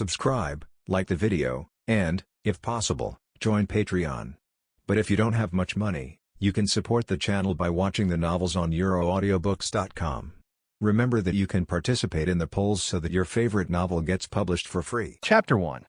subscribe, like the video, and, if possible, join Patreon. But if you don't have much money, you can support the channel by watching the novels on euroaudiobooks.com. Remember that you can participate in the polls so that your favorite novel gets published for free. Chapter 1.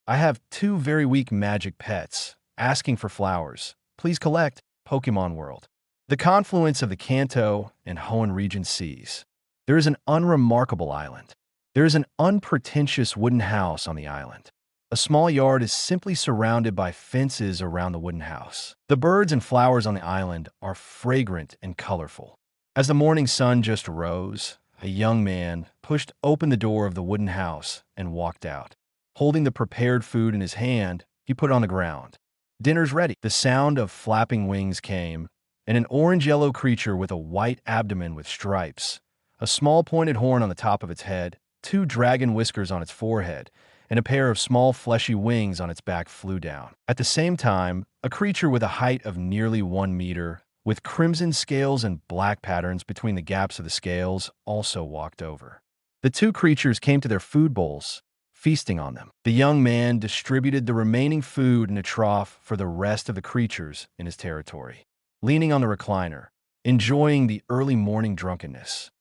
I have two very weak magic pets, asking for flowers. Please collect. Pokémon World. The confluence of the Kanto and Hoenn region seas. There is an unremarkable island. There is an unpretentious wooden house on the island. A small yard is simply surrounded by fences around the wooden house. The birds and flowers on the island are fragrant and colorful. As the morning sun just rose, a young man pushed open the door of the wooden house and walked out. Holding the prepared food in his hand, he put it on the ground. Dinner's ready. The sound of flapping wings came, and an orange-yellow creature with a white abdomen with stripes, a small pointed horn on the top of its head, two dragon whiskers on its forehead, and a pair of small fleshy wings on its back flew down. At the same time, a creature with a height of nearly 1 meter, with crimson scales and black patterns between the gaps of the scales, also walked over. The two creatures came to their food bowls, feasting on them. The young man distributed the remaining food in a trough for the rest of the creatures in his territory. Leaning on the recliner, enjoying the early morning drunkenness,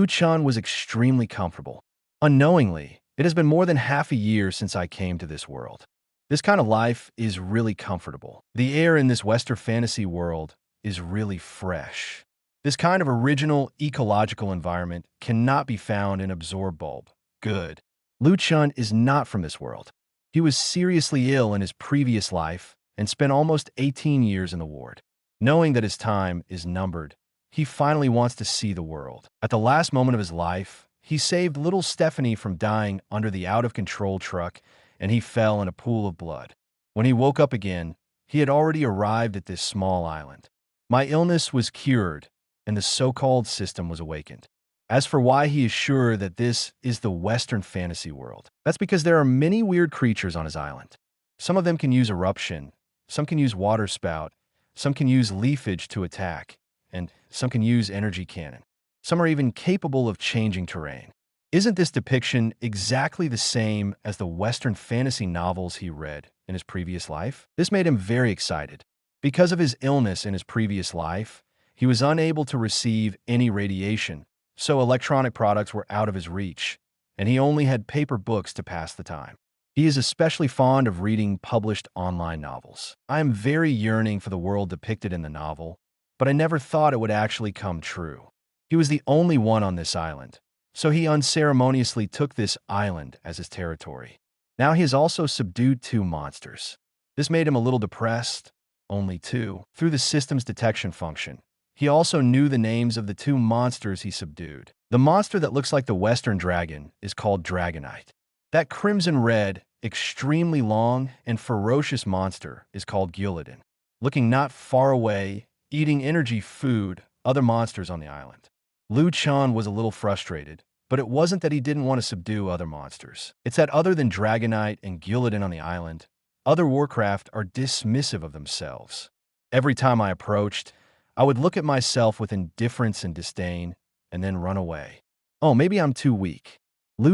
Chen was extremely comfortable. Unknowingly, it has been more than half a year since I came to this world. This kind of life is really comfortable. The air in this Western fantasy world is really fresh. This kind of original ecological environment cannot be found in Absorb Bulb. Good. Chen is not from this world. He was seriously ill in his previous life and spent almost 18 years in the ward. Knowing that his time is numbered, he finally wants to see the world. At the last moment of his life, he saved little Stephanie from dying under the out-of-control truck, and he fell in a pool of blood. When he woke up again, he had already arrived at this small island. My illness was cured, and the so-called system was awakened. As for why he is sure that this is the Western fantasy world, that's because there are many weird creatures on his island. Some of them can use eruption, some can use water spout, some can use leafage to attack, and some can use energy cannon. Some are even capable of changing terrain. Isn't this depiction exactly the same as the Western fantasy novels he read in his previous life? This made him very excited. Because of his illness in his previous life, he was unable to receive any radiation, so electronic products were out of his reach, and he only had paper books to pass the time. He is especially fond of reading published online novels. I am very yearning for the world depicted in the novel, but I never thought it would actually come true. He was the only one on this island, so he unceremoniously took this island as his territory. Now he has also subdued 2 monsters. This made him a little depressed. Only 2. Through the system's detection function, he also knew the names of the 2 monsters he subdued. The monster that looks like the Western dragon is called Dragonite. That crimson-red, extremely long, and ferocious monster is called Guladon. Looking not far away, eating energy food, other monsters on the island. Chen was a little frustrated, but it wasn't that he didn't want to subdue other monsters. It's that other than Dragonite and Guladon on the island, other Warcraft are dismissive of themselves. Every time I approached, I would look at myself with indifference and disdain, and then run away. Oh, maybe I'm too weak.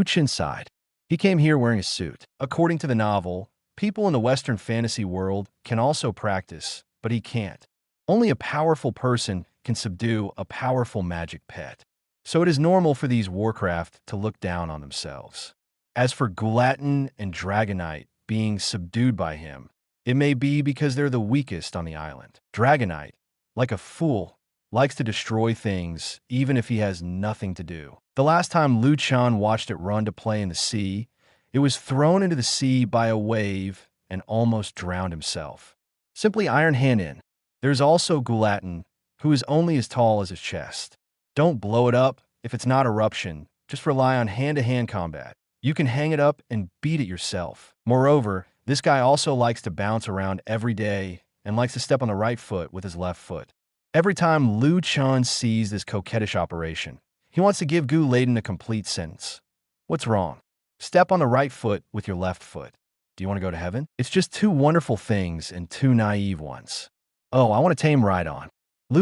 Chen sighed. He came here wearing a suit. According to the novel, people in the Western fantasy world can also practice, but he can't. Only a powerful person can subdue a powerful magic pet. So it is normal for these Warcraft to look down on themselves. As for Guladon and Dragonite being subdued by him, it may be because they're the weakest on the island. Dragonite, like a fool, likes to destroy things even if he has nothing to do. The last time Chen watched it run to play in the sea, it was thrown into the sea by a wave and almost drowned himself. Simply Iron Hand in. There's also Guladon, who is only as tall as his chest. Don't blow it up if it's not eruption, just rely on hand-to-hand combat. You can hang it up and beat it yourself. Moreover, this guy also likes to bounce around every day and likes to step on the right foot with his left foot. Every time Chen sees this coquettish operation, he wants to give Guladon a complete sentence. What's wrong? Step on the right foot with your left foot. Do you want to go to heaven? It's just 2 wonderful things and 2 naive ones. Oh, I want to tame Rhydon.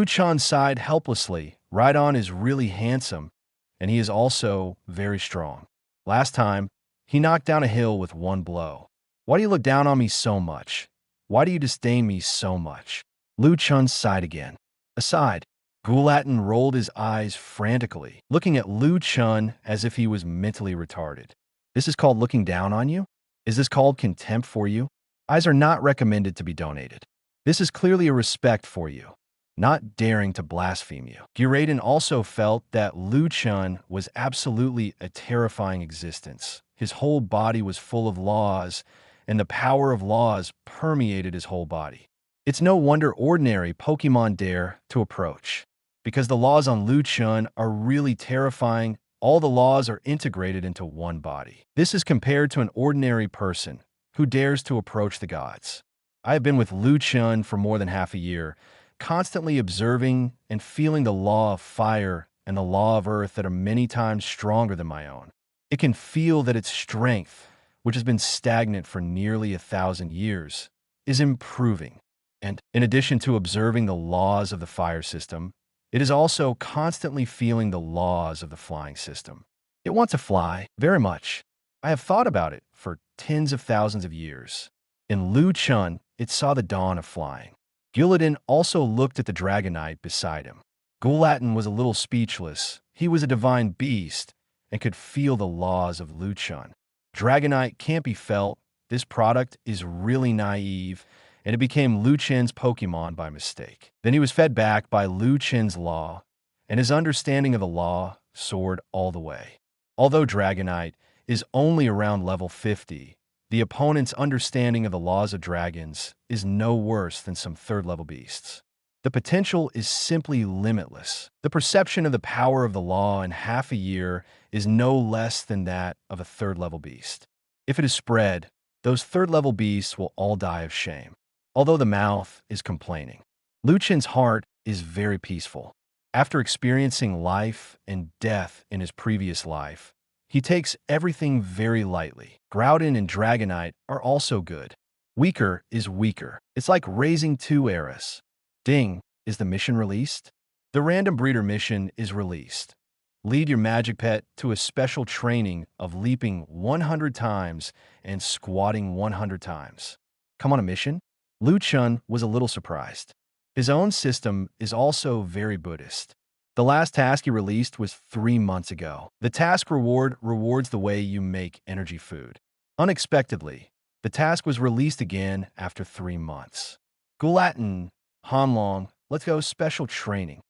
Chen sighed helplessly. Rhydon is really handsome, and he is also very strong. Last time, He knocked down a hill with one blow. Why do you look down on me so much? Why do you disdain me so much? Lu Chen sighed again. Aside, Guladon rolled his eyes frantically, looking at Lu Chen as if he was mentally retarded. This is called looking down on you? Is this called contempt for you? Eyes are not recommended to be donated. This is clearly a respect for you, not daring to blaspheme you. Guladon also felt that Lu Chen was absolutely a terrifying existence. His whole body was full of laws, and the power of laws permeated his whole body. It's no wonder ordinary Pokémon dare to approach, because the laws on Lu Chen are really terrifying. All the laws are integrated into one body. This is compared to an ordinary person who dares to approach the gods. I have been with Lu Chen for more than half a year, constantly observing and feeling the law of fire and the law of earth that are many times stronger than my own. It can feel that its strength, which has been stagnant for nearly 1,000 years, is improving. And in addition to observing the laws of the fire system, it is also constantly feeling the laws of the flying system. It wants to fly, very much. I have thought about it for tens of thousands of years. In Lu Chen, it saw the dawn of flying. Guladon also looked at the Dragonite beside him. Guladon was a little speechless. He was a divine beast and could feel the laws of Lu Chen. Dragonite can't be felt. This product is really naive, and it became Lu Chen's Pokémon by mistake. Then he was fed back by Lu Chen's law, and his understanding of the law soared all the way. Although Dragonite is only around level 50, the opponent's understanding of the laws of dragons is no worse than some third-level beasts. The potential is simply limitless. The perception of the power of the law in half a year is no less than that of a third-level beast. If it is spread, those third-level beasts will all die of shame. Although the mouth is complaining, Lu Chen's heart is very peaceful. After experiencing life and death in his previous life, he takes everything very lightly. Groudon and Dragonite are also good. Weaker is weaker. It's like raising two eras. Ding, is the mission released? The random breeder mission is released. Lead your magic pet to a special training of leaping 100 times and squatting 100 times. Come on a mission? Lu Chen was a little surprised. His own system is also very Buddhist. The last task he released was 3 months ago. The task reward rewards the way you make energy food. Unexpectedly, the task was released again after 3 months. Guladon, Hanlong, let's go special training.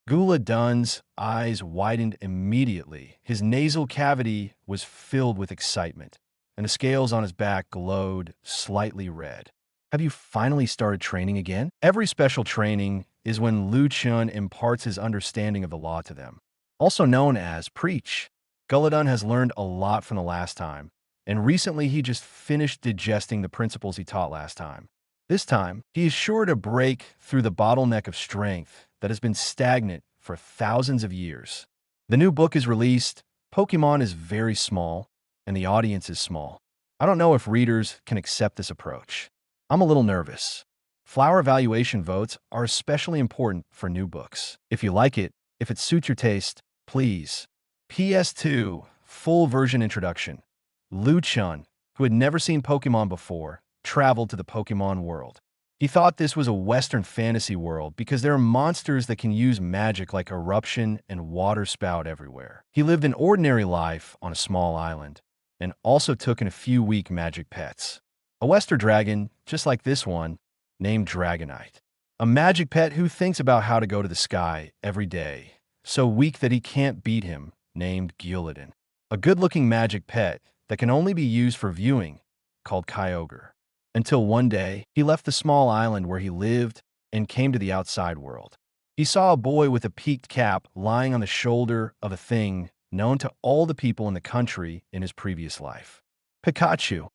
Guladon's eyes widened immediately. His nasal cavity was filled with excitement, and the scales on his back glowed slightly red. Have you finally started training again? Every special training is when Lu Chen imparts his understanding of the law to them, also known as preach. Guladon has learned a lot from the last time, and recently he just finished digesting the principles he taught last time. This time, he is sure to break through the bottleneck of strength that has been stagnant for thousands of years. The new book is released. Pokémon is very small, and the audience is small. I don't know if readers can accept this approach. I'm a little nervous. Flower evaluation votes are especially important for new books. If you like it, if it suits your taste, please. PS2 Full Version Introduction. Lu Chen, who had never seen Pokémon before, traveled to the Pokémon world. He thought this was a Western fantasy world because there are monsters that can use magic like eruption and water spout everywhere. He lived an ordinary life on a small island and also took in a few weak magic pets. A Western dragon, just like this one, named Dragonite. A magic pet who thinks about how to go to the sky every day, so weak that he can't beat him, named Guladon. A good-looking magic pet that can only be used for viewing, called Kyogre. Until one day, he left the small island where he lived and came to the outside world. He saw a boy with a peaked cap lying on the shoulder of a thing known to all the people in the country in his previous life. Pikachu.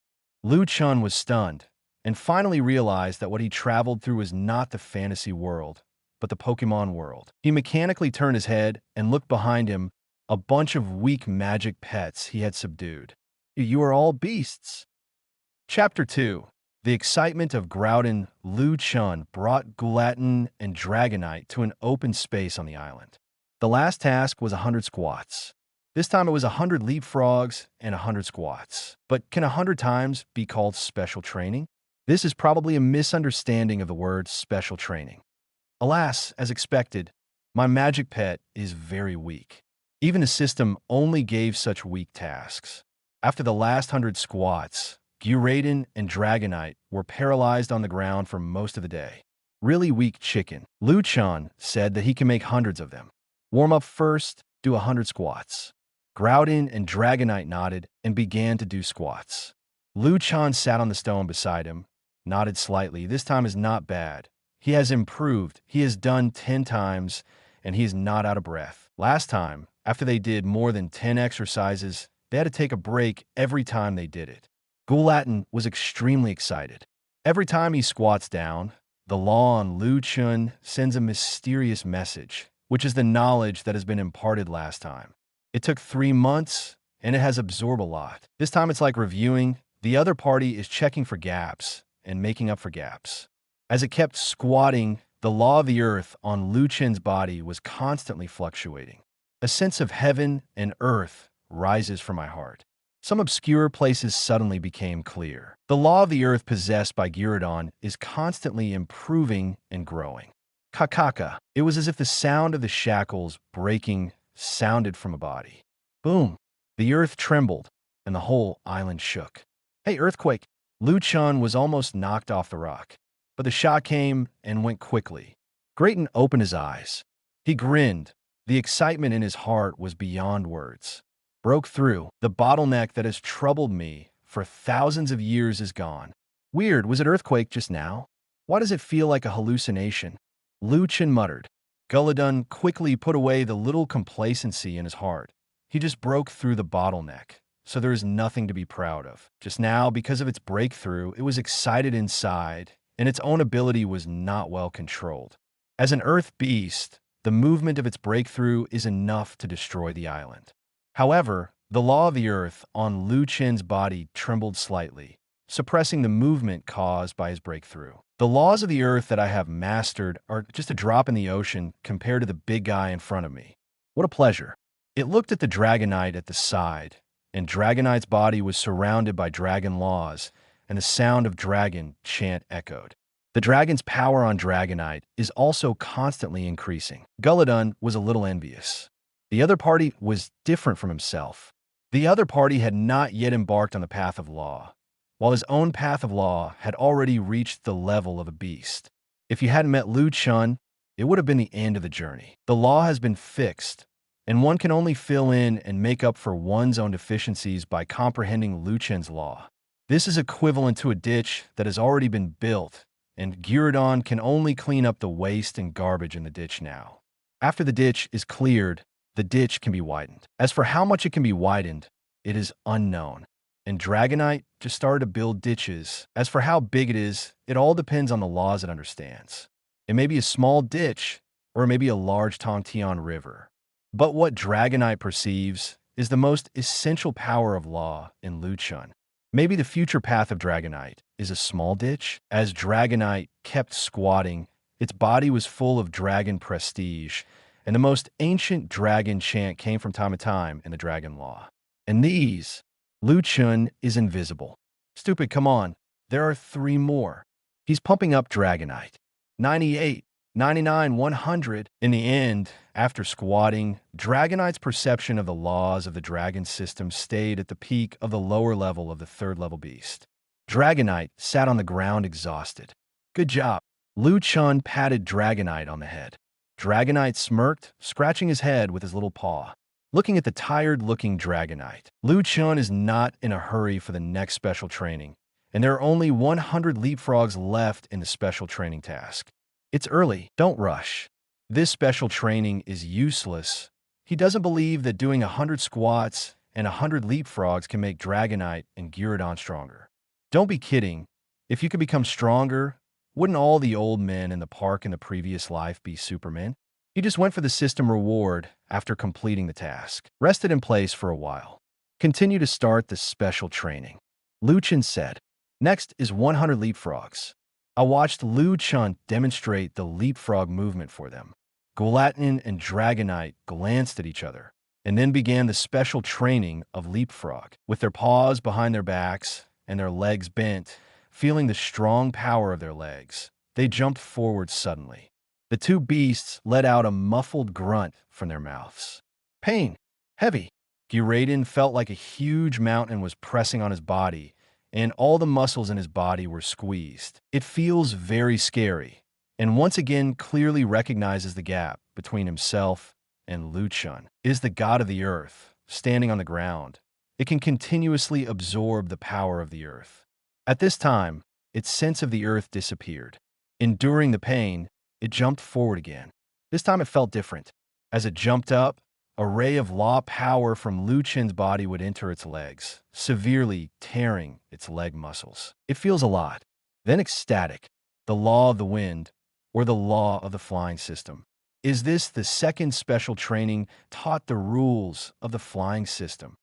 Lu Chen was stunned and finally realized that what he traveled through was not the fantasy world, but the Pokémon world. He mechanically turned his head and looked behind him, a bunch of weak magic pets he had subdued. You are all beasts. Chapter 2. The excitement of Groudon. Lu Chen brought Guladon and Dragonite to an open space on the island. The last task was 100 squats. This time it was 100 leapfrogs and 100 squats. But can 100 times be called special training? This is probably a misunderstanding of the word special training. Alas, as expected, my magic pet is very weak. Even the system only gave such weak tasks. After the last 100 squats, Guladon and Dragonite were paralyzed on the ground for most of the day. Really weak chicken. Chen said that he can make hundreds of them. Warm up first, do 100 squats. Guladon and Dragonite nodded and began to do squats. Chen sat on the stone beside him, nodded slightly. This time is not bad. He has improved. He has done 10 times, and he is not out of breath. Last time, after they did more than 10 exercises, they had to take a break every time they did it. Guladon was extremely excited. Every time he squats down, the law on Chen sends a mysterious message, which is the knowledge that has been imparted last time. It took 3 months, and it has absorbed a lot. This time it's like reviewing. The other party is checking for gaps and making up for gaps. As it kept squatting, the law of the earth on Chen's body was constantly fluctuating. A sense of heaven and earth rises from my heart. Some obscure places suddenly became clear. The law of the earth possessed by Guladon is constantly improving and growing. Kakaka. It was as if the sound of the shackles breaking sounded from a body. Boom. The earth trembled, and the whole island shook. Hey, earthquake! Chen was almost knocked off the rock, but the shock came and went quickly. Grayton opened his eyes. He grinned. The excitement in his heart was beyond words. Broke through. The bottleneck that has troubled me for thousands of years is gone. Weird, was it earthquake just now? Why does it feel like a hallucination? Chen muttered. Guladon quickly put away the little complacency in his heart. He just broke through the bottleneck, so there is nothing to be proud of. Just now, because of its breakthrough, it was excited inside, and its own ability was not well controlled. As an earth beast, the movement of its breakthrough is enough to destroy the island. However, the law of the earth on Chen's body trembled slightly, suppressing the movement caused by his breakthrough. The laws of the earth that I have mastered are just a drop in the ocean compared to the big guy in front of me. What a pleasure. It looked at the Dragonite at the side, and Dragonite's body was surrounded by dragon laws, and the sound of dragon chant echoed. The dragon's power on Dragonite is also constantly increasing. Guladon was a little envious. The other party was different from himself. The other party had not yet embarked on the path of law, while his own path of law had already reached the level of a beast. If you hadn't met Chen, it would have been the end of the journey. The law has been fixed, and one can only fill in and make up for one's own deficiencies by comprehending Chen's law. This is equivalent to a ditch that has already been built, and Guladon can only clean up the waste and garbage in the ditch now. After the ditch is cleared, the ditch can be widened. As for how much it can be widened, it is unknown. And Dragonite just started to build ditches. As for how big it is, it all depends on the laws it understands. It may be a small ditch, or it may be a large Tongtian river. But what Dragonite perceives is the most essential power of law in Chen. Maybe the future path of Dragonite is a small ditch. As Dragonite kept squatting, its body was full of dragon prestige, and the most ancient dragon chant came from time to time in the dragon law. And these, Chen is invisible. Stupid, come on. There are 3 more. He's pumping up Dragonite. 98, 99, 100. In the end, after squatting, Dragonite's perception of the laws of the dragon system stayed at the peak of the lower level of the 3rd level beast. Dragonite sat on the ground exhausted. Good job. Chen patted Dragonite on the head. Dragonite smirked, scratching his head with his little paw. Looking at the tired-looking Dragonite, Chen is not in a hurry for the next special training, and there are only 100 leapfrogs left in the special training task. It's early, don't rush. This special training is useless. He doesn't believe that doing 100 squats and 100 leapfrogs can make Dragonite and Guladon stronger. Don't be kidding. If you could become stronger, wouldn't all the old men in the park in the previous life be Supermen? He just went for the system reward after completing the task. Rested in place for a while. Continue to start the special training. Chen said. Next is 100 leapfrogs. I watched Chen demonstrate the leapfrog movement for them. Guladon and Dragonite glanced at each other, and then began the special training of leapfrog. With their paws behind their backs and their legs bent, feeling the strong power of their legs, they jumped forward suddenly. The two beasts let out a muffled grunt from their mouths. Pain. Heavy. Guladon felt like a huge mountain was pressing on his body, and all the muscles in his body were squeezed. It feels very scary, and once again clearly recognizes the gap between himself and Chen. It is the god of the earth, standing on the ground. It can continuously absorb the power of the earth. At this time, its sense of the earth disappeared. Enduring the pain, it jumped forward again. This time it felt different. As it jumped up, a ray of law power from Chen's body would enter its legs, severely tearing its leg muscles. It feels a lot. Then ecstatic. The law of the wind, or the law of the flying system. Is this the second special training taught the rules of the flying system?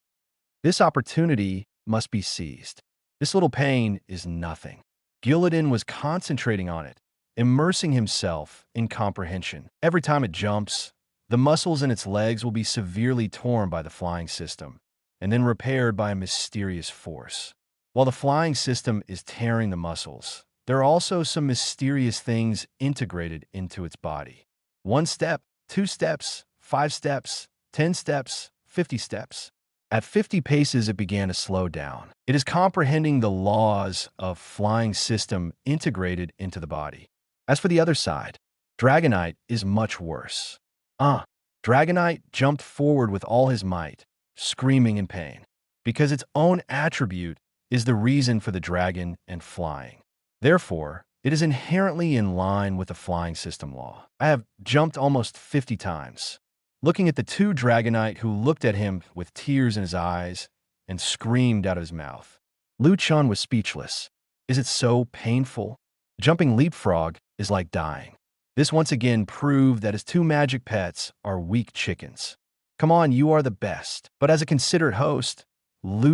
This opportunity must be seized. This little pain is nothing. Guladon was concentrating on it, immersing himself in comprehension. Every time it jumps, the muscles in its legs will be severely torn by the flying system, and then repaired by a mysterious force. While the flying system is tearing the muscles, there are also some mysterious things integrated into its body. 1 step, 2 steps, 5 steps, 10 steps, 50 steps. At 50 paces, it began to slow down. It is comprehending the laws of flying system integrated into the body. As for the other side, Dragonite is much worse. Dragonite jumped forward with all his might, screaming in pain, because its own attribute is the reason for the dragon and flying. Therefore, it is inherently in line with the flying system law. I have jumped almost 50 times, looking at the two Dragonite who looked at him with tears in his eyes and screamed out of his mouth. Chen was speechless. Is it so painful? Jumping leapfrog is like dying. This once again proved that his two magic pets are weak chickens. Come on, you are the best. But as a considerate host,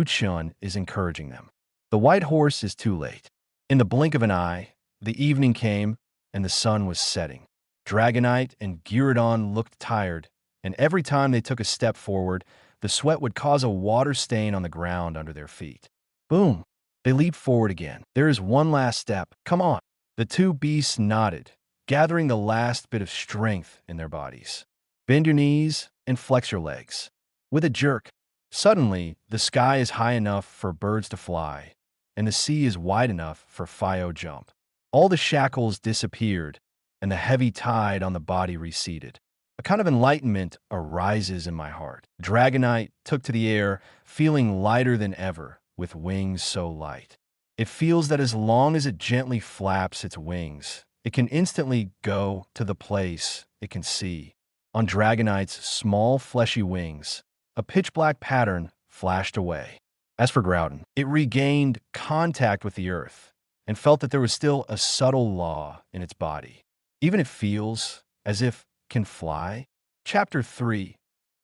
Chen is encouraging them. The white horse is too late. In the blink of an eye, the evening came and the sun was setting. Dragonite and Guladon looked tired, and every time they took a step forward, the sweat would cause a water stain on the ground under their feet. Boom! They leaped forward again. There is one last step. Come on! The two beasts nodded, gathering the last bit of strength in their bodies. Bend your knees and flex your legs. With a jerk, suddenly the sky is high enough for birds to fly, and the sea is wide enough for Fio jump. All the shackles disappeared, and the heavy tide on the body receded. A kind of enlightenment arises in my heart. Dragonite took to the air, feeling lighter than ever, with wings so light. It feels that as long as it gently flaps its wings, it can instantly go to the place it can see. On Dragonite's small fleshy wings, a pitch-black pattern flashed away. As for Guladon, it regained contact with the earth and felt that there was still a subtle law in its body. Even it feels as if can fly. Chapter 3.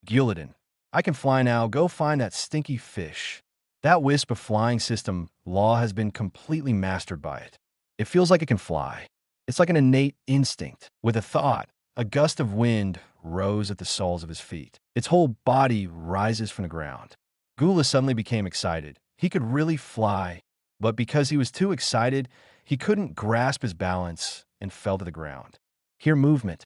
Guladon. I can fly now. Go find that stinky fish. That wisp of flying system law has been completely mastered by it. It feels like it can fly. It's like an innate instinct. With a thought, a gust of wind rose at the soles of his feet. Its whole body rises from the ground. Gula suddenly became excited. He could really fly, but because he was too excited, he couldn't grasp his balance and fell to the ground. Hear movement.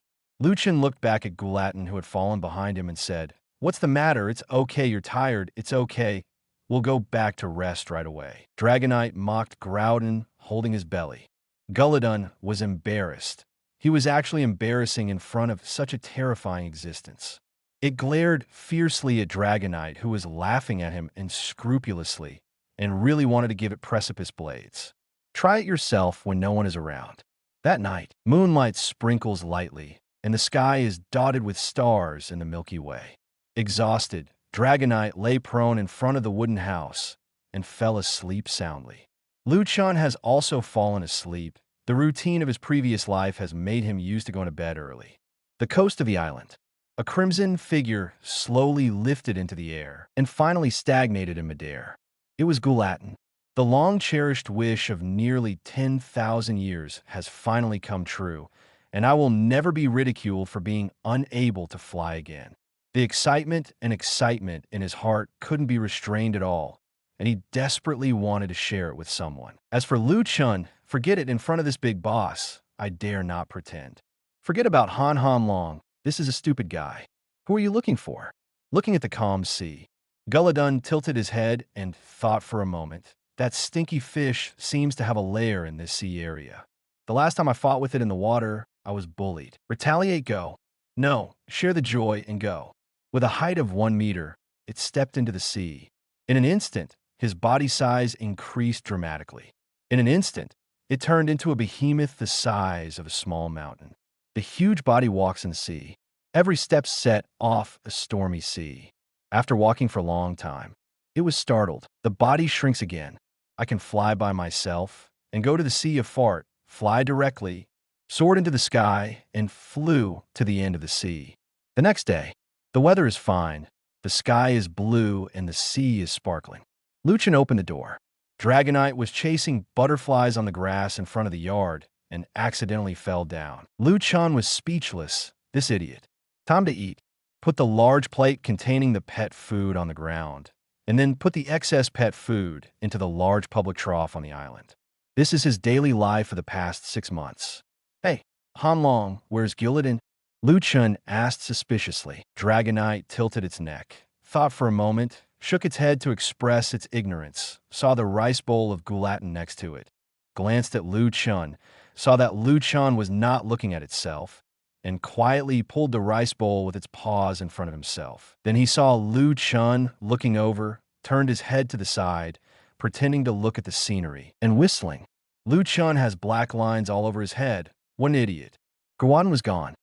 Chen looked back at Guladon, who had fallen behind him, and said, "What's the matter? It's okay, you're tired. It's okay. We'll go back to rest right away." Dragonite mocked Guladon, holding his belly. Guladon was embarrassed. He was actually embarrassing in front of such a terrifying existence. It glared fiercely at Dragonite, who was laughing at him unscrupulously and really wanted to give it precipice blades. Try it yourself when no one is around. That night, moonlight sprinkles lightly, and the sky is dotted with stars in the Milky Way. Exhausted, Dragonite lay prone in front of the wooden house and fell asleep soundly. Chen has also fallen asleep. The routine of his previous life has made him used to going to bed early. The coast of the island. A crimson figure slowly lifted into the air and finally stagnated in midair. It was Guladon. The long-cherished wish of nearly 10,000 years has finally come true, and I will never be ridiculed for being unable to fly again. The excitement and excitement in his heart couldn't be restrained at all, and he desperately wanted to share it with someone. As for Chen, forget it in front of this big boss. I dare not pretend. Forget about Han Long. This is a stupid guy. Who are you looking for? Looking at the calm sea. Guladon tilted his head and thought for a moment. That stinky fish seems to have a lair in this sea area. The last time I fought with it in the water, I was bullied. Retaliate, go. No, share the joy and go. With a height of 1 meter, it stepped into the sea. In an instant, his body size increased dramatically. In an instant, it turned into a behemoth the size of a small mountain. The huge body walks in the sea. Every step set off a stormy sea. After walking for a long time, it was startled. The body shrinks again. I can fly by myself and go to the sea of fart, fly directly, soared into the sky, and flew to the end of the sea. The next day, the weather is fine, the sky is blue, and the sea is sparkling. Chen opened the door. Dragonite was chasing butterflies on the grass in front of the yard and accidentally fell down. Chen was speechless. This idiot. Time to eat. Put the large plate containing the pet food on the ground, and then put the excess pet food into the large public trough on the island. This is his daily life for the past 6 months. Hey, Han Long, where's Guladon? Chen asked suspiciously. Dragonite tilted its neck, thought for a moment, shook its head to express its ignorance, saw the rice bowl of Guladon next to it, glanced at Chen, saw that Chen was not looking at itself, and quietly pulled the rice bowl with its paws in front of himself. Then he saw Chen looking over, turned his head to the side, pretending to look at the scenery, and whistling. Chen has black lines all over his head. What an idiot. Guladon was gone.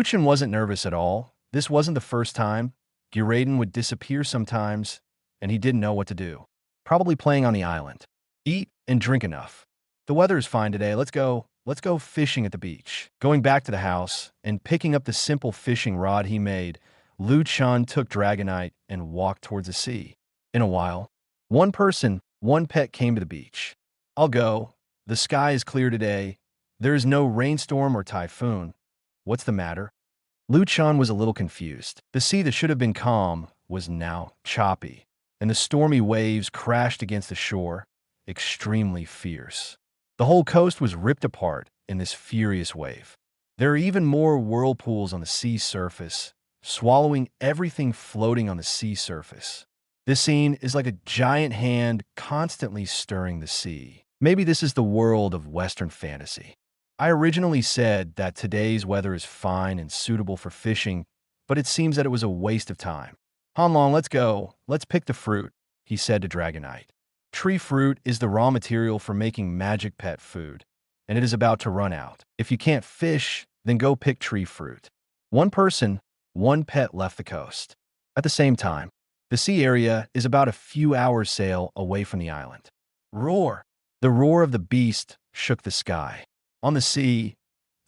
Chen wasn't nervous at all. This wasn't the first time. Guladon would disappear sometimes, and he didn't know what to do. Probably playing on the island. Eat and drink enough. The weather is fine today. Let's go fishing at the beach. Going back to the house and picking up the simple fishing rod he made, Chen took Dragonite and walked towards the sea. In a while, one pet came to the beach. I'll go. The sky is clear today. There is no rainstorm or typhoon. What's the matter? Chen was a little confused. The sea that should have been calm was now choppy, and the stormy waves crashed against the shore, extremely fierce. The whole coast was ripped apart in this furious wave. There are even more whirlpools on the sea surface, swallowing everything floating on the sea surface. This scene is like a giant hand constantly stirring the sea. Maybe this is the world of Western fantasy. I originally said that today's weather is fine and suitable for fishing, but it seems that it was a waste of time. Han Long, let's go. Let's pick the fruit, he said to Dragonite. Tree fruit is the raw material for making magic pet food, and it is about to run out. If you can't fish, then go pick tree fruit. One pet left the coast. At the same time, the sea area is about a few hours' sail away from the island. Roar! The roar of the beast shook the sky. On the sea,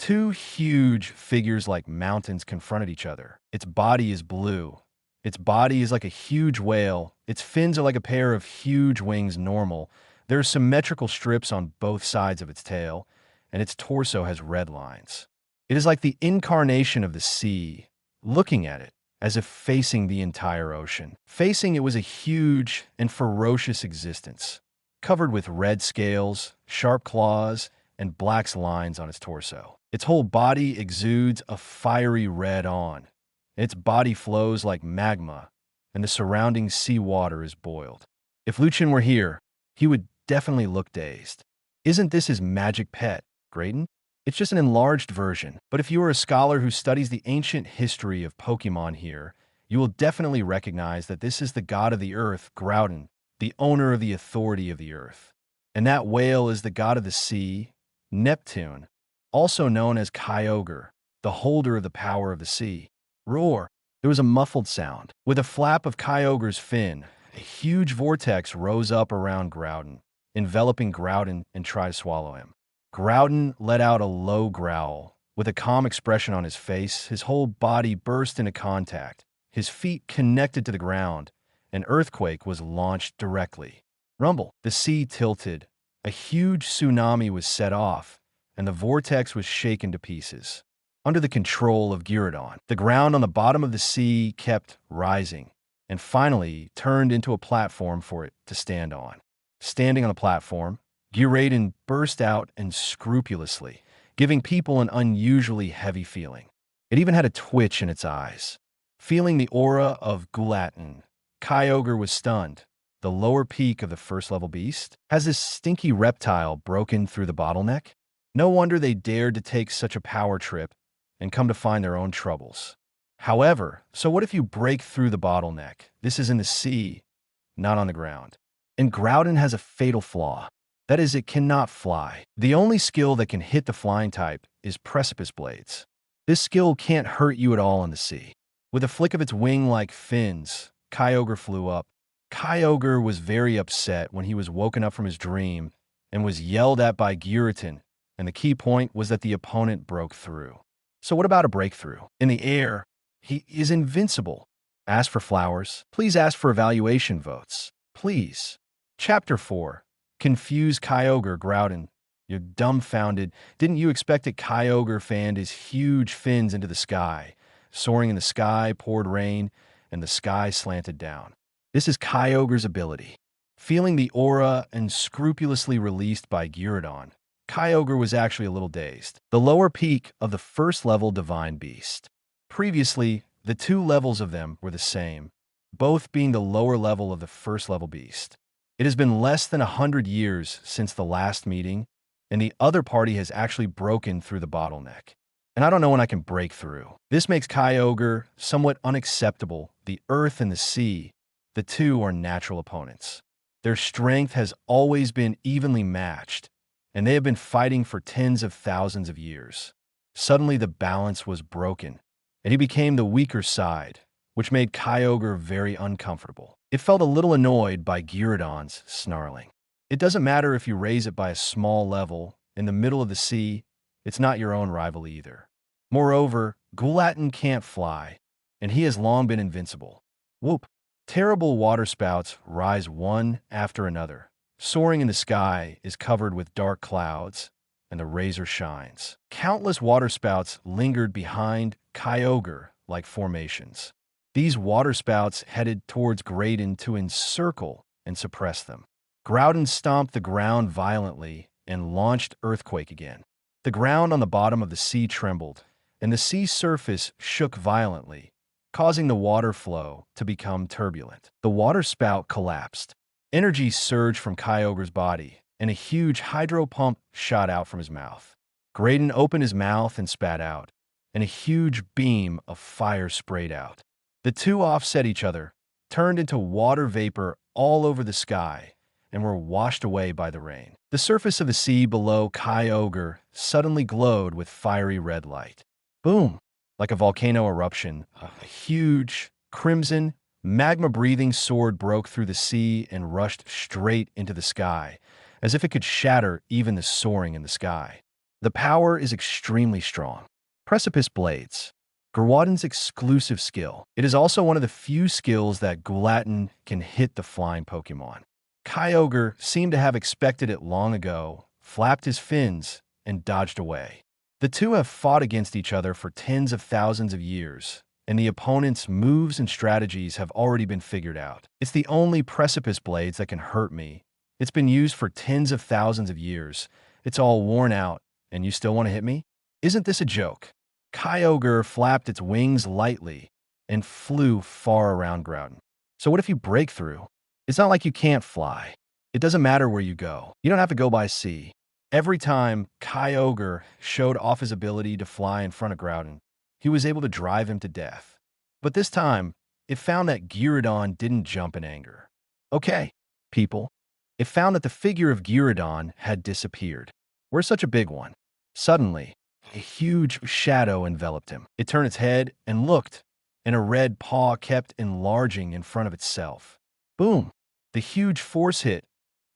2 huge figures like mountains confronted each other. Its body is blue. Its body is like a huge whale. Its fins are like a pair of huge wings normal. There are symmetrical strips on both sides of its tail, and its torso has red lines. It is like the incarnation of the sea, looking at it as if facing the entire ocean. Facing it was a huge and ferocious existence, covered with red scales, sharp claws, and black lines on its torso. Its whole body exudes a fiery red on. Its body flows like magma, and the surrounding sea water is boiled. If Chen were here, he would definitely look dazed. Isn't this his magic pet, Guladon? It's just an enlarged version, but if you are a scholar who studies the ancient history of Pokémon here, you will definitely recognize that this is the god of the earth, Guladon, the owner of the authority of the earth. And that whale is the god of the sea, Neptune, also known as Kyogre, the holder of the power of the sea. Roar! There was a muffled sound. With a flap of Kyogre's fin, a huge vortex rose up around Guladon, enveloping Guladon and tried to swallow him. Guladon let out a low growl. With a calm expression on his face, his whole body burst into contact. His feet connected to the ground. An earthquake was launched directly. Rumble! The sea tilted. A huge tsunami was set off, and the vortex was shaken to pieces. under the control of Guladon. The ground on the bottom of the sea kept rising, and finally turned into a platform for it to stand on. Standing on the platform, Guladon burst out unscrupulously, giving people an unusually heavy feeling. It even had a twitch in its eyes. Feeling the aura of Guladon, Kyogre was stunned. The lower peak of the first-level beast? Has this stinky reptile broken through the bottleneck? No wonder they dared to take such a power trip and come to find their own troubles. However, so what if you break through the bottleneck? This is in the sea, not on the ground. And Groudon has a fatal flaw. That is, it cannot fly. The only skill that can hit the flying type is Precipice Blades. This skill can't hurt you at all in the sea. With a flick of its wing-like fins, Kyogre flew up. Kyogre was very upset when he was woken up from his dream and was yelled at by Guladon, and the key point was that the opponent broke through. So what about a breakthrough? In the air, he is invincible. Ask for flowers. Please ask for evaluation votes. Please. Chapter 4. Confused Kyogre Groudon. You're dumbfounded. Didn't you expect that Kyogre fanned his huge fins into the sky? Soaring in the sky poured rain, and the sky slanted down. This is Kyogre's ability. Feeling the aura unscrupulously released by Guladon, Kyogre was actually a little dazed. The lower peak of the first-level Divine Beast. Previously, the two levels of them were the same, both being the lower level of the first-level beast. It has been less than 100 years since the last meeting, and the other party has actually broken through the bottleneck. And I don't know when I can break through. This makes Kyogre somewhat unacceptable. The earth and the sea, the two are natural opponents. Their strength has always been evenly matched, and they have been fighting for tens of thousands of years. Suddenly the balance was broken, and he became the weaker side, which made Kyogre very uncomfortable. It felt a little annoyed by Guladon's snarling. It doesn't matter if you raise it by a small level, in the middle of the sea, it's not your own rival either. Moreover, Guladon can't fly, and he has long been invincible. Whoop! Terrible waterspouts rise one after another. Soaring in the sky is covered with dark clouds, and the razor shines. Countless waterspouts lingered behind Kyogre like formations. These waterspouts headed towards Groudon to encircle and suppress them. Groudon stomped the ground violently and launched Earthquake again. The ground on the bottom of the sea trembled, and the sea surface shook violently, causing the water flow to become turbulent. The water spout collapsed. Energy surged from Kyogre's body, and a huge hydro pump shot out from his mouth. Groudon opened his mouth and spat out, and a huge beam of fire sprayed out. The two offset each other, turned into water vapor all over the sky, and were washed away by the rain. The surface of the sea below Kyogre suddenly glowed with fiery red light. Boom! Like a volcano eruption, a huge, crimson, magma-breathing sword broke through the sea and rushed straight into the sky, as if it could shatter even the soaring in the sky. The power is extremely strong. Precipice Blades. Groudon's exclusive skill. It is also one of the few skills that Guladon can hit the flying Pokémon. Kyogre seemed to have expected it long ago, flapped his fins, and dodged away. The two have fought against each other for tens of thousands of years, and the opponent's moves and strategies have already been figured out. It's the only Precipice Blades that can hurt me. It's been used for tens of thousands of years. It's all worn out, and you still want to hit me? Isn't this a joke? Kyogre flapped its wings lightly and flew far around Groudon. So what if you break through? It's not like you can't fly. It doesn't matter where you go. You don't have to go by sea. Every time Kyogre showed off his ability to fly in front of Groudon, he was able to drive him to death. But this time, it found that Guladon didn't jump in anger. Okay, people. It found that the figure of Guladon had disappeared. Where's such a big one? Suddenly, a huge shadow enveloped him. It turned its head and looked, and a red paw kept enlarging in front of itself. Boom! The huge force hit,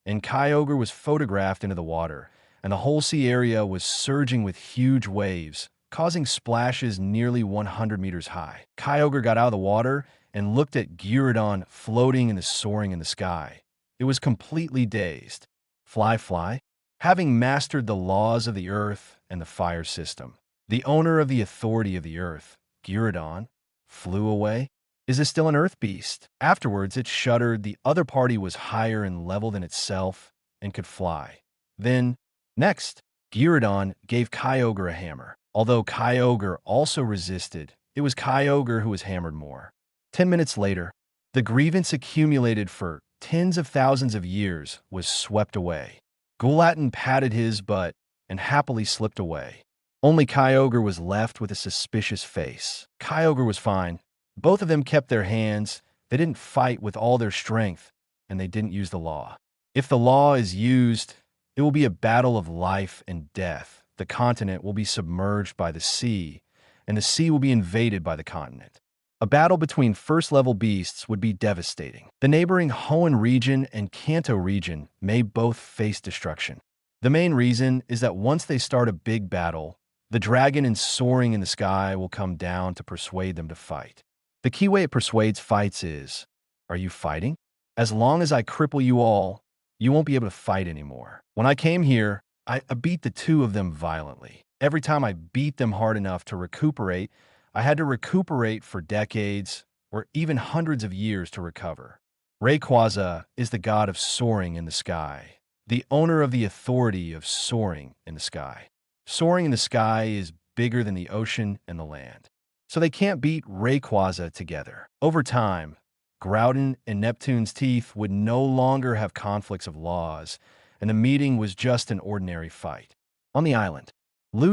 and Kyogre was photographed into the water, and the whole sea area was surging with huge waves, causing splashes nearly 100 meters high. Kyogre got out of the water and looked at Guladon floating and soaring in the sky. It was completely dazed. Fly, fly? Having mastered the laws of the earth and the fire system, The owner of the authority of the earth, Guladon, flew away. Is this still an earth beast? Afterwards, it shuddered. The other party was higher in level than itself and could fly. Then, next, Guladon gave Kyogre a hammer. Although Kyogre also resisted, it was Kyogre who was hammered more. 10 minutes later, the grievance accumulated for tens of thousands of years was swept away. Guladon patted his butt and happily slipped away. Only Kyogre was left with a suspicious face. Kyogre was fine. Both of them kept their hands. They didn't fight with all their strength, and they didn't use the law. If the law is used, it will be a battle of life and death. The continent will be submerged by the sea, and the sea will be invaded by the continent. A battle between first-level beasts would be devastating. The neighboring Hoenn region and Kanto region may both face destruction. The main reason is that once they start a big battle, the dragon and soaring in the sky will come down to persuade them to fight. The key way it persuades fights is, are you fighting? As long as I cripple you all, you won't be able to fight anymore. When I came here, I beat the two of them violently. Every time I beat them hard enough to recuperate, I had to recuperate for decades or even hundreds of years to recover. Rayquaza is the god of soaring in the sky, the owner of the authority of soaring in the sky. Soaring in the sky is bigger than the ocean and the land. So they can't beat Rayquaza together. Over time, Groudon and Neptune's teeth would no longer have conflicts of laws, and the meeting was just an ordinary fight. On the island,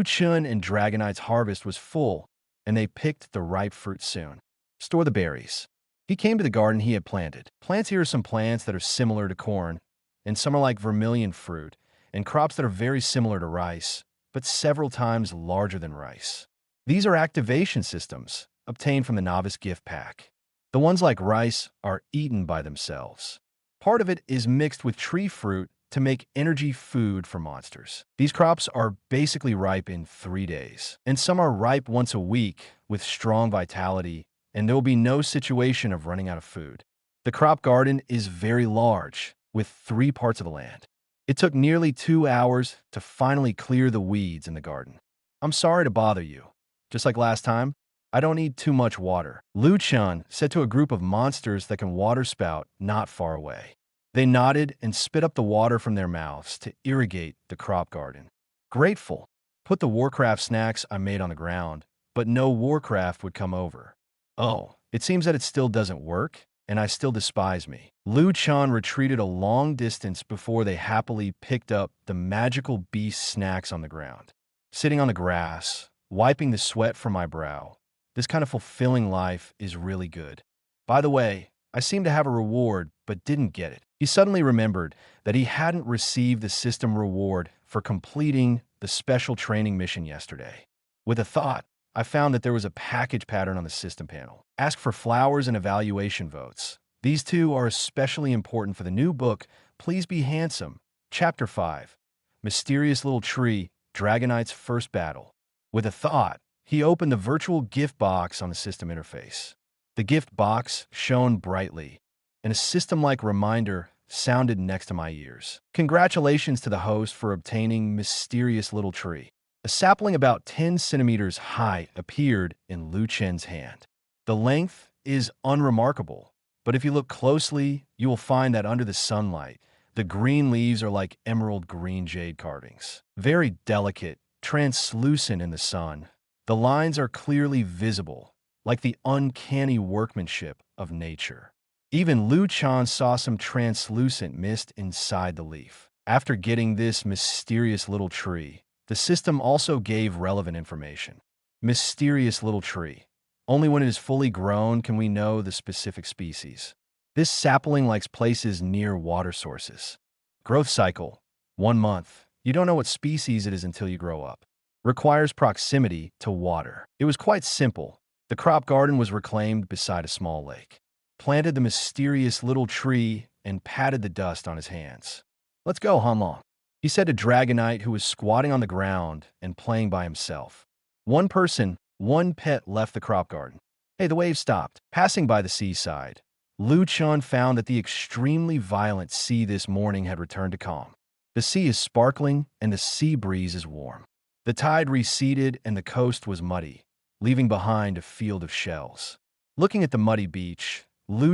Chen and Dragonite's harvest was full, and they picked the ripe fruit soon. Store the berries. He came to the garden he had planted. Plants here are some plants that are similar to corn, and some are like vermilion fruit, and crops that are very similar to rice, but several times larger than rice. These are activation systems obtained from the novice gift pack. The ones like rice are eaten by themselves. Part of it is mixed with tree fruit to make energy food for monsters. These crops are basically ripe in 3 days, and some are ripe once a week with strong vitality, and there will be no situation of running out of food. The crop garden is very large, with 3 parts of the land. It took nearly 2 hours to finally clear the weeds in the garden. I'm sorry to bother you. Just like last time, I don't need too much water. Chen said to a group of monsters that can water spout not far away. They nodded and spit up the water from their mouths to irrigate the crop garden. Grateful, put the Warcraft snacks I made on the ground, but no Warcraft would come over. Oh, it seems that it still doesn't work, and I still despise me. Chen retreated a long distance before they happily picked up the magical beast snacks on the ground. Sitting on the grass, wiping the sweat from my brow, this kind of fulfilling life is really good. By the way, I seem to have a reward, but didn't get it. He suddenly remembered that he hadn't received the system reward for completing the special training mission yesterday. With a thought, I found that there was a package pattern on the system panel. Ask for flowers and evaluation votes. These two are especially important for the new book, Please Be Handsome, Chapter 5, Mysterious Little Tree, Dragonite's First Battle. With a thought, he opened the virtual gift box on the system interface. The gift box shone brightly, and a system-like reminder sounded next to my ears. Congratulations to the host for obtaining Mysterious Little Tree. A sapling about 10 centimeters high appeared in Liu Chen's hand. The length is unremarkable, but if you look closely, you will find that under the sunlight, the green leaves are like emerald green jade carvings. Very delicate, translucent in the sun. The lines are clearly visible, like the uncanny workmanship of nature. Even Liu Chen saw some translucent mist inside the leaf. After getting this mysterious little tree, the system also gave relevant information. Mysterious little tree. Only when it is fully grown can we know the specific species. This sapling likes places near water sources. Growth cycle, 1 month. You don't know what species it is until you grow up. Requires proximity to water. It was quite simple. The crop garden was reclaimed beside a small lake. Planted the mysterious little tree and patted the dust on his hands. Let's go, Hanlong, he said to Dragonite, who was squatting on the ground and playing by himself. One person, one pet left the crop garden. Hey, the wave stopped. Passing by the seaside, Liu Chen found that the extremely violent sea this morning had returned to calm. The sea is sparkling and the sea breeze is warm. The tide receded and the coast was muddy, leaving behind a field of shells. Looking at the muddy beach,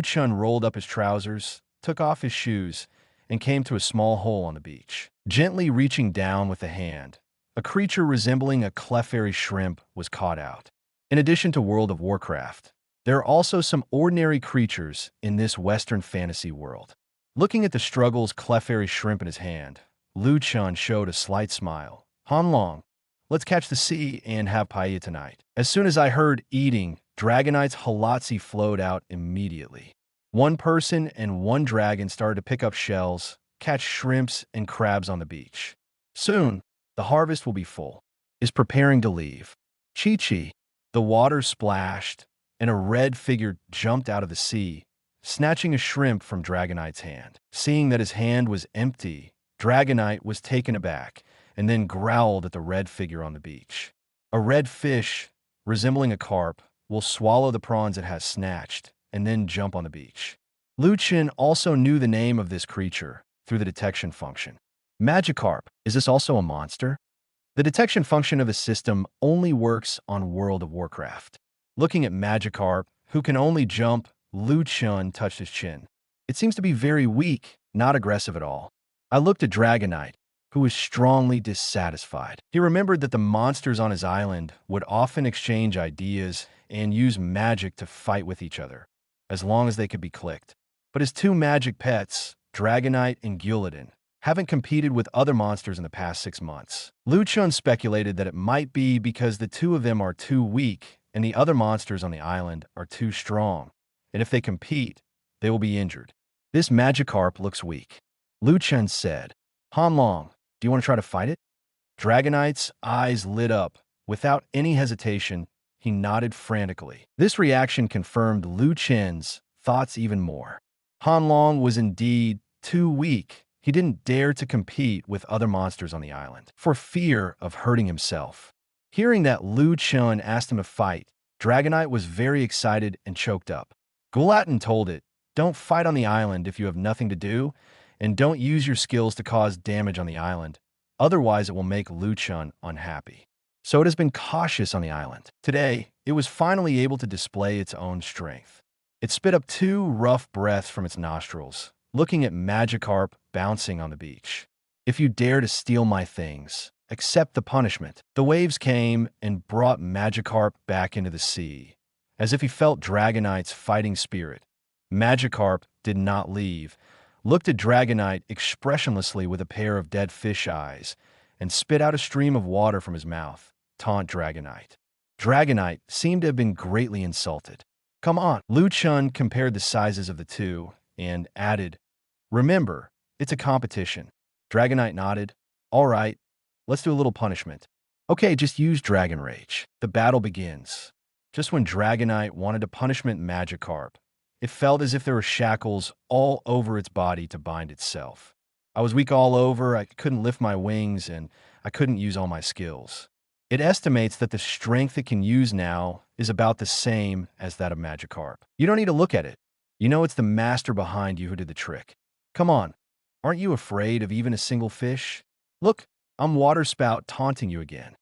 Chen rolled up his trousers, took off his shoes, and came to a small hole on the beach. Gently reaching down with a hand, a creature resembling a Clefairy shrimp was caught out. In addition to World of Warcraft, there are also some ordinary creatures in this Western fantasy world. Looking at the struggle's Clefairy shrimp in his hand, Chen showed a slight smile. "Hanlong, let's catch the sea and have paella tonight." As soon as I heard eating, Dragonite's halotzi flowed out immediately. One person and one dragon started to pick up shells, catch shrimps and crabs on the beach. Soon, the harvest will be full. Is preparing to leave. Chi-Chi. The water splashed, and a red figure jumped out of the sea, snatching a shrimp from Dragonite's hand. Seeing that his hand was empty, Dragonite was taken aback and then growled at the red figure on the beach. A red fish, resembling a carp, will swallow the prawns it has snatched and then jump on the beach. Chen also knew the name of this creature through the detection function. Magikarp. Is this also a monster? The detection function of the system only works on World of Warcraft. Looking at Magikarp, who can only jump, Chen touched his chin. It seems to be very weak, not aggressive at all. I looked at Dragonite, who was strongly dissatisfied. He remembered that the monsters on his island would often exchange ideas and use magic to fight with each other, as long as they could be clicked. But his two magic pets, Dragonite and Guladon, haven't competed with other monsters in the past 6 months. Chen speculated that it might be because the two of them are too weak and the other monsters on the island are too strong, and if they compete, they will be injured. This Magikarp looks weak. Chen said, "Hanlong, do you want to try to fight it?" Dragonite's eyes lit up. Without any hesitation, he nodded frantically. This reaction confirmed Chen's thoughts even more. Hanlong was indeed too weak. He didn't dare to compete with other monsters on the island, for fear of hurting himself. Hearing that Chen asked him to fight, Dragonite was very excited and choked up. Guladon told it, "Don't fight on the island if you have nothing to do, and don't use your skills to cause damage on the island. Otherwise, it will make Chen unhappy." So it has been cautious on the island. Today, it was finally able to display its own strength. It spit up 2 rough breaths from its nostrils, looking at Magikarp bouncing on the beach. "If you dare to steal my things, accept the punishment." The waves came and brought Magikarp back into the sea. As if he felt Dragonite's fighting spirit, Magikarp did not leave, looked at Dragonite expressionlessly with a pair of dead fish eyes, and spit out a stream of water from his mouth, taunt Dragonite. Dragonite seemed to have been greatly insulted. "Come on." Chen compared the sizes of the two and added, "Remember, it's a competition." Dragonite nodded. "All right, let's do a little punishment." "Okay, just use Dragon Rage." The battle begins. Just when Dragonite wanted to punishment Magikarp, it felt as if there were shackles all over its body to bind itself. I was weak all over, I couldn't lift my wings, and I couldn't use all my skills. It estimates that the strength it can use now is about the same as that of Magikarp. You don't need to look at it. You know it's the master behind you who did the trick. Come on, aren't you afraid of even a single fish? Look, I'm Waterspout taunting you again.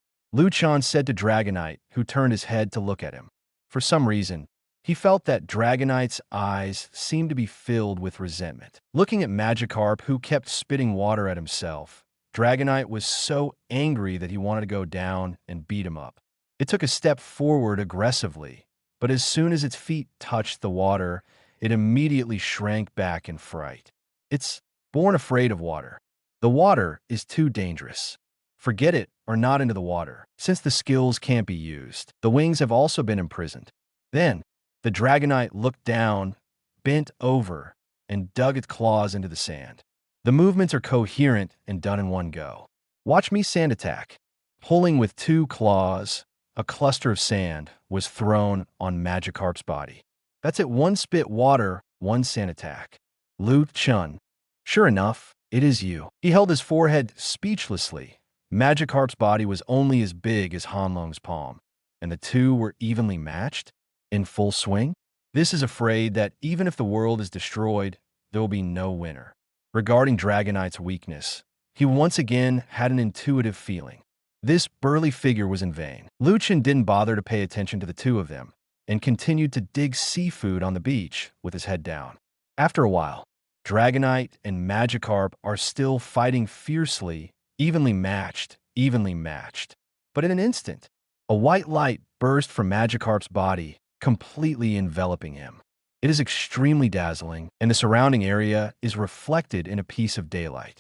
Chen said to Dragonite, who turned his head to look at him. For some reason, he felt that Dragonite's eyes seemed to be filled with resentment. Looking at Magikarp, who kept spitting water at himself, Dragonite was so angry that he wanted to go down and beat him up. It took a step forward aggressively, but as soon as its feet touched the water, it immediately shrank back in fright. It's born afraid of water. The water is too dangerous. Forget it or not into the water, since the skills can't be used. The wings have also been imprisoned. Then, the Dragonite looked down, bent over, and dug its claws into the sand. The movements are coherent and done in one go. Watch me sand attack. Pulling with 2 claws, a cluster of sand was thrown on Magikarp's body. That's it, 1 spit water, 1 sand attack. Chen. Sure enough, it is you. He held his forehead speechlessly. Magikarp's body was only as big as Hanlong's palm, and the two were evenly matched, in full swing. This is afraid that even if the world is destroyed, there will be no winner. Regarding Dragonite's weakness, he once again had an intuitive feeling. This burly figure was in vain. Chen didn't bother to pay attention to the two of them and continued to dig seafood on the beach with his head down. After a while, Dragonite and Magikarp are still fighting fiercely, evenly matched. But in an instant, a white light burst from Magikarp's body, completely enveloping him. It is extremely dazzling, and the surrounding area is reflected in a piece of daylight.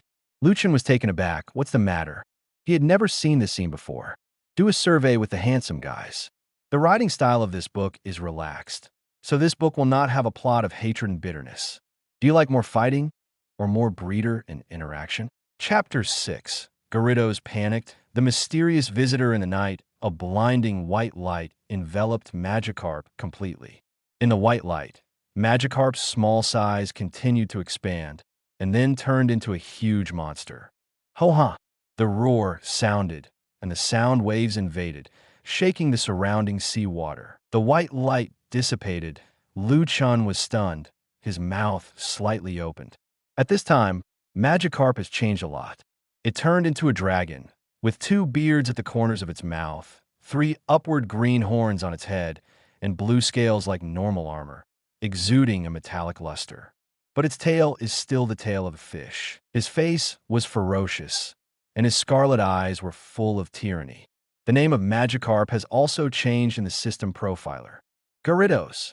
Chen was taken aback. What's the matter? He had never seen this scene before. Do a survey with the handsome guys. The writing style of this book is relaxed, so this book will not have a plot of hatred and bitterness. Do you like more fighting or more breeder and interaction? Chapter 6. Gyarados panicked. The mysterious visitor in the night, a blinding white light, enveloped Magikarp completely. In the white light, Magikarp's small size continued to expand and then turned into a huge monster. Ho-ha! The roar sounded, and the sound waves invaded, shaking the surrounding seawater. The white light dissipated. Chen was stunned, his mouth slightly opened. At this time, Magikarp has changed a lot. It turned into a dragon, with 2 beards at the corners of its mouth, 3 upward green horns on its head, and blue scales like normal armor, exuding a metallic luster. But its tail is still the tail of a fish. His face was ferocious, and his scarlet eyes were full of tyranny. The name of Magikarp has also changed in the system profiler. Gyarados.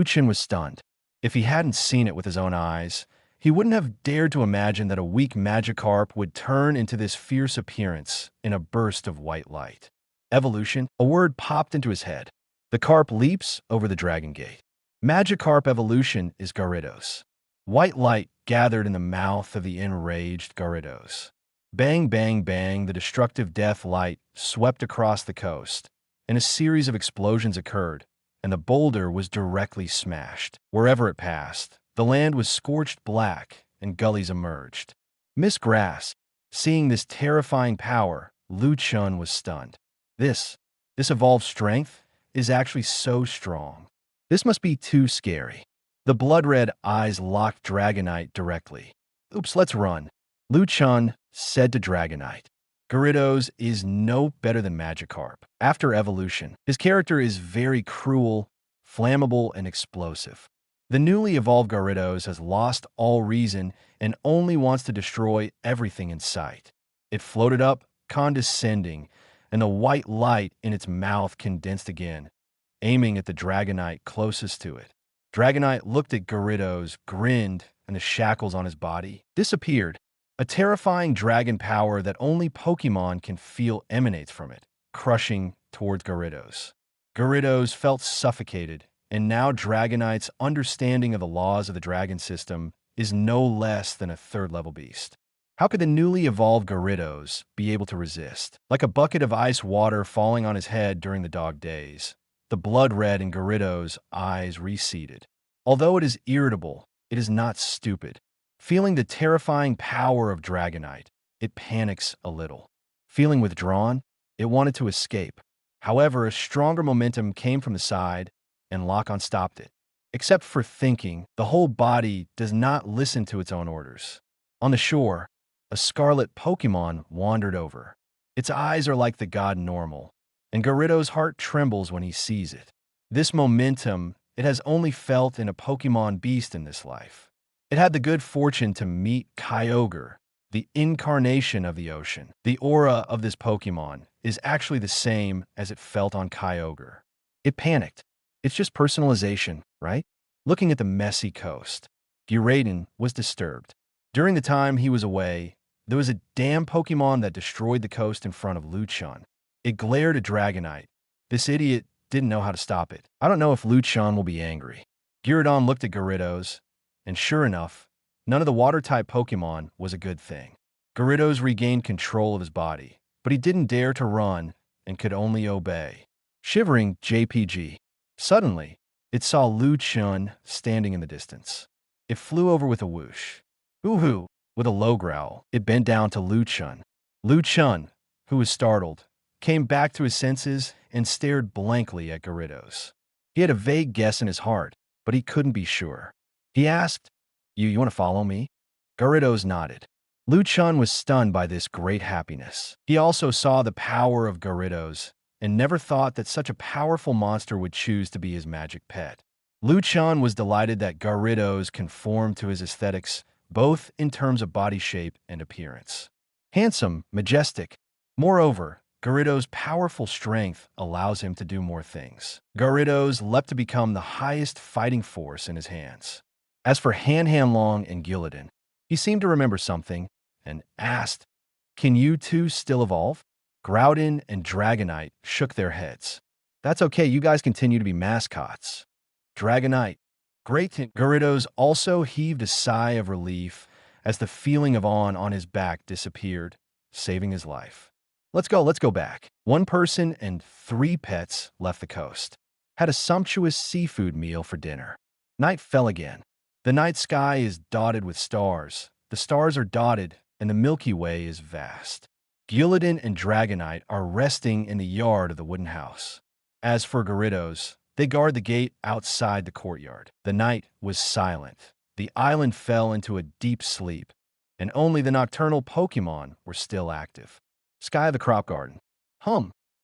Chen was stunned. If he hadn't seen it with his own eyes, he wouldn't have dared to imagine that a weak Magikarp would turn into this fierce appearance in a burst of white light. Evolution, a word popped into his head. The carp leaps over the Dragon Gate. Magikarp evolution is Gyarados. White light gathered in the mouth of the enraged Gyarados. Bang, bang, bang, the destructive death light swept across the coast, and a series of explosions occurred, and the boulder was directly smashed. Wherever it passed, the land was scorched black, and gullies emerged. Miss Grass, seeing this terrifying power, Chen was stunned. This evolved strength is actually so strong. This must be too scary. The blood-red eyes locked Dragonite directly. Oops, let's run. Chen said to Dragonite. Gyarados is no better than Magikarp. After evolution, his character is very cruel, flammable, and explosive. The newly evolved Gyarados has lost all reason and only wants to destroy everything in sight. It floated up, condescending, and the white light in its mouth condensed again, aiming at the Dragonite closest to it. Dragonite looked at Gyarados, grinned, and the shackles on his body disappeared. A terrifying dragon power that only Pokémon can feel emanates from it, crushing towards Gyarados. Gyarados felt suffocated, and now Dragonite's understanding of the laws of the dragon system is no less than a third-level beast. How could the newly evolved Gyarados be able to resist? Like a bucket of ice water falling on his head during the dog days, the blood red in Gyarados' eyes receded. Although it is irritable, it is not stupid. Feeling the terrifying power of Dragonite, it panics a little. Feeling withdrawn, it wanted to escape. However, a stronger momentum came from the side, and Lock-On stopped it. Except for thinking, the whole body does not listen to its own orders. On the shore, a scarlet Pokémon wandered over. Its eyes are like the god Normal, and Gyarados' heart trembles when he sees it. This momentum it has only felt in a Pokémon beast in this life. It had the good fortune to meet Kyogre, the incarnation of the ocean. The aura of this Pokémon is actually the same as it felt on Kyogre. It panicked. It's just personalization, right? Looking at the messy coast, Guladon was disturbed. During the time he was away, there was a damn Pokémon that destroyed the coast in front of Chen. It glared at Dragonite. This idiot didn't know how to stop it. I don't know if Chen will be angry. Guladon looked at Gyarados, and sure enough, none of the water-type Pokémon was a good thing. Gyarados regained control of his body, but he didn't dare to run and could only obey. Shivering JPG. Suddenly, it saw Chen standing in the distance. It flew over with a whoosh. Ooh-hoo! With a low growl, it bent down to Chen. Chen, who was startled, came back to his senses and stared blankly at Gyarados. He had a vague guess in his heart, but he couldn't be sure. He asked, You want to follow me? Gyarados nodded. Chen was stunned by this great happiness. He also saw the power of Gyarados and never thought that such a powerful monster would choose to be his magic pet. Chen was delighted that Gyarados conformed to his aesthetics, both in terms of body shape and appearance. Handsome, majestic. Moreover, Gyarados' powerful strength allows him to do more things. Gyarados leapt to become the highest fighting force in his hands. As for Hanhanlong and Guladon, he seemed to remember something and asked, "Can you two still evolve?" Groudon and Dragonite shook their heads. "That's okay, you guys continue to be mascots." Dragonite, great. Gyarados also heaved a sigh of relief as the feeling of awe on his back disappeared, saving his life. Let's go back. One person and 3 pets left the coast. Had a sumptuous seafood meal for dinner. Night fell again. The night sky is dotted with stars. The stars are dotted, and the Milky Way is vast. Guladon and Dragonite are resting in the yard of the wooden house. As for Gyarados, they guard the gate outside the courtyard. The night was silent. The island fell into a deep sleep, and only the nocturnal Pokémon were still active. Sky of the crop garden.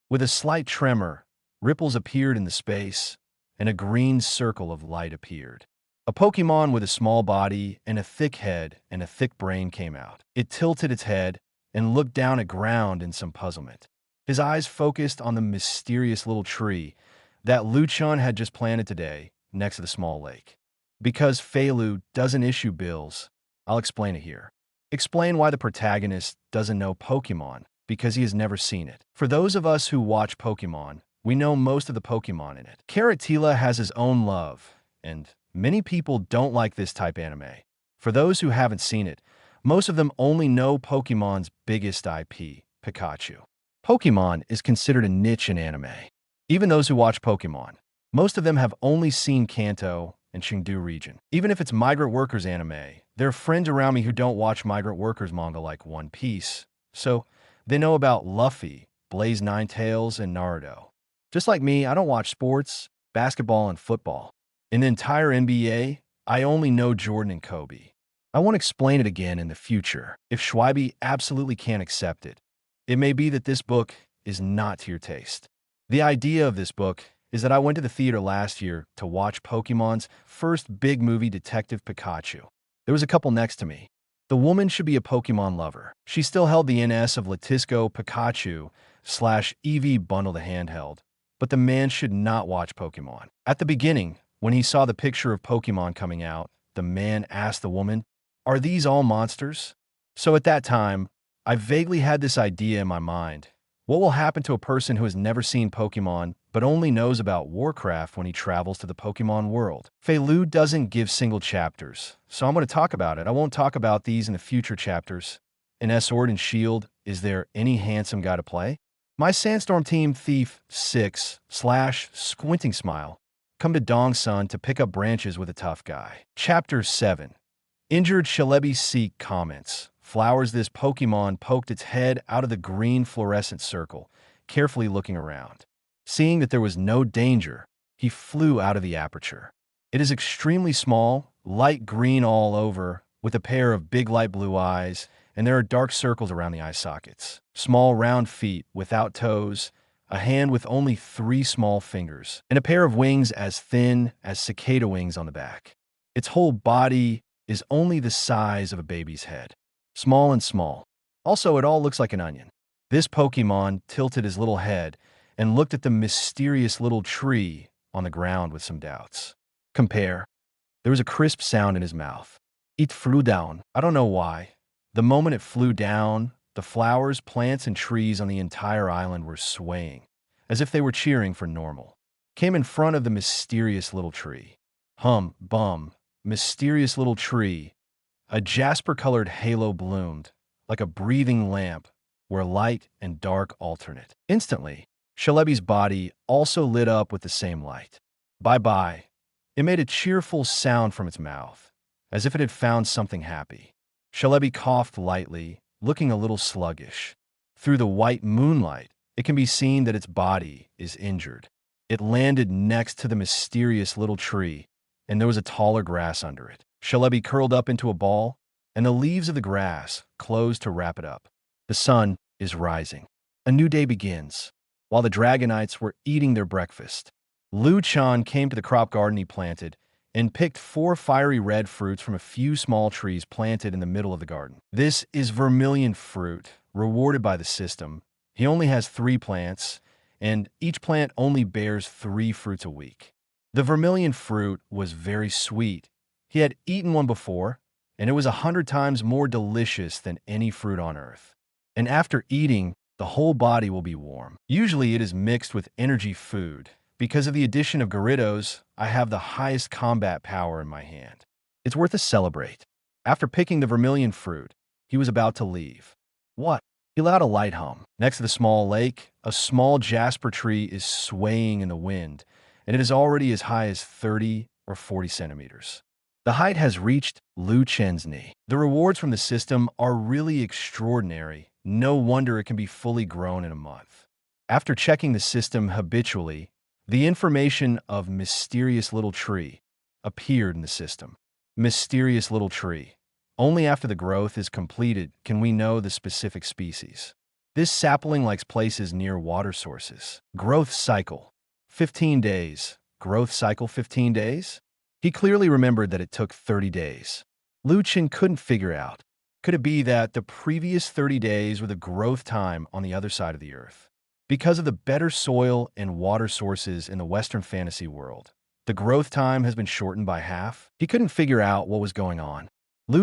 With a slight tremor, ripples appeared in the space, and a green circle of light appeared. A Pokémon with a small body and a thick head and a thick brain came out. It tilted its head and looked down at ground in some puzzlement. His eyes focused on the mysterious little tree that Chen had just planted today next to the small lake. Because Feilu doesn't issue bills, I'll explain it here. Explain why the protagonist doesn't know Pokémon, because he has never seen it. For those of us who watch Pokémon, we know most of the Pokémon in it. Caratilla has his own love, and many people don't like this type anime. For those who haven't seen it, most of them only know Pokémon's biggest IP, Pikachu. Pokémon is considered a niche in anime. Even those who watch Pokémon, most of them have only seen Kanto and Chengdu region. Even if it's migrant workers anime, there are friends around me who don't watch migrant workers manga like One Piece, so they know about Luffy, Blaze Ninetales, and Naruto. Just like me, I don't watch sports, basketball, and football. In the entire NBA, I only know Jordan and Kobe. I won't explain it again in the future if Schweibe absolutely can't accept it. It may be that this book is not to your taste. The idea of this book is that I went to the theater last year to watch Pokémon's first big movie, Detective Pikachu. There was a couple next to me. The woman should be a Pokémon lover. She still held the NS of Latisco Pikachu / EV bundle to handheld, but the man should not watch Pokémon. At the beginning, when he saw the picture of Pokémon coming out, the man asked the woman, "Are these all monsters?" So at that time, I vaguely had this idea in my mind. What will happen to a person who has never seen Pokémon but only knows about Warcraft when he travels to the Pokémon world? Feilu doesn't give single chapters, so I'm going to talk about it. I won't talk about these in the future chapters. In Sword and Shield, is there any handsome guy to play? My Sandstorm Team Thief 6 / Squinting Smile come to Dongsun to pick up branches with a tough guy. Chapter 7. Injured Shalebi Seek comments. Flowers. This Pokémon poked its head out of the green fluorescent circle, carefully looking around. Seeing that there was no danger, he flew out of the aperture. It is extremely small, light green all over, with a pair of big light blue eyes, and there are dark circles around the eye sockets. Small round feet without toes, a hand with only 3 small fingers, and a pair of wings as thin as cicada wings on the back. Its whole body is only the size of a baby's head. Small and small. Also, it all looks like an onion. This Pokémon tilted his little head and looked at the mysterious little tree on the ground with some doubts. Compare. There was a crisp sound in his mouth. It flew down. I don't know why. The moment it flew down, the flowers, plants, and trees on the entire island were swaying, as if they were cheering for normal. Came in front of the mysterious little tree. Mysterious little tree. A jasper-colored halo bloomed, like a breathing lamp, where light and dark alternate. Instantly, Shalebi's body also lit up with the same light. Bye-bye. It made a cheerful sound from its mouth, as if it had found something happy. Shalebi coughed lightly, looking a little sluggish. Through the white moonlight, it can be seen that its body is injured. It landed next to the mysterious little tree, and there was a taller grass under it. Shalebi curled up into a ball, and the leaves of the grass close to wrap it up. The sun is rising. A new day begins. While the Dragonites were eating their breakfast, Chen came to the crop garden he planted and picked 4 fiery red fruits from a few small trees planted in the middle of the garden. This is vermilion fruit, rewarded by the system. He only has 3 plants, and each plant only bears 3 fruits a week. The vermilion fruit was very sweet. He had eaten one before, and it was 100 times more delicious than any fruit on earth. And after eating, the whole body will be warm. Usually it is mixed with energy food. Because of the addition of Gyarados, I have the highest combat power in my hand. It's worth a celebrate. After picking the vermilion fruit, he was about to leave. What? He let out a light hum. Next to the small lake, a small jasper tree is swaying in the wind, and it is already as high as 30 or 40 centimeters. The height has reached Chen's knee. The rewards from the system are really extraordinary. No wonder it can be fully grown in a month. After checking the system habitually, the information of mysterious little tree appeared in the system. Mysterious little tree. Only after the growth is completed can we know the specific species. This sapling likes places near water sources. Growth cycle, 15 days. Growth cycle, 15 days? He clearly remembered that it took 30 days. Chen couldn't figure out. Could it be that the previous 30 days were the growth time on the other side of the earth? Because of the better soil and water sources in the Western fantasy world, the growth time has been shortened by half. He couldn't figure out what was going on.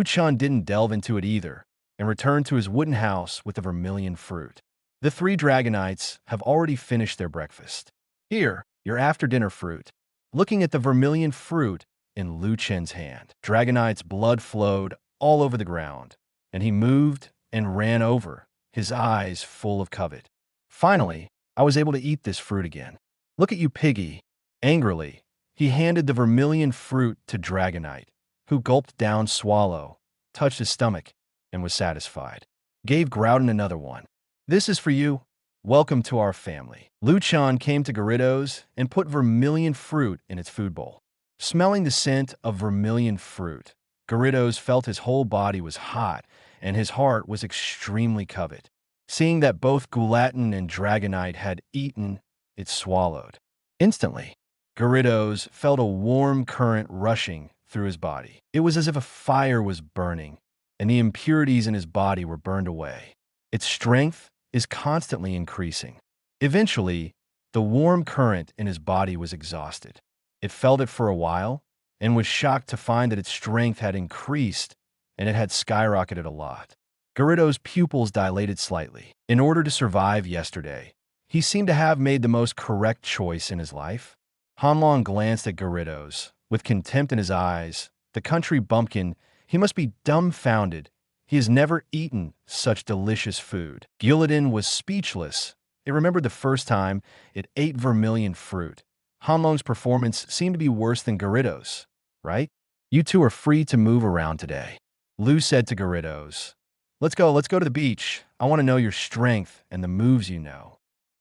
Chen didn't delve into it either and returned to his wooden house with the vermilion fruit. The 3 Dragonites have already finished their breakfast. Here, your after-dinner fruit. Looking at the vermilion fruit in Chen's hand, Dragonite's blood flowed all over the ground, and he moved and ran over, his eyes full of covet. Finally, I was able to eat this fruit again. Look at you, piggy. Angrily, he handed the vermilion fruit to Dragonite, who gulped down swallow, touched his stomach, and was satisfied. Gave Groudon another one. This is for you. Welcome to our family. Chen came to Gyarados and put vermilion fruit in its food bowl. Smelling the scent of vermilion fruit, Gyarados felt his whole body was hot and his heart was extremely covet. Seeing that both Guladon and Dragonite had eaten, it swallowed. Instantly, Gyarados felt a warm current rushing through his body. It was as if a fire was burning, and the impurities in his body were burned away. Its strength is constantly increasing. Eventually, the warm current in his body was exhausted. It felt it for a while, and was shocked to find that its strength had increased, and it had skyrocketed a lot. Gyarados' pupils dilated slightly. In order to survive yesterday, he seemed to have made the most correct choice in his life. Hanlong glanced at Gyarados. With contempt in his eyes, the country bumpkin, he must be dumbfounded. He has never eaten such delicious food. Guladon was speechless. It remembered the first time it ate vermilion fruit. Hanlong's performance seemed to be worse than Gyarados, right? You two are free to move around today. Lu said to Gyarados. Let's go to the beach. I want to know your strength and the moves you know.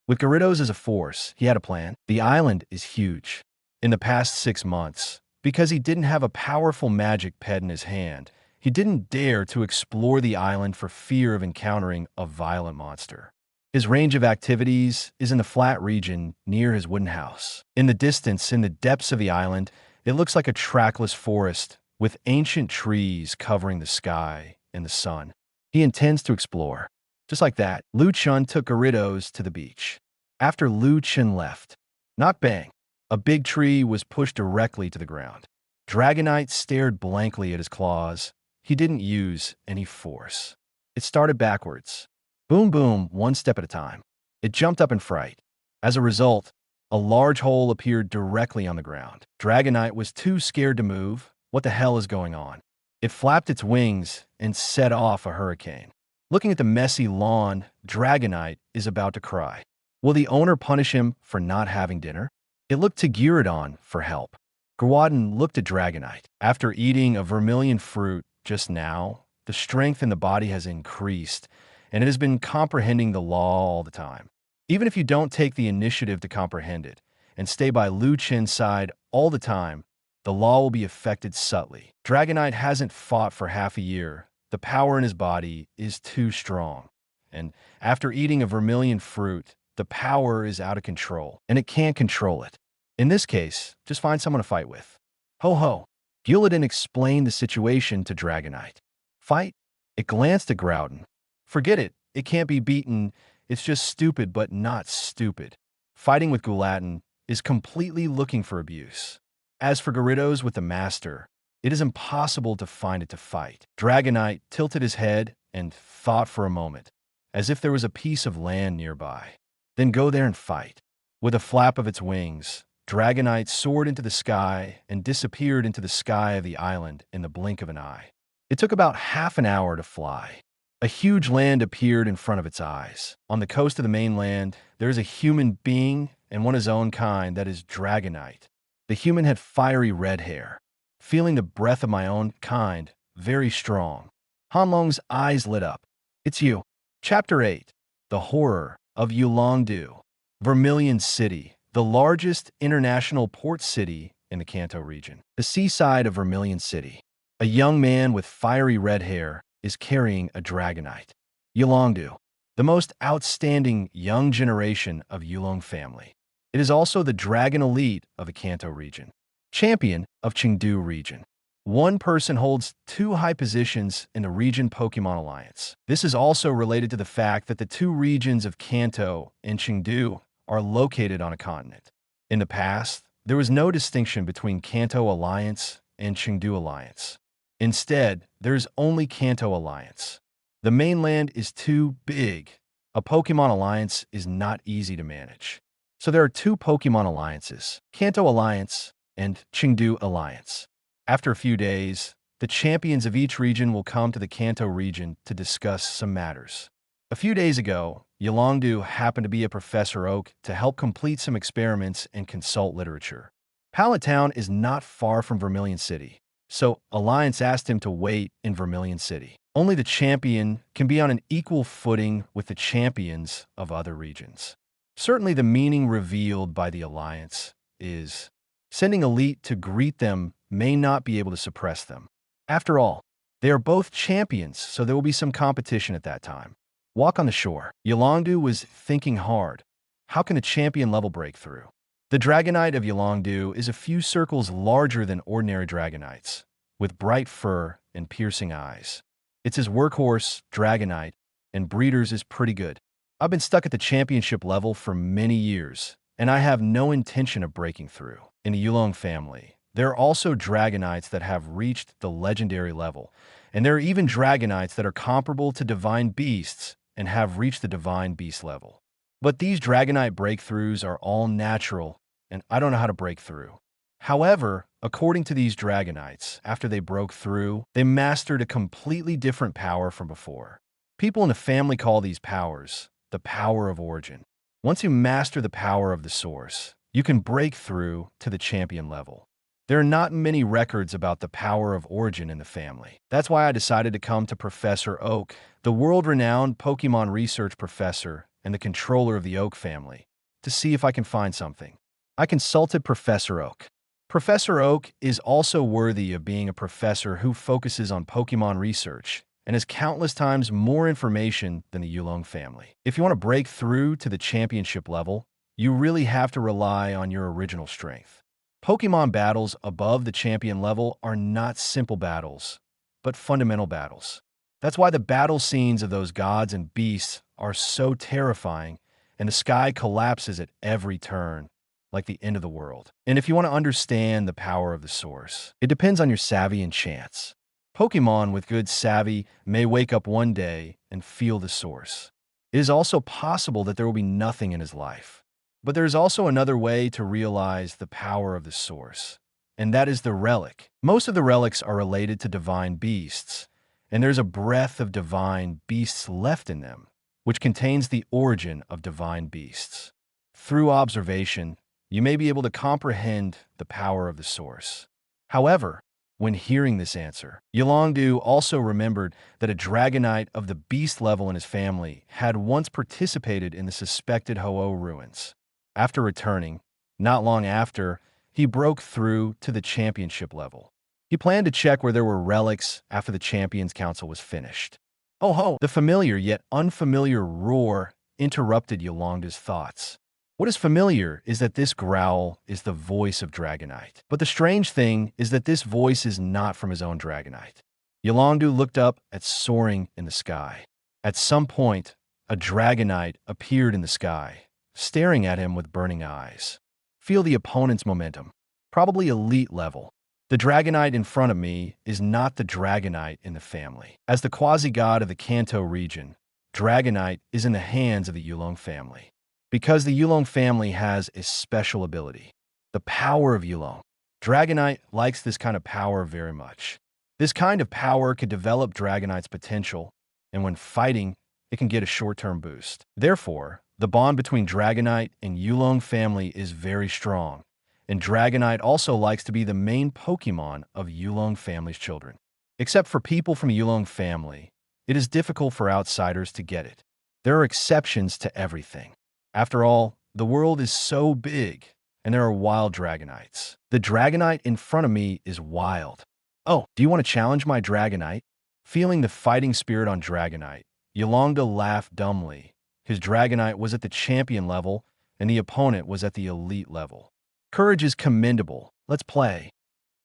With Gyarados as a force, he had a plan. The island is huge. In the past 6 months, because he didn't have a powerful magic pet in his hand, he didn't dare to explore the island for fear of encountering a violent monster. His range of activities is in the flat region near his wooden house. In the distance, in the depths of the island, it looks like a trackless forest with ancient trees covering the sky and the sun. He intends to explore. Just like that, Chen took Gyarados to the beach. After Chen left, knock bang, a big tree was pushed directly to the ground. Dragonite stared blankly at his claws. He didn't use any force. It started backwards. Boom boom, one step at a time. It jumped up in fright. As a result, a large hole appeared directly on the ground. Dragonite was too scared to move. What the hell is going on? It flapped its wings and set off a hurricane. Looking at the messy lawn, Dragonite is about to cry. Will the owner punish him for not having dinner? It looked to Guladon for help. Guladon looked at Dragonite. After eating a vermilion fruit just now, the strength in the body has increased, and it has been comprehending the law all the time. Even if you don't take the initiative to comprehend it and stay by Chen's side all the time, the law will be affected subtly. Dragonite hasn't fought for half a year. The power in his body is too strong. And after eating a vermilion fruit, the power is out of control, and it can't control it. In this case, just find someone to fight with. Ho ho! Guladon explained the situation to Dragonite. Fight? It glanced at Groudon. Forget it. It can't be beaten. It's just stupid, but not stupid. Fighting with Guladon is completely looking for abuse. As for Gyarados with the Master, it is impossible to find it to fight. Dragonite tilted his head and thought for a moment, as if there was a piece of land nearby. Then go there and fight. With a flap of its wings, Dragonite soared into the sky and disappeared into the sky of the island in the blink of an eye. It took about half an hour to fly. A huge land appeared in front of its eyes. On the coast of the mainland, there is a human being and one of his own kind, that is Dragonite. The human had fiery red hair. Feeling the breath of my own kind, very strong. Hanlong's eyes lit up. It's you. Chapter 8. The Horror of Yulongdu. Vermilion City, the largest international port city in the Kanto region. The seaside of Vermilion City. A young man with fiery red hair is carrying a Dragonite. Yulongdu, the most outstanding young generation of Yulong family. It is also the Dragon Elite of the Kanto region. Champion of Chengdu region. One person holds 2 high positions in the region Pokémon Alliance. This is also related to the fact that the 2 regions of Kanto and Chengdu are located on a continent. In the past, there was no distinction between Kanto Alliance and Chengdu Alliance. Instead, there is only Kanto Alliance. The mainland is too big. A Pokémon Alliance is not easy to manage. So there are 2 Pokémon Alliances, Kanto Alliance and Chengdu Alliance. After a few days, the champions of each region will come to the Kanto region to discuss some matters. A few days ago, Yulongdu happened to be at Professor Oak to help complete some experiments and consult literature. Pallet Town is not far from Vermilion City, so Alliance asked him to wait in Vermilion City. Only the champion can be on an equal footing with the champions of other regions. Certainly the meaning revealed by the Alliance is sending Elite to greet them may not be able to suppress them. After all, they are both champions, so there will be some competition at that time. Walk on the shore. Yulongdu was thinking hard. How can a champion level break through? The Dragonite of Yulongdu is a few circles larger than ordinary Dragonites, with bright fur and piercing eyes. It's his workhorse, Dragonite, and breeders is pretty good. I've been stuck at the championship level for many years, and I have no intention of breaking through. In the Yulong family, there are also Dragonites that have reached the legendary level, and there are even Dragonites that are comparable to divine beasts and have reached the divine beast level. But these Dragonite breakthroughs are all natural, and I don't know how to break through. However, according to these Dragonites, after they broke through, they mastered a completely different power from before. People in the family call these powers the power of origin. Once you master the power of the source, you can break through to the champion level. There are not many records about the power of origin in the family. That's why I decided to come to Professor Oak, the world-renowned Pokémon research professor and the controller of the Oak family, to see if I can find something. I consulted Professor Oak. Professor Oak is also worthy of being a professor who focuses on Pokémon research and has countless times more information than the Yulong family. If you want to break through to the championship level, you really have to rely on your original strength. Pokémon battles above the champion level are not simple battles, but fundamental battles. That's why the battle scenes of those gods and beasts are so terrifying, and the sky collapses at every turn, like the end of the world. And if you want to understand the power of the source, it depends on your savvy and chance. Pokémon with good savvy may wake up one day and feel the source. It is also possible that there will be nothing in his life. But there is also another way to realize the power of the source, and that is the relic. Most of the relics are related to divine beasts, and there's a breath of divine beasts left in them, which contains the origin of divine beasts. Through observation, you may be able to comprehend the power of the source. However, when hearing this answer, Yulongdu also remembered that a Dragonite of the beast level in his family had once participated in the suspected Ho-Oh ruins. After returning, not long after, he broke through to the championship level. He planned to check where there were relics after the Champions Council was finished. Oh ho! The familiar yet unfamiliar roar interrupted Yolanda's thoughts. What is familiar is that this growl is the voice of Dragonite. But the strange thing is that this voice is not from his own Dragonite. Yolanda looked up at soaring in the sky. At some point, a Dragonite appeared in the sky, staring at him with burning eyes. Feel the opponent's momentum. Probably elite level. The Dragonite in front of me is not the Dragonite in the family. As the quasi-god of the Kanto region, Dragonite is in the hands of the Yulong family. Because the Yulong family has a special ability, the power of Yulong. Dragonite likes this kind of power very much. This kind of power could develop Dragonite's potential, and when fighting, it can get a short-term boost. Therefore, the bond between Dragonite and Yulong family is very strong, and Dragonite also likes to be the main Pokémon of Yulong family's children. Except for people from Yulong family, it is difficult for outsiders to get it. There are exceptions to everything. After all, the world is so big, and there are wild Dragonites. The Dragonite in front of me is wild. Oh, do you want to challenge my Dragonite? Feeling the fighting spirit on Dragonite, Yolanda laughed dumbly. His Dragonite was at the champion level, and the opponent was at the elite level. Courage is commendable. Let's play.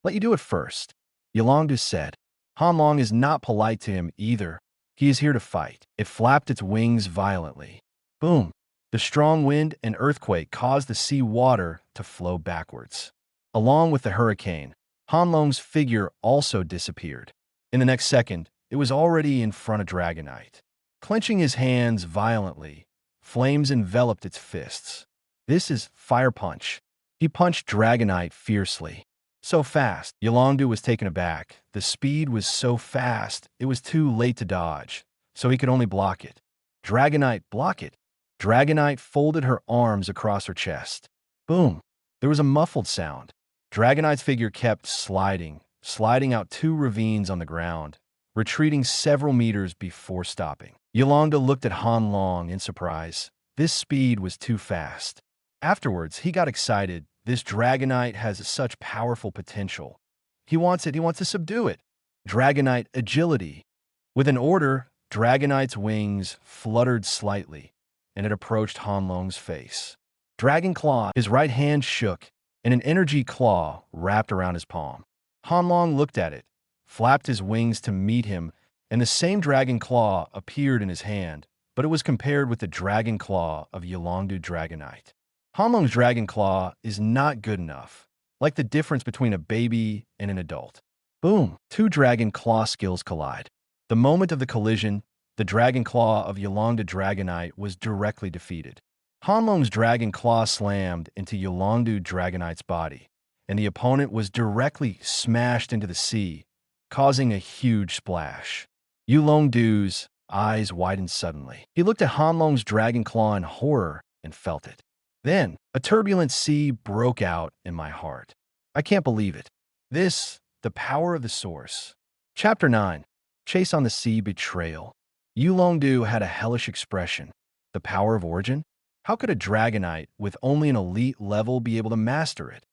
Let you do it first, Yolanda said. Hanlong is not polite to him either. He is here to fight. It flapped its wings violently. Boom. The strong wind and earthquake caused the sea water to flow backwards. Along with the hurricane, Hanlong's figure also disappeared. In the next second, it was already in front of Dragonite. Clenching his hands violently, flames enveloped its fists. This is Fire Punch. He punched Dragonite fiercely. So fast, Yolanda was taken aback. The speed was so fast, it was too late to dodge, so he could only block it. Dragonite, block it. Dragonite folded her arms across her chest. Boom. There was a muffled sound. Dragonite's figure kept sliding out 2 ravines on the ground, retreating several meters before stopping. Yolanda looked at Hanlong in surprise. This speed was too fast. Afterwards, he got excited. This Dragonite has such powerful potential. He wants it. He wants to subdue it. Dragonite agility. With an order, Dragonite's wings fluttered slightly, and it approached Hanlong's face. Dragon Claw, his right hand shook, and an energy claw wrapped around his palm. Hanlong looked at it, flapped his wings to meet him, and the same Dragon Claw appeared in his hand, but it was compared with the Dragon Claw of Yolanda Dragonite. Hanlong's Dragon Claw is not good enough, like the difference between a baby and an adult. Boom! 2 Dragon Claw skills collide. The moment of the collision, the Dragon Claw of Yolanda Dragonite was directly defeated. Hanlong's Dragon Claw slammed into Yolanda Dragonite's body, and the opponent was directly smashed into the sea, causing a huge splash. Yolondu's eyes widened suddenly. He looked at Hanlong's Dragon Claw in horror and felt it. Then, a turbulent sea broke out in my heart. I can't believe it. This, the power of the source. Chapter 9. Chase on the Sea Betrayal. Yulongdu had a hellish expression. The power of origin? How could a Dragonite with only an elite level be able to master it?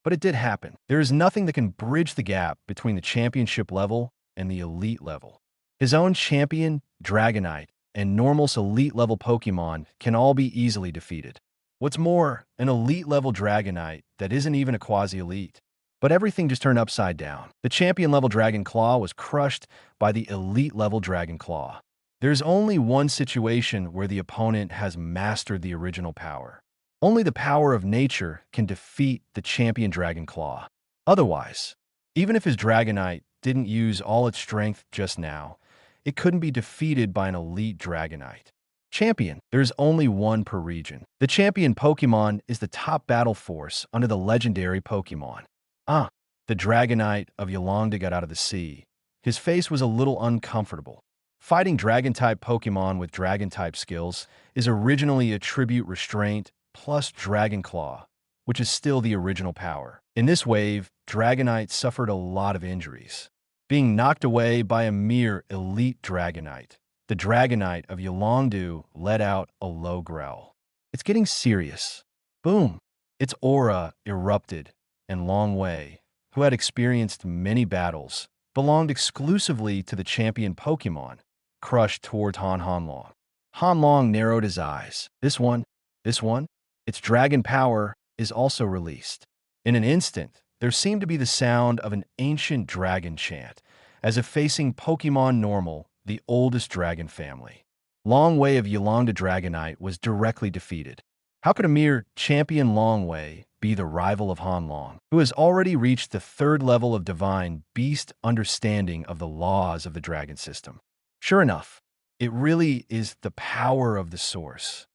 But it did happen. There is nothing that can bridge the gap between the championship level and the elite level. His own champion, Dragonite, and Normal's elite level Pokémon can all be easily defeated. What's more, an elite level Dragonite that isn't even a quasi-elite. But everything just turned upside down. The champion level Dragon Claw was crushed by the elite level Dragon Claw. There's only one situation where the opponent has mastered the original power. Only the power of nature can defeat the champion Dragon Claw. Otherwise, even if his Dragonite didn't use all its strength just now, it couldn't be defeated by an elite Dragonite. Champion, there's only one per region. The champion Pokémon is the top battle force under the legendary Pokémon. The Dragonite of Yolanda got out of the sea. His face was a little uncomfortable. Fighting Dragon-type Pokémon with Dragon-type skills is originally a tribute restraint plus Dragon Claw, which is still the original power. In this wave, Dragonite suffered a lot of injuries, being knocked away by a mere elite Dragonite. The Dragonite of Yolanda let out a low growl. It's getting serious. Boom! Its aura erupted, and Long Wei, who had experienced many battles, belonged exclusively to the champion Pokémon, crushed towards Han Hanlong. Hanlong narrowed his eyes. This one, its dragon power is also released. In an instant, there seemed to be the sound of an ancient dragon chant, as if facing Pokémon Normal, the oldest dragon family. Longwei of Yolanda Dragonite was directly defeated. How could a mere champion Longwei be the rival of Hanlong, who has already reached the 3rd level of divine beast understanding of the laws of the dragon system? Sure enough, it really is the power of the source.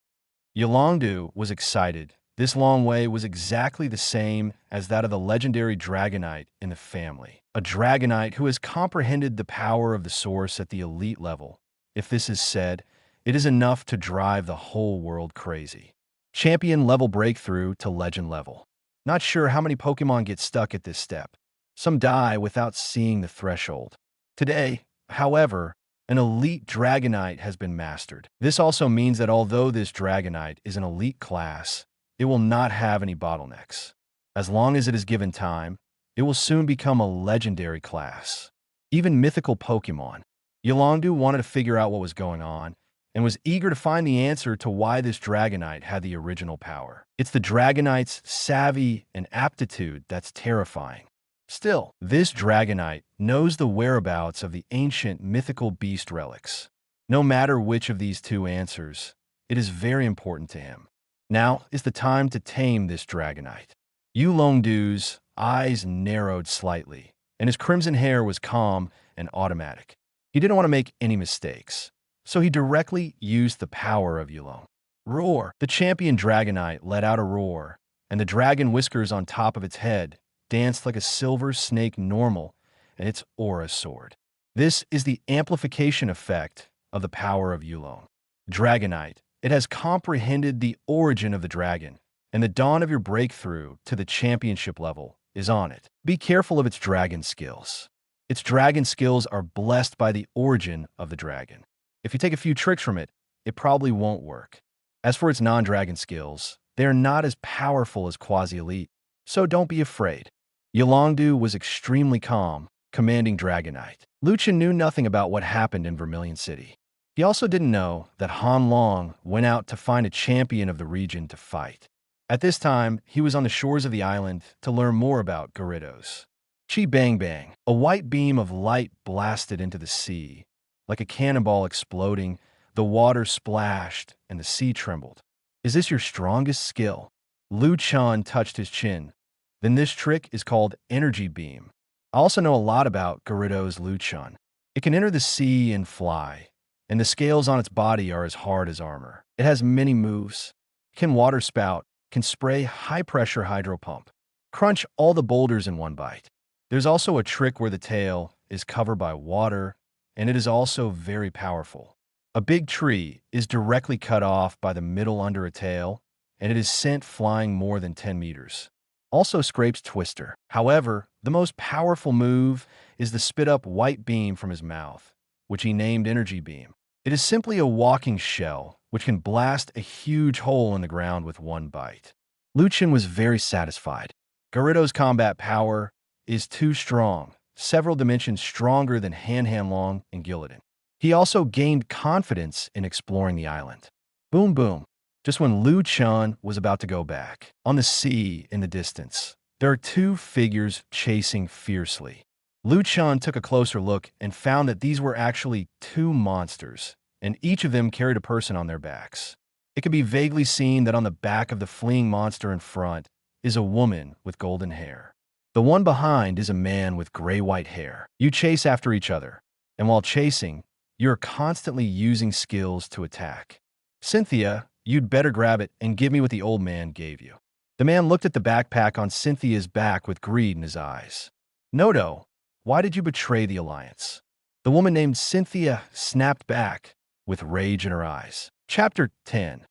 Yolangdu was excited. This Longwei was exactly the same as that of the legendary Dragonite in the family. A Dragonite who has comprehended the power of the source at the elite level. If this is said, it is enough to drive the whole world crazy. Champion level breakthrough to legend level. Not sure how many Pokemon get stuck at this step. Some die without seeing the threshold. Today, however, an elite Dragonite has been mastered. This also means that although this Dragonite is an elite class, it will not have any bottlenecks. As long as it is given time, it will soon become a legendary class. Even mythical Pokemon. Yolangdu wanted to figure out what was going on, and was eager to find the answer to why this Dragonite had the original power. It's the Dragonite's savvy and aptitude that's terrifying. Still, this Dragonite knows the whereabouts of the ancient mythical beast relics. No matter which of these two answers, it is very important to him. Now is the time to tame this Dragonite. Yolangdu's eyes narrowed slightly, and his crimson hair was calm and automatic. He didn't want to make any mistakes, so he directly used the power of Yulong. Roar! The champion Dragonite let out a roar, and the dragon whiskers on top of its head danced like a silver snake normal, and its aura soared. This is the amplification effect of the power of Yulong. Dragonite. It has comprehended the origin of the dragon, and the dawn of your breakthrough to the championship level is on it. Be careful of its dragon skills. Its dragon skills are blessed by the origin of the dragon. If you take a few tricks from it, it probably won't work. As for its non-dragon skills, they are not as powerful as Quasi-Elite, so don't be afraid. Yolangdu was extremely calm, commanding Dragonite. Luchin knew nothing about what happened in Vermilion City. He also didn't know that Han Long went out to find a champion of the region to fight. At this time, he was on the shores of the island to learn more about Gyarados. Chi Bang Bang, a white beam of light blasted into the sea. Like a cannonball exploding, the water splashed and the sea trembled. Is this your strongest skill? Lu Chan touched his chin. Then this trick is called Energy Beam. I also know a lot about Gyarados Lu Chan. It can enter the sea and fly, and the scales on its body are as hard as armor. It has many moves. It can water spout, can spray high-pressure hydro pump, crunch all the boulders in one bite. There's also a trick where the tail is covered by water, and it is also very powerful. A big tree is directly cut off by the middle under a tail, and it is sent flying more than 10 meters. Also scrapes Twister. However, the most powerful move is the spit-up white beam from his mouth, which he named Energy Beam. It is simply a walking shell, which can blast a huge hole in the ground with one bite. Luchin was very satisfied. Gyarados' combat power is too strong, several dimensions stronger than Han Hanlong and Guladon. He also gained confidence in exploring the island. Boom boom. Just when Lu Chan was about to go back, on the sea in the distance, there are two figures chasing fiercely. Lu Chan took a closer look and found that these were actually two monsters, and each of them carried a person on their backs. It could be vaguely seen that on the back of the fleeing monster in front is a woman with golden hair. The one behind is a man with gray-white hair. You chase after each other, and while chasing, you're constantly using skills to attack. Cynthia, you'd better grab it and give me what the old man gave you. The man looked at the backpack on Cynthia's back with greed in his eyes. Nodo, why did you betray the alliance? The woman named Cynthia snapped back with rage in her eyes. Chapter 10.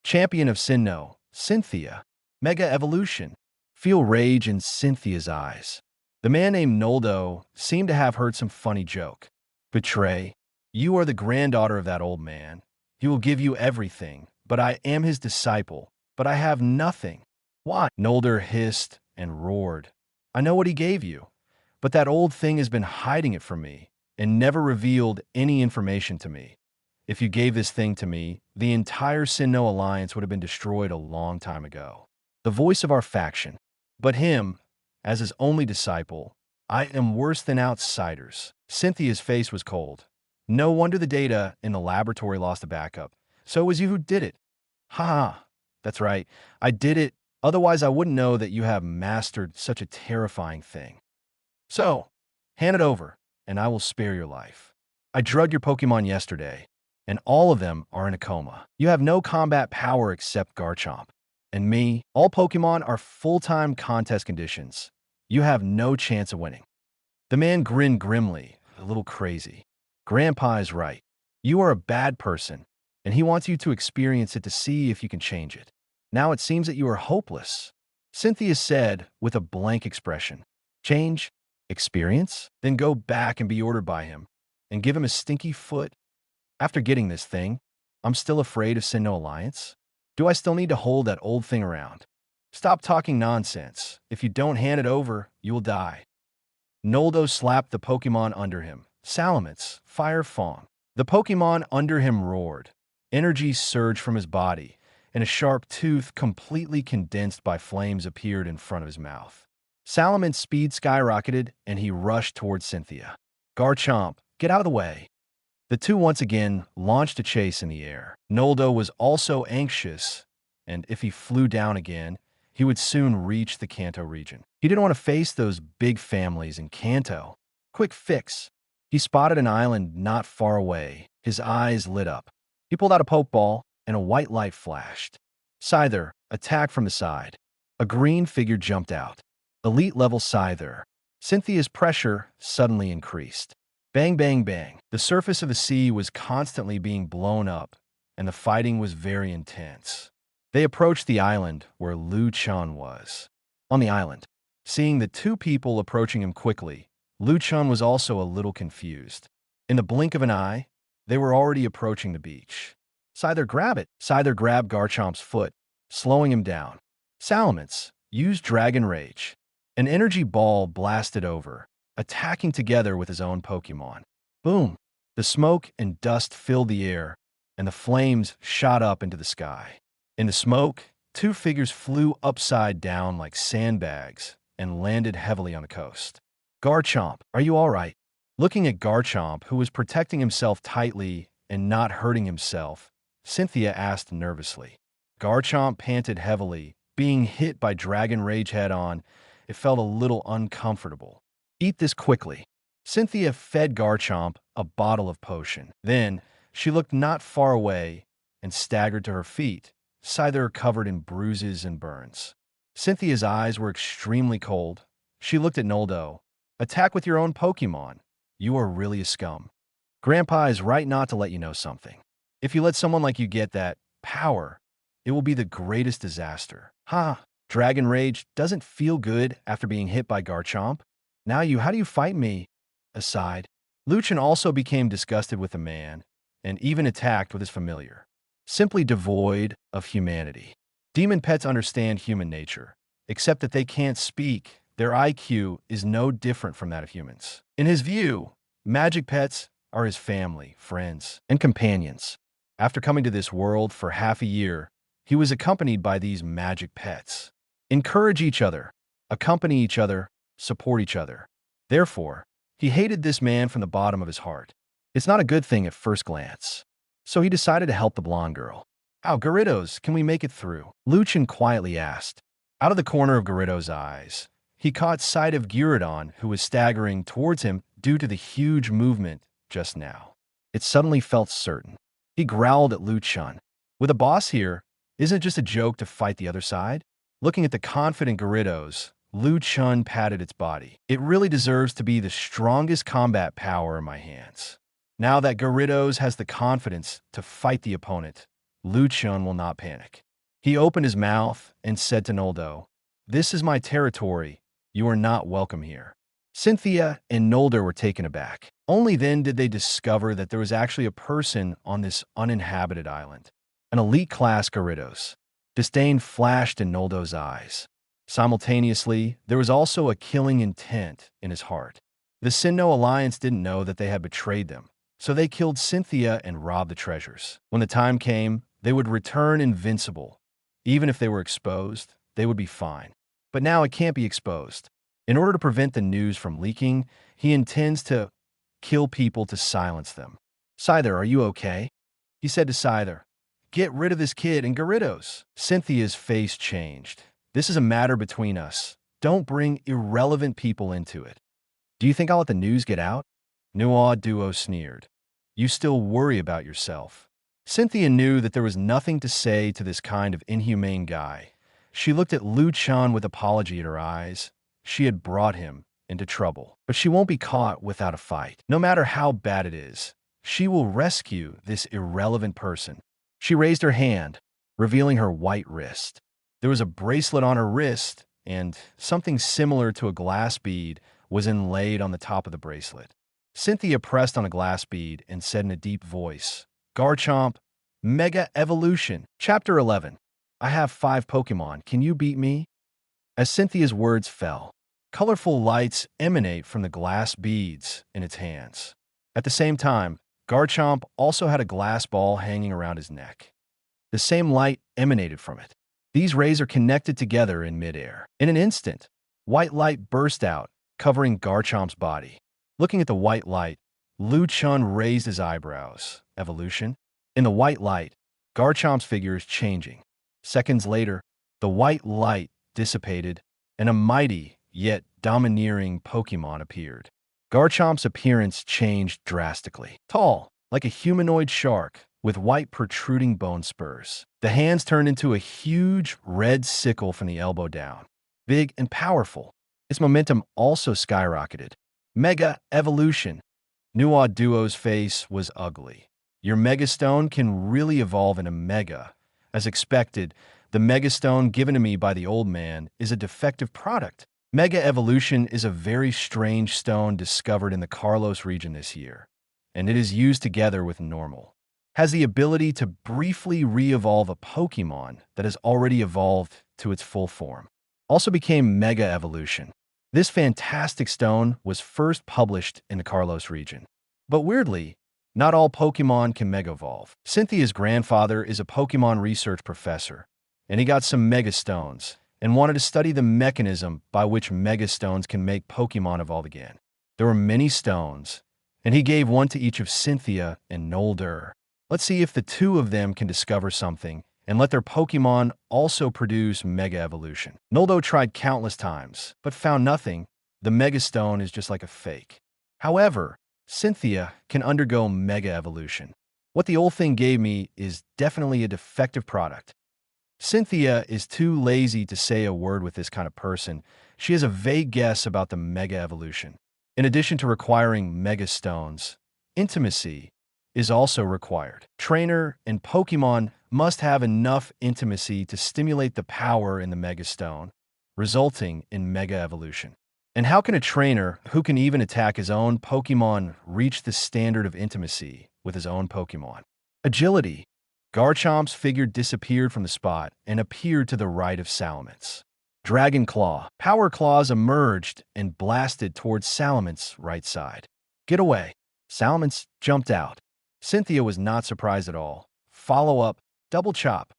Champion of Sinnoh, Cynthia. Mega Evolution. Feel rage in Cynthia's eyes. The man named Noldo seemed to have heard some funny joke. Betray? You are the granddaughter of that old man. He will give you everything, but I am his disciple, but I have nothing. Why? Nolder hissed and roared. I know what he gave you, but that old thing has been hiding it from me and never revealed any information to me. If you gave this thing to me, the entire Sinnoh alliance would have been destroyed a long time ago. The voice of our faction. But him, as his only disciple, I am worse than outsiders. Cynthia's face was cold. No wonder the data in the laboratory lost a backup. So it was you who did it. Ha ha. That's right. I did it. Otherwise, I wouldn't know that you have mastered such a terrifying thing. So, hand it over, and I will spare your life. I drugged your Pokémon yesterday, and all of them are in a coma. You have no combat power except Garchomp. And me, all Pokémon are full-time contest conditions. You have no chance of winning. The man grinned grimly, a little crazy. Grandpa is right. You are a bad person, and he wants you to experience it to see if you can change it. Now it seems that you are hopeless. Cynthia said with a blank expression. Change? Experience? Then go back and be ordered by him, and give him a stinky foot. After getting this thing, I'm still afraid of Sinnoh Alliance? Do I still need to hold that old thing around? Stop talking nonsense. If you don't hand it over, you will die. Noldo slapped the Pokémon under him. Salamence, Fire Fawn. The Pokémon under him roared. Energy surged from his body, and a sharp tooth completely condensed by flames appeared in front of his mouth. Salamance's speed skyrocketed, and he rushed towards Cynthia. Garchomp, get out of the way. The two once again launched a chase in the air. Noldo was also anxious, and if he flew down again, he would soon reach the Kanto region. He didn't want to face those big families in Kanto. Quick fix. He spotted an island not far away. His eyes lit up. He pulled out a Pokeball, and a white light flashed. Scyther, attack from the side. A green figure jumped out. Elite level Scyther. Cynthia's pressure suddenly increased. Bang, bang, bang. The surface of the sea was constantly being blown up, and the fighting was very intense. They approached the island where Chen was. On the island, seeing the two people approaching him quickly, Chen was also a little confused. In the blink of an eye, they were already approaching the beach. Scyther, grab it. Scyther grabbed Garchomp's foot, slowing him down. Salamence, use Dragon Rage. An energy ball blasted over, attacking together with his own Pokémon. Boom! The smoke and dust filled the air, and the flames shot up into the sky. In the smoke, two figures flew upside down like sandbags and landed heavily on the coast. Garchomp, are you all right? Looking at Garchomp, who was protecting himself tightly and not hurting himself, Cynthia asked nervously. Garchomp panted heavily. Being hit by Dragon Rage head-on, it felt a little uncomfortable. Eat this quickly. Cynthia fed Garchomp a bottle of potion. Then, she looked not far away and staggered to her feet, Scyther covered in bruises and burns. Cynthia's eyes were extremely cold. She looked at Noldo. Attack with your own Pokémon. You are really a scum. Grandpa is right not to let you know something. If you let someone like you get that power, it will be the greatest disaster. Ha! Dragon Rage doesn't feel good after being hit by Garchomp. Now how do you fight me? Aside. Chen also became disgusted with the man, and even attacked with his familiar. Simply devoid of humanity. Demon pets understand human nature, except that they can't speak. Their IQ is no different from that of humans. In his view, magic pets are his family, friends, and companions. After coming to this world for half a year, he was accompanied by these magic pets. Encourage each other, accompany each other, support each other. Therefore, he hated this man from the bottom of his heart. It's not a good thing at first glance. So he decided to help the blonde girl. How, Gyarados, can we make it through? Chen quietly asked. Out of the corner of Gyarados' eyes, he caught sight of Guladon, who was staggering towards him due to the huge movement just now. It suddenly felt certain. He growled at Chen. With a boss here, isn't it just a joke to fight the other side? Looking at the confident Gyarados, Chen patted its body. It really deserves to be the strongest combat power in my hands. Now that Gyarados has the confidence to fight the opponent, Chen will not panic. He opened his mouth and said to Noldo, "This is my territory. You are not welcome here." Cynthia and Noldo were taken aback. Only then did they discover that there was actually a person on this uninhabited island. An elite class Gyarados. Disdain flashed in Noldo's eyes. Simultaneously, there was also a killing intent in his heart. The Sinnoh Alliance didn't know that they had betrayed them, so they killed Cynthia and robbed the treasures. When the time came, they would return invincible. Even if they were exposed, they would be fine. But now it can't be exposed. In order to prevent the news from leaking, he intends to kill people to silence them. Scyther, are you okay? He said to Scyther. Get rid of this kid and Gyarados. Cynthia's face changed. This is a matter between us. Don't bring irrelevant people into it. Do you think I'll let the news get out? Nuaud Duo sneered. You still worry about yourself. Cynthia knew that there was nothing to say to this kind of inhumane guy. She looked at Liu Chan with apology in her eyes. She had brought him into trouble, but she won't be caught without a fight. No matter how bad it is, she will rescue this irrelevant person. She raised her hand, revealing her white wrist. There was a bracelet on her wrist, and something similar to a glass bead was inlaid on the top of the bracelet. Cynthia pressed on a glass bead and said in a deep voice, Garchomp, Mega Evolution. Chapter 11. I have 5 Pokémon. Can you beat me? As Cynthia's words fell, colorful lights emanate from the glass beads in its hands. At the same time, Garchomp also had a glass ball hanging around his neck. The same light emanated from it. These rays are connected together in midair. In an instant, white light burst out, covering Garchomp's body. Looking at the white light, Liu Chun raised his eyebrows. Evolution? In the white light, Garchomp's figure is changing. Seconds later, the white light dissipated, and a mighty, yet domineering Pokémon appeared. Garchomp's appearance changed drastically. Tall, like a humanoid shark, with white protruding bone spurs. The hands turned into a huge red sickle from the elbow down. Big and powerful, its momentum also skyrocketed. Mega Evolution. Nuaud Duo's face was ugly. Your Mega Stone can really evolve into Mega. As expected, the Mega Stone given to me by the old man is a defective product. Mega Evolution is a very strange stone discovered in the Carlos region this year, and it is used together with normal. Has the ability to briefly re-evolve a Pokémon that has already evolved to its full form. Also became Mega Evolution. This fantastic stone was first published in the Carlos region. But weirdly, not all Pokémon can Mega Evolve. Cynthia's grandfather is a Pokémon research professor, and he got some Mega Stones and wanted to study the mechanism by which Mega Stones can make Pokémon evolve again. There were many stones, and he gave one to each of Cynthia and Noldur. Let's see if the two of them can discover something and let their Pokémon also produce Mega Evolution. Noldo tried countless times, but found nothing. The Mega Stone is just like a fake. However, Cynthia can undergo Mega Evolution. What the old thing gave me is definitely a defective product. Cynthia is too lazy to say a word with this kind of person. She has a vague guess about the Mega Evolution. In addition to requiring Mega Stones, intimacy is also required. Trainer and Pokémon must have enough intimacy to stimulate the power in the Mega Stone, resulting in Mega Evolution. And how can a trainer who can even attack his own Pokémon reach the standard of intimacy with his own Pokémon? Agility. Garchomp's figure disappeared from the spot and appeared to the right of Salamence. Dragon Claw. Power Claws emerged and blasted towards Salamence's right side. Get away. Salamence jumped out. Cynthia was not surprised at all. Follow-up, Double Chop.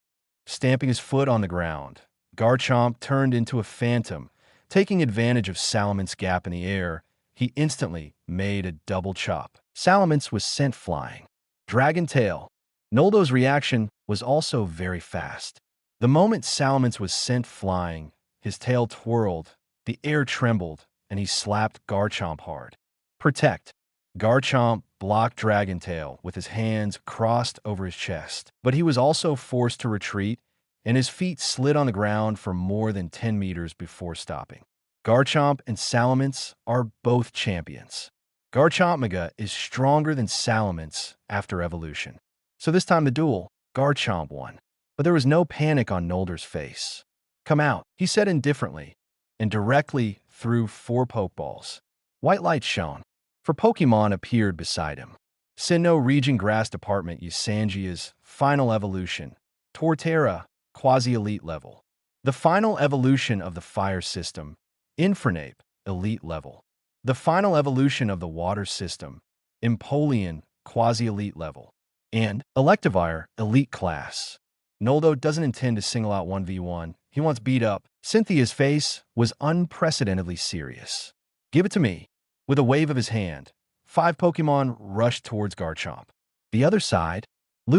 Stamping his foot on the ground, Garchomp turned into a phantom. Taking advantage of Salamence's gap in the air, he instantly made a double chop. Salamence was sent flying. Dragon Tail. Noldo's reaction was also very fast. The moment Salamence was sent flying, his tail twirled, the air trembled, and he slapped Garchomp hard. Protect. Garchomp blocked Dragon Tail with his hands crossed over his chest, but he was also forced to retreat, and his feet slid on the ground for more than 10 meters before stopping. Garchomp and Salamence are both champions. Garchompmega is stronger than Salamence after evolution. So this time the duel, Garchomp won. But there was no panic on Noldur's face. Come out, he said indifferently, and directly threw 4 Pokeballs. White light shone. 4 Pokemon appeared beside him. Sinnoh Region Grass Department Usangia's final evolution. Torterra, quasi-elite level. The final evolution of the fire system, Infernape, elite level. The final evolution of the water system, Empoleon, quasi-elite level. And Electivire, elite class. Noldo doesn't intend to single out 1v1. He wants beat up. Cynthia's face was unprecedentedly serious. Give it to me. With a wave of his hand, 5 Pokemon rushed towards Garchomp. The other side,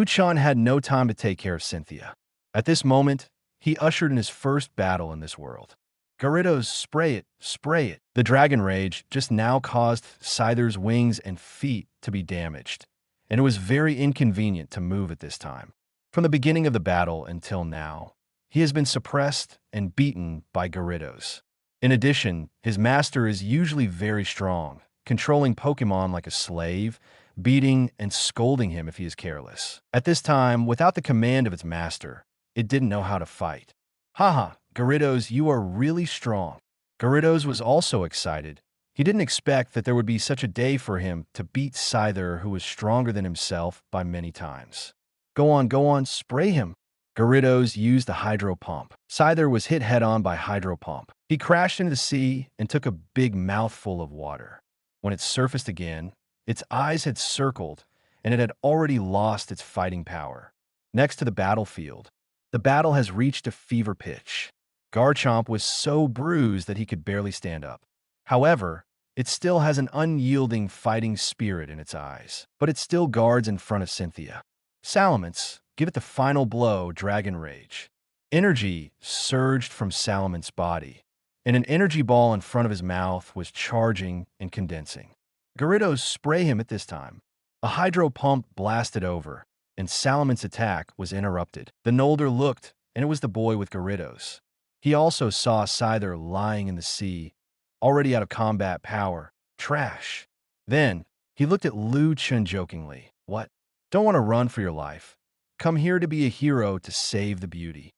Chen had no time to take care of Cynthia. At this moment, he ushered in his first battle in this world. Gyarados, spray it, spray it. The Dragon Rage just now caused Scyther's wings and feet to be damaged, and it was very inconvenient to move at this time. From the beginning of the battle until now, he has been suppressed and beaten by Gyarados. In addition, his master is usually very strong, controlling Pokemon like a slave, beating and scolding him if he is careless. At this time, without the command of its master, it didn't know how to fight. Haha, Gyarados, you are really strong. Gyarados was also excited. He didn't expect that there would be such a day for him to beat Scyther, who was stronger than himself by many times. Go on, spray him. Gyarados used the Hydro Pump. Scyther was hit head-on by Hydro Pump. He crashed into the sea and took a big mouthful of water. When it surfaced again, its eyes had circled, and it had already lost its fighting power. Next to the battlefield, the battle has reached a fever pitch. Garchomp was so bruised that he could barely stand up. However, it still has an unyielding fighting spirit in its eyes, but it still guards in front of Cynthia. Salamence, give it the final blow, Dragon Rage. Energy surged from Salamance's body, and an energy ball in front of his mouth was charging and condensing. Gyarados, spray him at this time. A Hydro Pump blasted over, and Salamance's attack was interrupted. The Nolder looked, and it was the boy with Gyarados. He also saw Scyther lying in the sea, already out of combat power. Trash. Then, he looked at Chen jokingly. What? Don't want to run for your life. Come here to be a hero to save the beauty.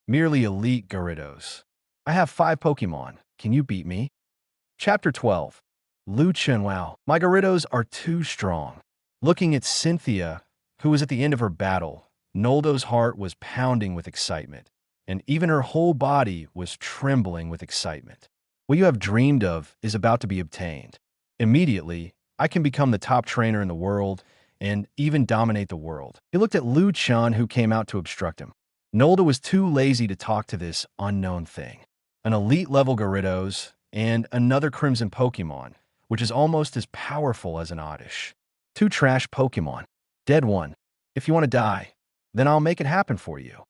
Merely elite Gyarados. I have 5 Pokemon. Can you beat me? Chapter 12. Chen, wow. My Gyarados are too strong. Looking at Cynthia, who was at the end of her battle, Noldo's heart was pounding with excitement, and even her whole body was trembling with excitement. What you have dreamed of is about to be obtained. Immediately, I can become the top trainer in the world and even dominate the world. He looked at Chen, who came out to obstruct him. Noldo was too lazy to talk to this unknown thing. An elite-level Gyarados and another Crimson Pokemon, which is almost as powerful as an Oddish. 2 trash Pokemon. Dead one. If you want to die, then I'll make it happen for you.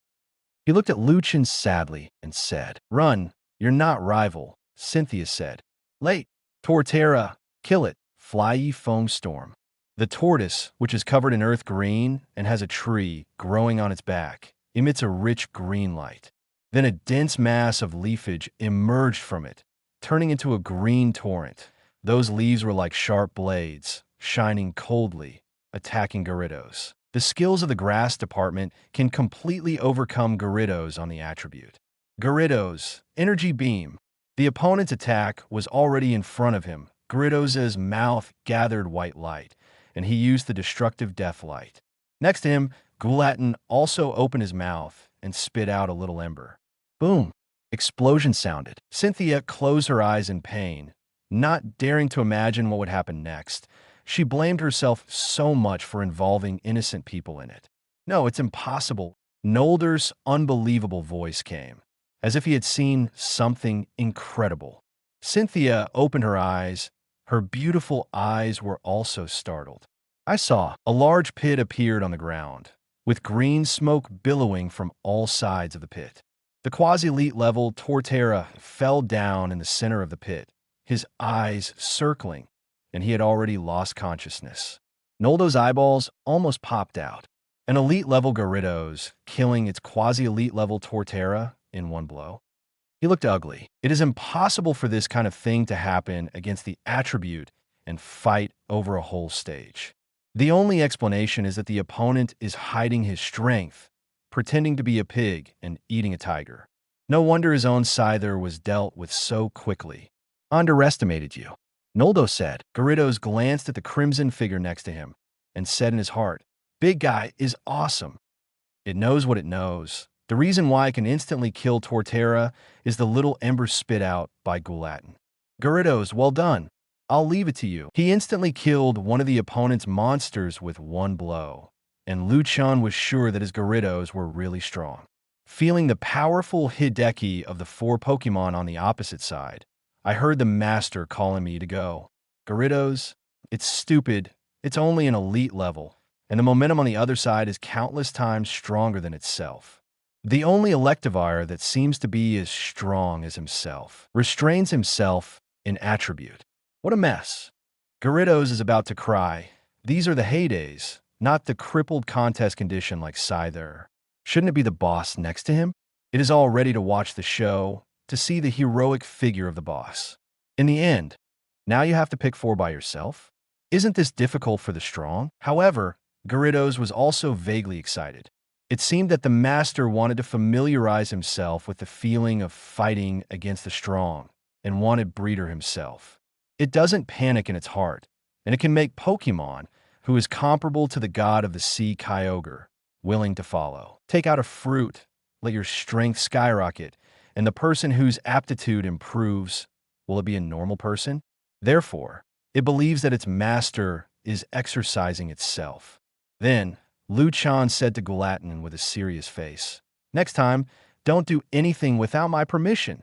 He looked at Chen sadly and said, Run, you're not rival, Cynthia said. Late. Torterra, kill it, fly ye foam storm. The tortoise, which is covered in earth green and has a tree growing on its back, emits a rich green light. Then a dense mass of leafage emerged from it, turning into a green torrent. Those leaves were like sharp blades, shining coldly, attacking Gyarados. The skills of the grass department can completely overcome Gyarados on the attribute. Gyarados, Energy Beam. The opponent's attack was already in front of him. Gyarados' mouth gathered white light, and he used the destructive death light. Next to him, Guladon also opened his mouth and spit out a little ember. Boom! Explosion sounded. Cynthia closed her eyes in pain, not daring to imagine what would happen next. She blamed herself so much for involving innocent people in it. No, it's impossible. Nolder's unbelievable voice came, as if he had seen something incredible. Cynthia opened her eyes. Her beautiful eyes were also startled. I saw a large pit appeared on the ground, with green smoke billowing from all sides of the pit. The quasi-elite level Torterra fell down in the center of the pit, his eyes circling, and he had already lost consciousness. Noldo's eyeballs almost popped out. An elite-level Gyarados killing its quasi-elite-level Torterra in one blow. He looked ugly. It is impossible for this kind of thing to happen against the attribute and fight over a whole stage. The only explanation is that the opponent is hiding his strength, pretending to be a pig and eating a tiger. No wonder his own Scyther was dealt with so quickly. Underestimated you, Noldo said. Gyarados glanced at the crimson figure next to him and said in his heart, Big guy is awesome. It knows what it knows, The reason why it can instantly kill Torterra is the little ember spit out by Guladon. Gyarados, well done. I'll leave it to you. He instantly killed one of the opponent's monsters with one blow, and Chen was sure that his Gyarados were really strong. Feeling the powerful Hideki of the 4 Pokémon on the opposite side, I heard the master calling me to go. Gyarados, it's stupid. It's only an elite level, and the momentum on the other side is countless times stronger than itself. The only Electivire that seems to be as strong as himself restrains himself in attribute. What a mess. Gyarados is about to cry. These are the heydays, not the crippled contest condition like Scyther. Shouldn't it be the boss next to him? It is all ready to watch the show, to see the heroic figure of the boss. In the end, now you have to pick 4 by yourself? Isn't this difficult for the strong? However, Gyarados was also vaguely excited. It seemed that the master wanted to familiarize himself with the feeling of fighting against the strong and wanted breeder himself. It doesn't panic in its heart, and it can make Pokémon, who is comparable to the god of the sea Kyogre, willing to follow. Take out a fruit, let your strength skyrocket, and the person whose aptitude improves, will it be a normal person? Therefore, it believes that its master is exercising itself. Then, Chen said to Guladon with a serious face, "Next time, don't do anything without my permission."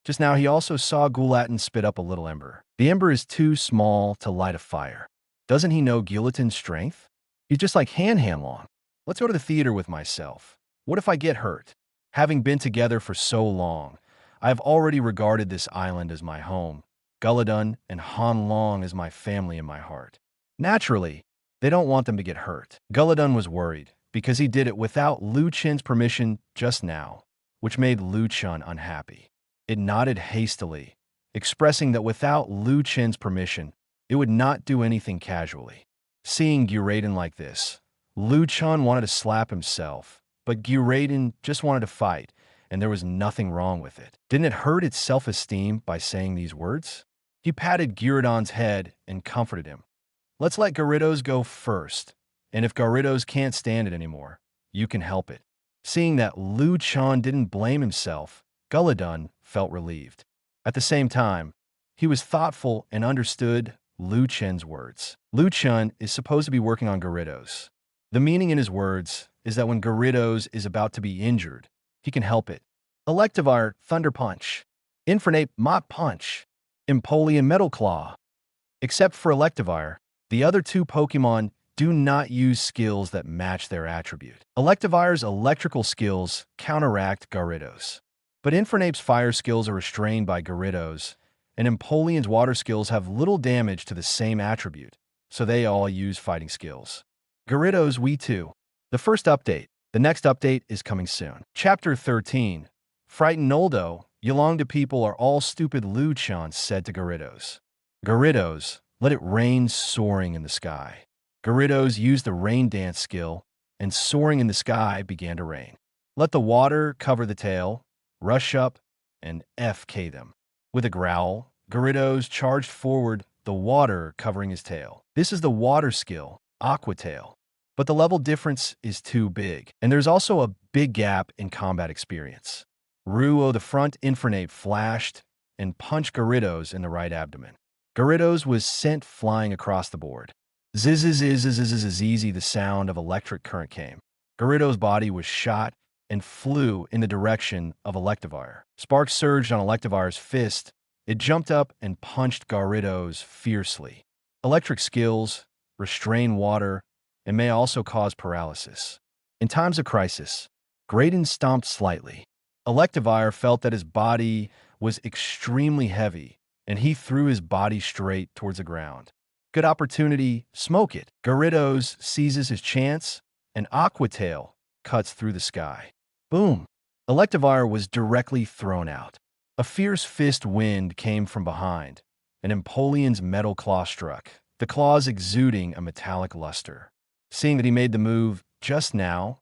Just now he also saw Guladon spit up a little ember. The ember is too small to light a fire. Doesn't he know Guladon's strength? He's just like hand long. Let's go to the theater with myself. What if I get hurt? Having been together for so long, I have already regarded this island as my home, Guladon and Han Long as my family in my heart. Naturally, they don't want them to get hurt. Guladon was worried, because he did it without Chen's permission just now, which made Chen unhappy. It nodded hastily, expressing that without Chen's permission, it would not do anything casually. Seeing Guladon like this, Chen wanted to slap himself, but Guladon just wanted to fight, and there was nothing wrong with it. Didn't it hurt its self-esteem by saying these words? He patted Guladon's head and comforted him. Let's let Gyarados go first, and if Gyarados can't stand it anymore, you can help it. Seeing that Chen didn't blame himself, Guladon felt relieved. At the same time, he was thoughtful and understood Chen's words. Chen is supposed to be working on Gyarados. The meaning in his words is that when Gyarados is about to be injured, he can help it. Electivire, Thunder Punch. Infernape, Mott Punch. Empoleon, Metal Claw. Except for Electivire, the other 2 Pokémon do not use skills that match their attribute. Electivire's electrical skills counteract Gyarados, but Infernape's fire skills are restrained by Gyarados, and Empoleon's water skills have little damage to the same attribute, so they all use fighting skills. Gyarados, we too. The first update. The next update is coming soon. Chapter 13. Frightened Noldo, Yolong to people are all stupid, Chen said to Gyarados. Gyarados, let it rain soaring in the sky. Gyarados used the rain dance skill, and soaring in the sky began to rain. Let the water cover the tail, rush up, and FK them. With a growl, Gyarados charged forward, the water covering his tail. This is the water skill, Aqua Tail. But the level difference is too big, and there's also a big gap in combat experience. Ruo, the front Infernape, flashed and punched Gyarados in the right abdomen. Gyarados was sent flying across the board. Zzzz, the sound of electric current came. Gyarados' body was shot and flew in the direction of Electivire. Sparks surged on Electivire's fist. It jumped up and punched Gyarados fiercely. Electric skills restrain water and may also cause paralysis. In times of crisis, Guladon stomped slightly. Electivire felt that his body was extremely heavy, and he threw his body straight towards the ground. Good opportunity, smoke it. Gyarados seizes his chance, and Aqua Tail cuts through the sky. Boom! Electivire was directly thrown out. A fierce fist wind came from behind, and Empoleon's metal claw struck, the claws exuding a metallic luster. Seeing that he made the move just now,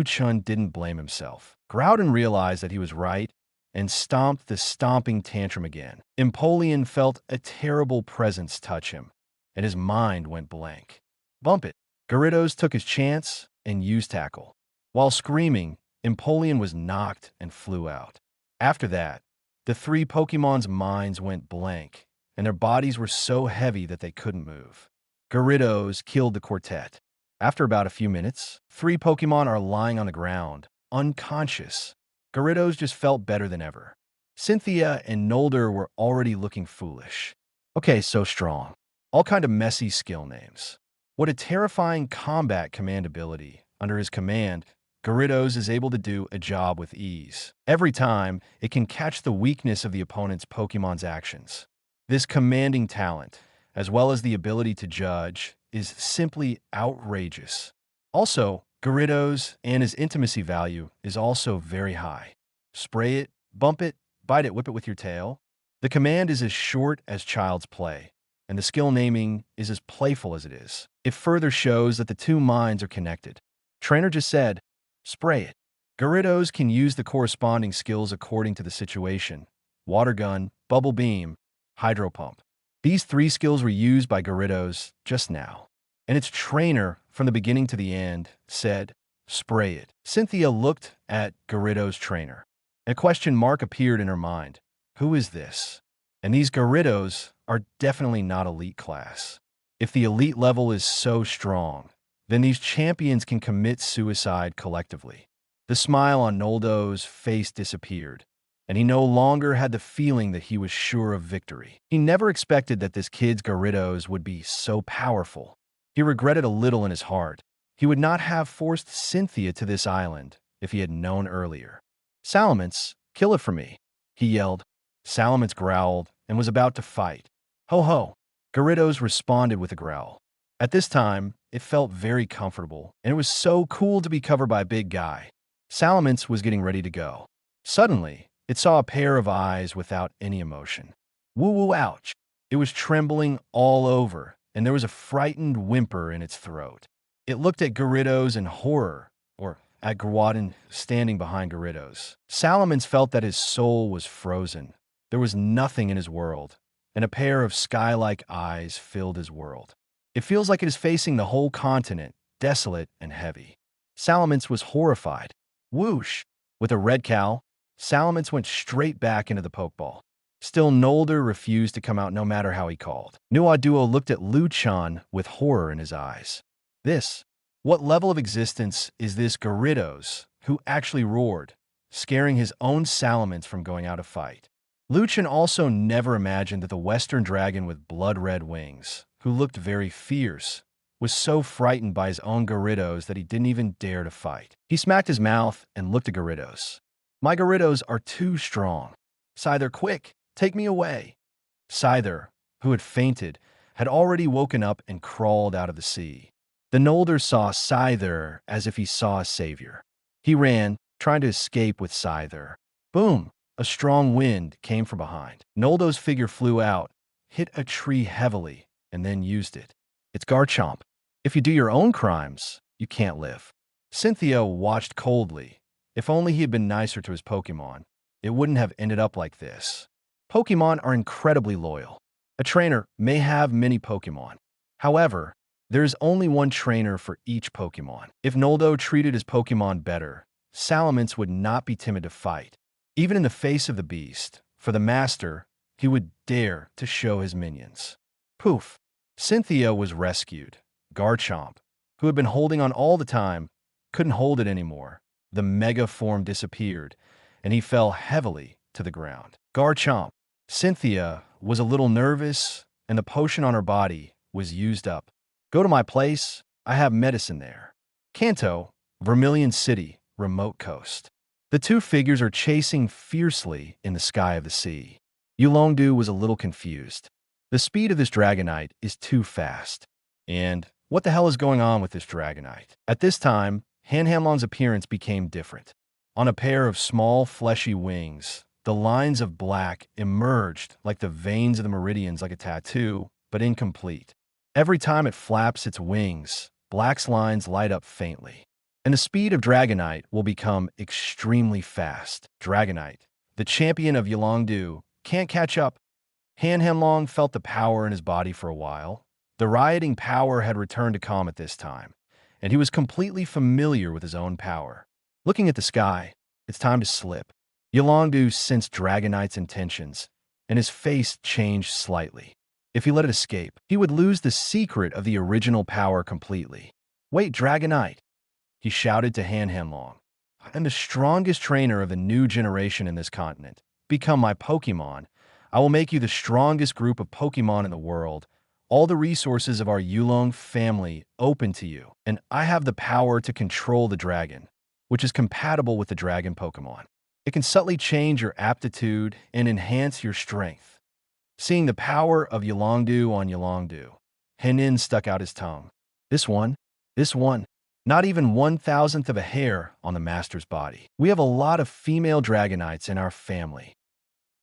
Chen didn't blame himself. Groudon realized that he was right and stomped the stomping tantrum again. Empoleon felt a terrible presence touch him, and his mind went blank. Bump it. Gyarados took his chance and used Tackle. While screaming, Empoleon was knocked and flew out. After that, the three Pokemon's minds went blank, and their bodies were so heavy that they couldn't move. Gyarados killed the quartet. After about a few minutes, three Pokemon are lying on the ground, unconscious. Gyarados just felt better than ever. Cynthia and Nolder were already looking foolish. Okay, so strong. All kind of messy skill names. What a terrifying combat command ability. Under his command, Gyarados is able to do a job with ease. Every time, it can catch the weakness of the opponent's Pokemon's actions. This commanding talent, as well as the ability to judge, is simply outrageous. Also, Gyarados and his intimacy value is also very high. Spray it, bump it, bite it, whip it with your tail. The command is as short as child's play, and the skill naming is as playful as it is. It further shows that the two minds are connected. Trainer just said, spray it. Gyarados can use the corresponding skills according to the situation. Water gun, bubble beam, hydro pump. These three skills were used by Gyarados just now. And its trainer, from the beginning to the end, said, spray it. Cynthia looked at Gyarados' trainer. A question mark appeared in her mind. Who is this? And these Gyarados are definitely not elite class. If the elite level is so strong, then these champions can commit suicide collectively. The smile on Noldo's face disappeared, and he no longer had the feeling that he was sure of victory. He never expected that this kid's Gyarados would be so powerful. He regretted a little in his heart. He would not have forced Cynthia to this island if he had known earlier. Salamence, kill it for me, he yelled. Salamence growled and was about to fight. Ho ho! Gyarados responded with a growl. At this time, it felt very comfortable, and it was so cool to be covered by a big guy. Salamence was getting ready to go. Suddenly, it saw a pair of eyes without any emotion. Woo woo ouch! It was trembling all over, and there was a frightened whimper in its throat. It looked at Gyarados in horror, or at Guladon standing behind Gyarados. Salamence felt that his soul was frozen. There was nothing in his world, and a pair of sky-like eyes filled his world. It feels like it is facing the whole continent, desolate and heavy. Salamence was horrified. Whoosh! With a red cow, Salamence went straight back into the Pokeball. Still, Nolder refused to come out no matter how he called. Nuaduo looked at Luchan with horror in his eyes. What level of existence is this Gyarados, who actually roared, scaring his own Salamence from going out to fight? Luchan also never imagined that the Western dragon with blood-red wings, who looked very fierce, was so frightened by his own Gyarados that he didn't even dare to fight. He smacked his mouth and looked at Gyarados. My Gyarados are too strong. Scyther, quick, take me away. Scyther, who had fainted, had already woken up and crawled out of the sea. The Nolder saw Scyther as if he saw a savior. He ran, trying to escape with Scyther. Boom! A strong wind came from behind. Noldo's figure flew out, hit a tree heavily, and then used it. It's Garchomp. If you do your own crimes, you can't live. Cynthia watched coldly. If only he had been nicer to his Pokémon, it wouldn't have ended up like this. Pokémon are incredibly loyal. A trainer may have many Pokémon. However, there is only one trainer for each Pokémon. If Noldo treated his Pokémon better, Salamence would not be timid to fight. Even in the face of the beast, for the master, he would dare to show his minions. Poof! Cynthia was rescued. Garchomp, who had been holding on all the time, couldn't hold it anymore. The mega form disappeared, and he fell heavily to the ground. Garchomp. Cynthia was a little nervous, and the potion on her body was used up. Go to my place. I have medicine there. Kanto, Vermilion City, remote coast. The two figures are chasing fiercely in the sky of the sea. Yulongdu was a little confused. The speed of this Dragonite is too fast. And what the hell is going on with this Dragonite? At this time, Hanhamlon's appearance became different. On a pair of small, fleshy wings, the lines of black emerged like the veins of the meridians like a tattoo, but incomplete. Every time it flaps its wings, black's lines light up faintly. And the speed of Dragonite will become extremely fast. Dragonite, the champion of Yulongdu, can't catch up. Hanhamlon felt the power in his body for a while. The rioting power had returned to calm at this time, and he was completely familiar with his own power. Looking at the sky, it's time to slip. Yolongdu sensed Dragonite's intentions, and his face changed slightly. If he let it escape, he would lose the secret of the original power completely. Wait, Dragonite! He shouted to Hanhanlong. I'm the strongest trainer of the new generation in this continent. Become my Pokémon. I will make you the strongest group of Pokémon in the world. All the resources of our Yulong family open to you, and I have the power to control the dragon, which is compatible with the dragon Pokémon. It can subtly change your aptitude and enhance your strength. Seeing the power of Yolongdu on Yolongdu, Henin stuck out his tongue. This one, not even 1,000th of a hair on the master's body. We have a lot of female Dragonites in our family.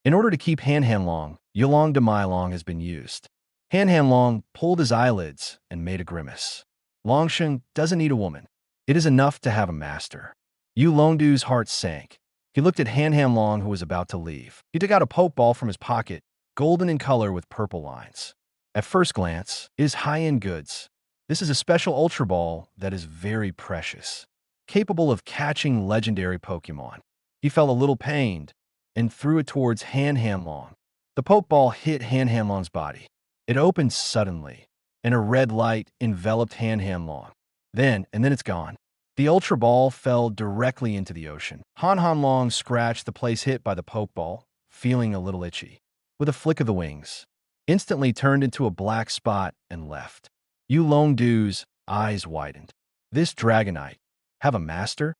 In order to keep Hanhanlong, Yolong de Mylong has been used. Hanhanlong pulled his eyelids and made a grimace. Longsheng doesn't need a woman. It is enough to have a master. Yulongdu's heart sank. He looked at Hanhanlong, who was about to leave. He took out a Pokeball from his pocket, golden in color with purple lines. At first glance, it is high-end goods. This is a special Ultra Ball that is very precious, capable of catching legendary Pokemon. He felt a little pained and threw it towards Hanhanlong. The Pokeball hit Hanhanlong's body. It opened suddenly, and a red light enveloped Hanhanlong. Then it's gone. The Ultra Ball fell directly into the ocean. Hanhanlong scratched the place hit by the Pokeball, feeling a little itchy. With a flick of the wings, instantly turned into a black spot and left. Yulongdu's eyes widened. This Dragonite have a master?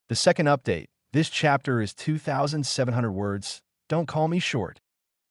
The second update. This chapter is 2,700 words. Don't call me short.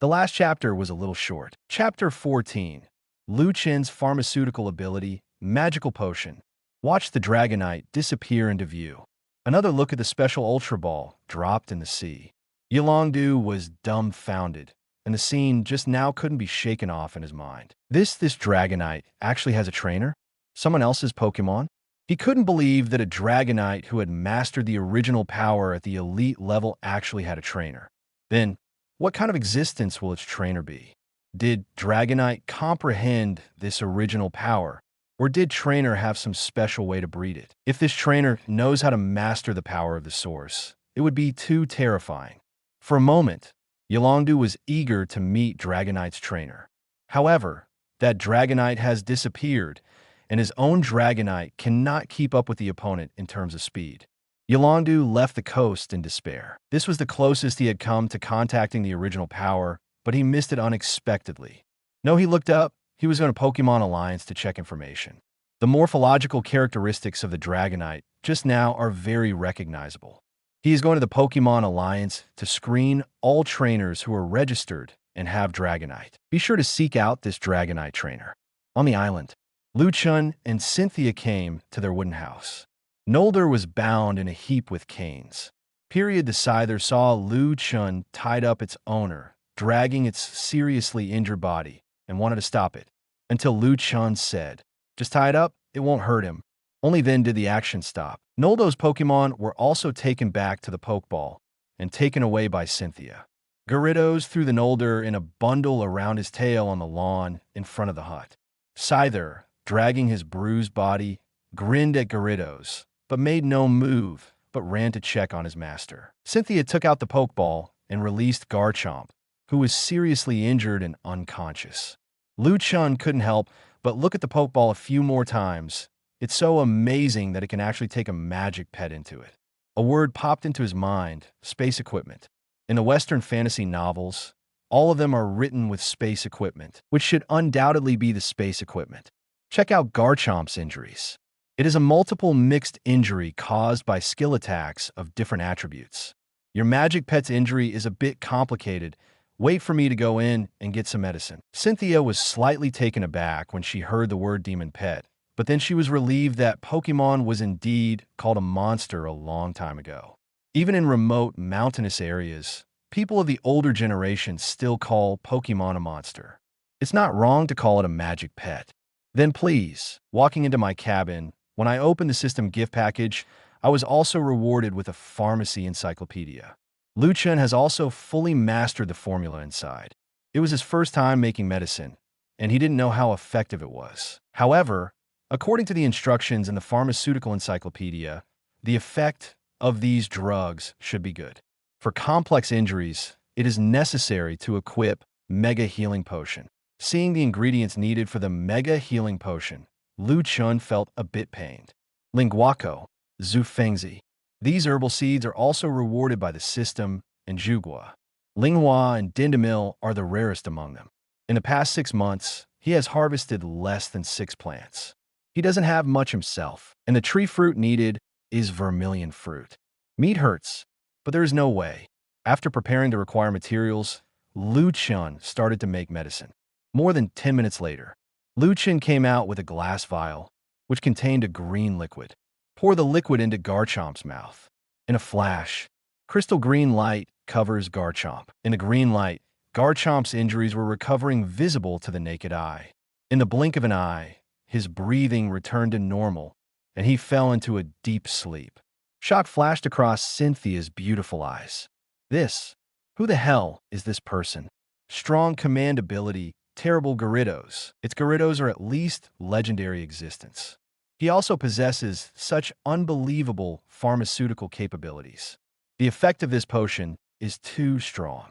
The last chapter was a little short. Chapter 14. Lu Chen's pharmaceutical ability, magical potion. Watch the Dragonite disappear into view. Another look at the special Ultra Ball dropped in the sea. Yolongdu was dumbfounded, and the scene just now couldn't be shaken off in his mind. This Dragonite actually has a trainer? Someone else's Pokemon? He couldn't believe that a Dragonite who had mastered the original power at the elite level actually had a trainer. Then, what kind of existence will its trainer be? Did Dragonite comprehend this original power, or did trainer have some special way to breed it? If this trainer knows how to master the power of the source, it would be too terrifying. For a moment, Yolongdu was eager to meet Dragonite's trainer. However, that Dragonite has disappeared, and his own Dragonite cannot keep up with the opponent in terms of speed. Yolongdu left the coast in despair. This was the closest he had come to contacting the original power, but he missed it unexpectedly. No, he looked up. He was going to Pokemon Alliance to check information. The morphological characteristics of the Dragonite just now are very recognizable. He is going to the Pokemon Alliance to screen all trainers who are registered and have Dragonite. Be sure to seek out this Dragonite trainer. On the island, Lu Chen and Cynthia came to their wooden house. Nolder was bound in a heap with canes. The Scyther saw Lu Chen tied up its owner, dragging its seriously injured body, and wanted to stop it, until Lu Chen said, "Just tie it up, it won't hurt him." Only then did the action stop. Noldo's Pokemon were also taken back to the Pokeball and taken away by Cynthia. Gyarados threw the Nolder in a bundle around his tail on the lawn in front of the hut. Scyther, dragging his bruised body, grinned at Gyarados, but made no move, but ran to check on his master. Cynthia took out the Pokeball and released Garchomp, who was seriously injured and unconscious. Lu Chen couldn't help but look at the Pokeball a few more times. It's so amazing that it can actually take a magic pet into it. A word popped into his mind: space equipment. In the Western fantasy novels, all of them are written with space equipment, which should undoubtedly be the space equipment. Check out Garchomp's injuries. It is a multiple mixed injury caused by skill attacks of different attributes. Your magic pet's injury is a bit complicated. Wait for me to go in and get some medicine. Cynthia was slightly taken aback when she heard the word demon pet, but then she was relieved that Pokemon was indeed called a monster a long time ago. Even in remote, mountainous areas, people of the older generation still call Pokemon a monster. It's not wrong to call it a magic pet. Then please, walking into my cabin, when I opened the system gift package, I was also rewarded with a pharmacy encyclopedia. Lu Chen has also fully mastered the formula inside. It was his first time making medicine, and he didn't know how effective it was. However, according to the instructions in the pharmaceutical encyclopedia, the effect of these drugs should be good. For complex injuries, it is necessary to equip Mega Healing Potion. Seeing the ingredients needed for the Mega Healing Potion, Lu Chun felt a bit pained. Linguaco, Zufengzi. These herbal seeds are also rewarded by the system, and Jugua. Linghua and Dindamil are the rarest among them. In the past 6 months, he has harvested less than 6 plants. He doesn't have much himself, and the tree fruit needed is vermilion fruit. Meat hurts, but there is no way. After preparing the required materials, Lu Chun started to make medicine. More than 10 minutes later, Lu Chun came out with a glass vial, which contained a green liquid. Pour the liquid into Garchomp's mouth. In a flash, crystal green light covers Garchomp. In the green light, Garchomp's injuries were recovering visible to the naked eye. In the blink of an eye, his breathing returned to normal, and he fell into a deep sleep. Shock flashed across Cynthia's beautiful eyes. Who the hell is this person? Strong command ability, terrible Gyarados. Its Gyarados are at least legendary existence. He also possesses such unbelievable pharmaceutical capabilities. The effect of this potion is too strong.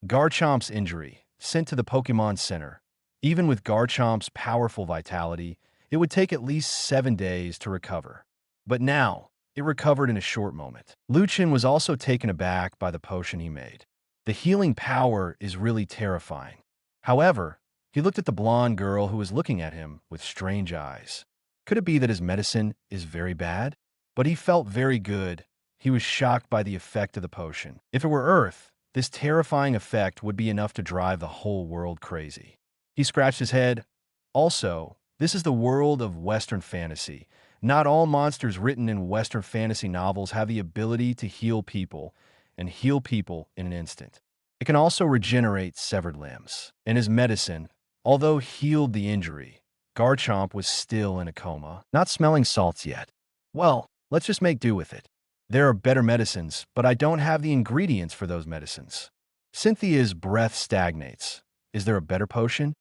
Garchomp's injury, sent to the Pokémon Center. Even with Garchomp's powerful vitality, it would take at least 7 days to recover. But now, it recovered in a short moment. Lu Chun was also taken aback by the potion he made. The healing power is really terrifying. However, he looked at the blonde girl who was looking at him with strange eyes. Could it be that his medicine is very bad? But he felt very good. He was shocked by the effect of the potion. If it were Earth, this terrifying effect would be enough to drive the whole world crazy. He scratched his head. Also, this is the world of Western fantasy. Not all monsters written in Western fantasy novels have the ability to heal people, and heal people in an instant. It can also regenerate severed limbs. And his medicine, although healed the injury, Garchomp was still in a coma, not smelling salts yet. Well, let's just make do with it. There are better medicines, but I don't have the ingredients for those medicines. Cynthia's breath stagnates. Is there a better potion?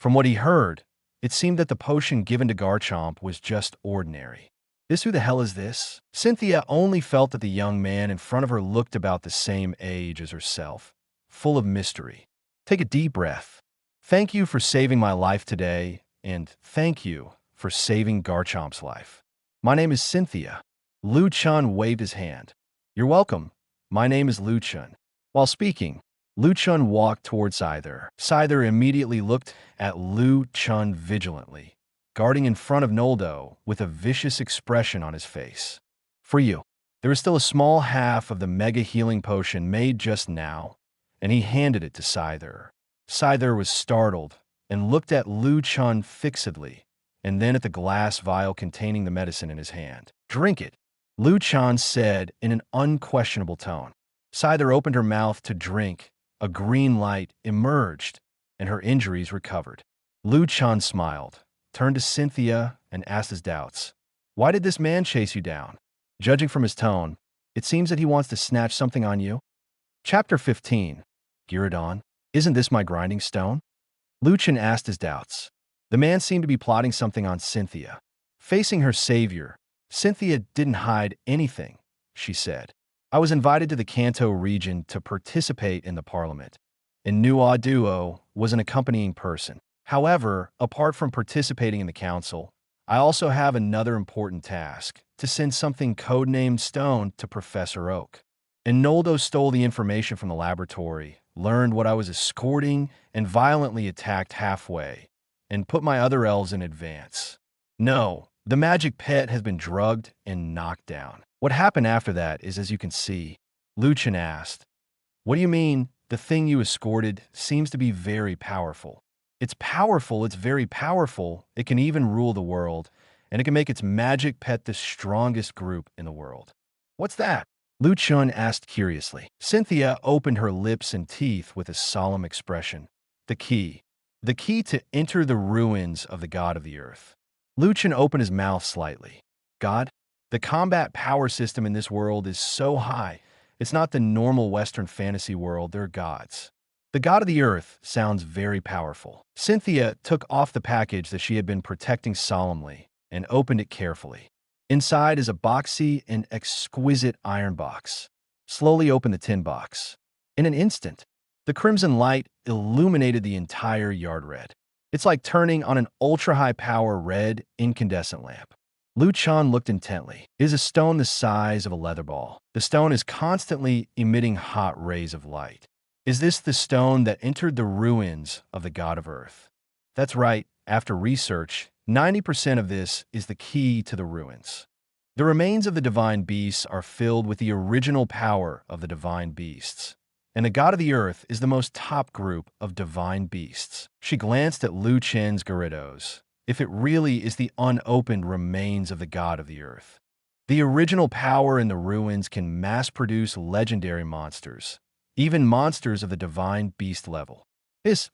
From what he heard, it seemed that the potion given to Garchomp was just ordinary. Who the hell is this? Cynthia only felt that the young man in front of her looked about the same age as herself, full of mystery. Take a deep breath. Thank you for saving my life today, and thank you for saving Garchomp's life. My name is Cynthia. Lu Chun waved his hand. You're welcome. My name is Lu Chun. While speaking, Lu Chun walked towards Scyther. Scyther immediately looked at Lu Chun vigilantly, guarding in front of Noldo with a vicious expression on his face. For you. There is still a small half of the Mega Healing Potion made just now, and he handed it to Scyther. Scyther was startled and looked at Lu Chun fixedly, and then at the glass vial containing the medicine in his hand. Drink it, Lu Chun said in an unquestionable tone. Scyther opened her mouth to drink. A green light emerged, and her injuries recovered. Lu Chun smiled, turned to Cynthia, and asked his doubts. Why did this man chase you down? Judging from his tone, it seems that he wants to snatch something on you. Chapter 15. Guladon, isn't this my grinding stone? Lu Chun asked his doubts. The man seemed to be plotting something on Cynthia. Facing her savior, Cynthia didn't hide anything, she said. I was invited to the Kanto region to participate in the parliament, and Nuo Duo was an accompanying person. However, apart from participating in the council, I also have another important task, to send something codenamed Stone to Professor Oak. And Noldo stole the information from the laboratory, learned what I was escorting, and violently attacked halfway, and put my other elves in advance. No, the magic pet has been drugged and knocked down. What happened after that is as you can see. Lu Chun asked. What do you mean? The thing you escorted seems to be very powerful. It's powerful, it's very powerful. It can even rule the world, and it can make its magic pet the strongest group in the world. What's that? Lu Chun asked curiously. Cynthia opened her lips and teeth with a solemn expression. The key. The key to enter the ruins of the god of the earth. Lu Chun opened his mouth slightly. God? The combat power system in this world is so high. It's not the normal Western fantasy world, they're gods. The god of the earth sounds very powerful. Cynthia took off the package that she had been protecting solemnly and opened it carefully. Inside is a boxy and exquisite iron box. Slowly open the tin box. In an instant, the crimson light illuminated the entire yard red. It's like turning on an ultra-high power red incandescent lamp. Lu Chan looked intently. It is a stone the size of a leather ball. The stone is constantly emitting hot rays of light. Is this the stone that entered the ruins of the god of earth? That's right. After research, 90% of this is the key to the ruins. The remains of the divine beasts are filled with the original power of the divine beasts. And the god of the earth is the most top group of divine beasts. She glanced at Lu Chen's Gyarados. If it really is the unopened remains of the god of the earth. The original power in the ruins can mass-produce legendary monsters, even monsters of the divine beast level.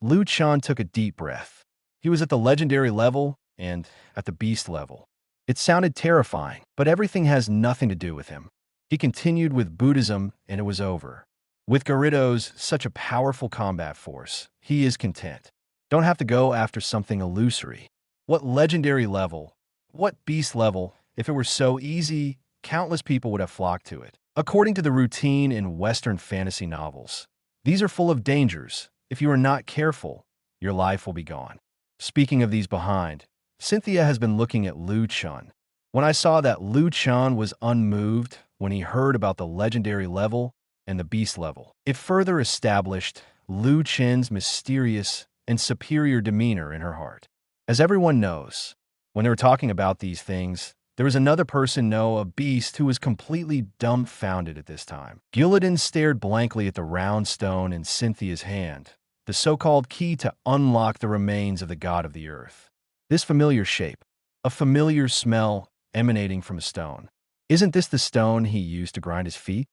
Lu Chan took a deep breath. He was at the legendary level and at the beast level. It sounded terrifying, but everything has nothing to do with him. He continued with Buddhism, and it was over. With Gyarados, such a powerful combat force, he is content. Don't have to go after something illusory. What legendary level? What beast level? If it were so easy, countless people would have flocked to it. According to the routine in Western fantasy novels, these are full of dangers. If you are not careful, your life will be gone. Speaking of these behind, Cynthia has been looking at Lu Chan. When I saw that Lu Chan was unmoved when he heard about the legendary level and the beast level, it further established Lu Chen's mysterious and superior demeanor in her heart. As everyone knows, when they were talking about these things, there was another person, a beast, who was completely dumbfounded at this time. Guladon stared blankly at the round stone in Cynthia's hand, the so-called key to unlock the remains of the god of the earth. This familiar shape, a familiar smell emanating from a stone. Isn't this the stone he used to grind his feet?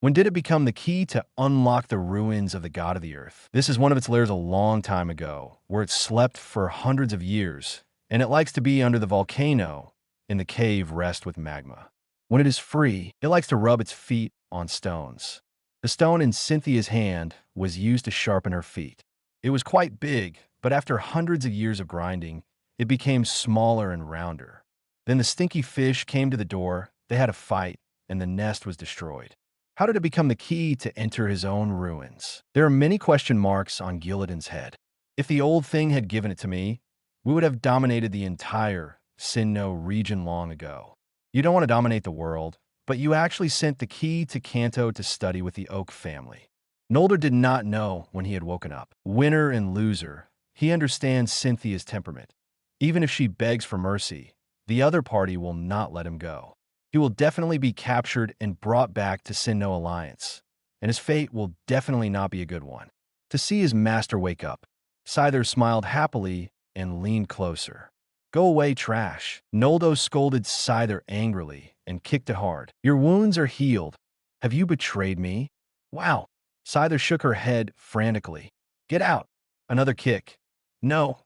When did it become the key to unlock the ruins of the god of the earth? This is one of its layers a long time ago, where it slept for hundreds of years, and it likes to be under the volcano in the cave rest with magma. When it is free, it likes to rub its feet on stones. The stone in Cynthia's hand was used to sharpen her feet. It was quite big, but after hundreds of years of grinding, it became smaller and rounder. Then the stinky fish came to the door, they had a fight, and the nest was destroyed. How did it become the key to enter his own ruins? There are many question marks on Guladon's head. If the old thing had given it to me, we would have dominated the entire Sinnoh region long ago. You don't want to dominate the world, but you actually sent the key to Kanto to study with the Oak family. Nolder did not know when he had woken up. Winner and loser, he understands Cynthia's temperament. Even if she begs for mercy, the other party will not let him go. He will definitely be captured and brought back to Sinnoh Alliance, and his fate will definitely not be a good one. To see his master wake up, Scyther smiled happily and leaned closer. Go away, trash. Noldo scolded Scyther angrily and kicked it hard. Your wounds are healed. Have you betrayed me? Wow. Scyther shook her head frantically. Get out. Another kick. No.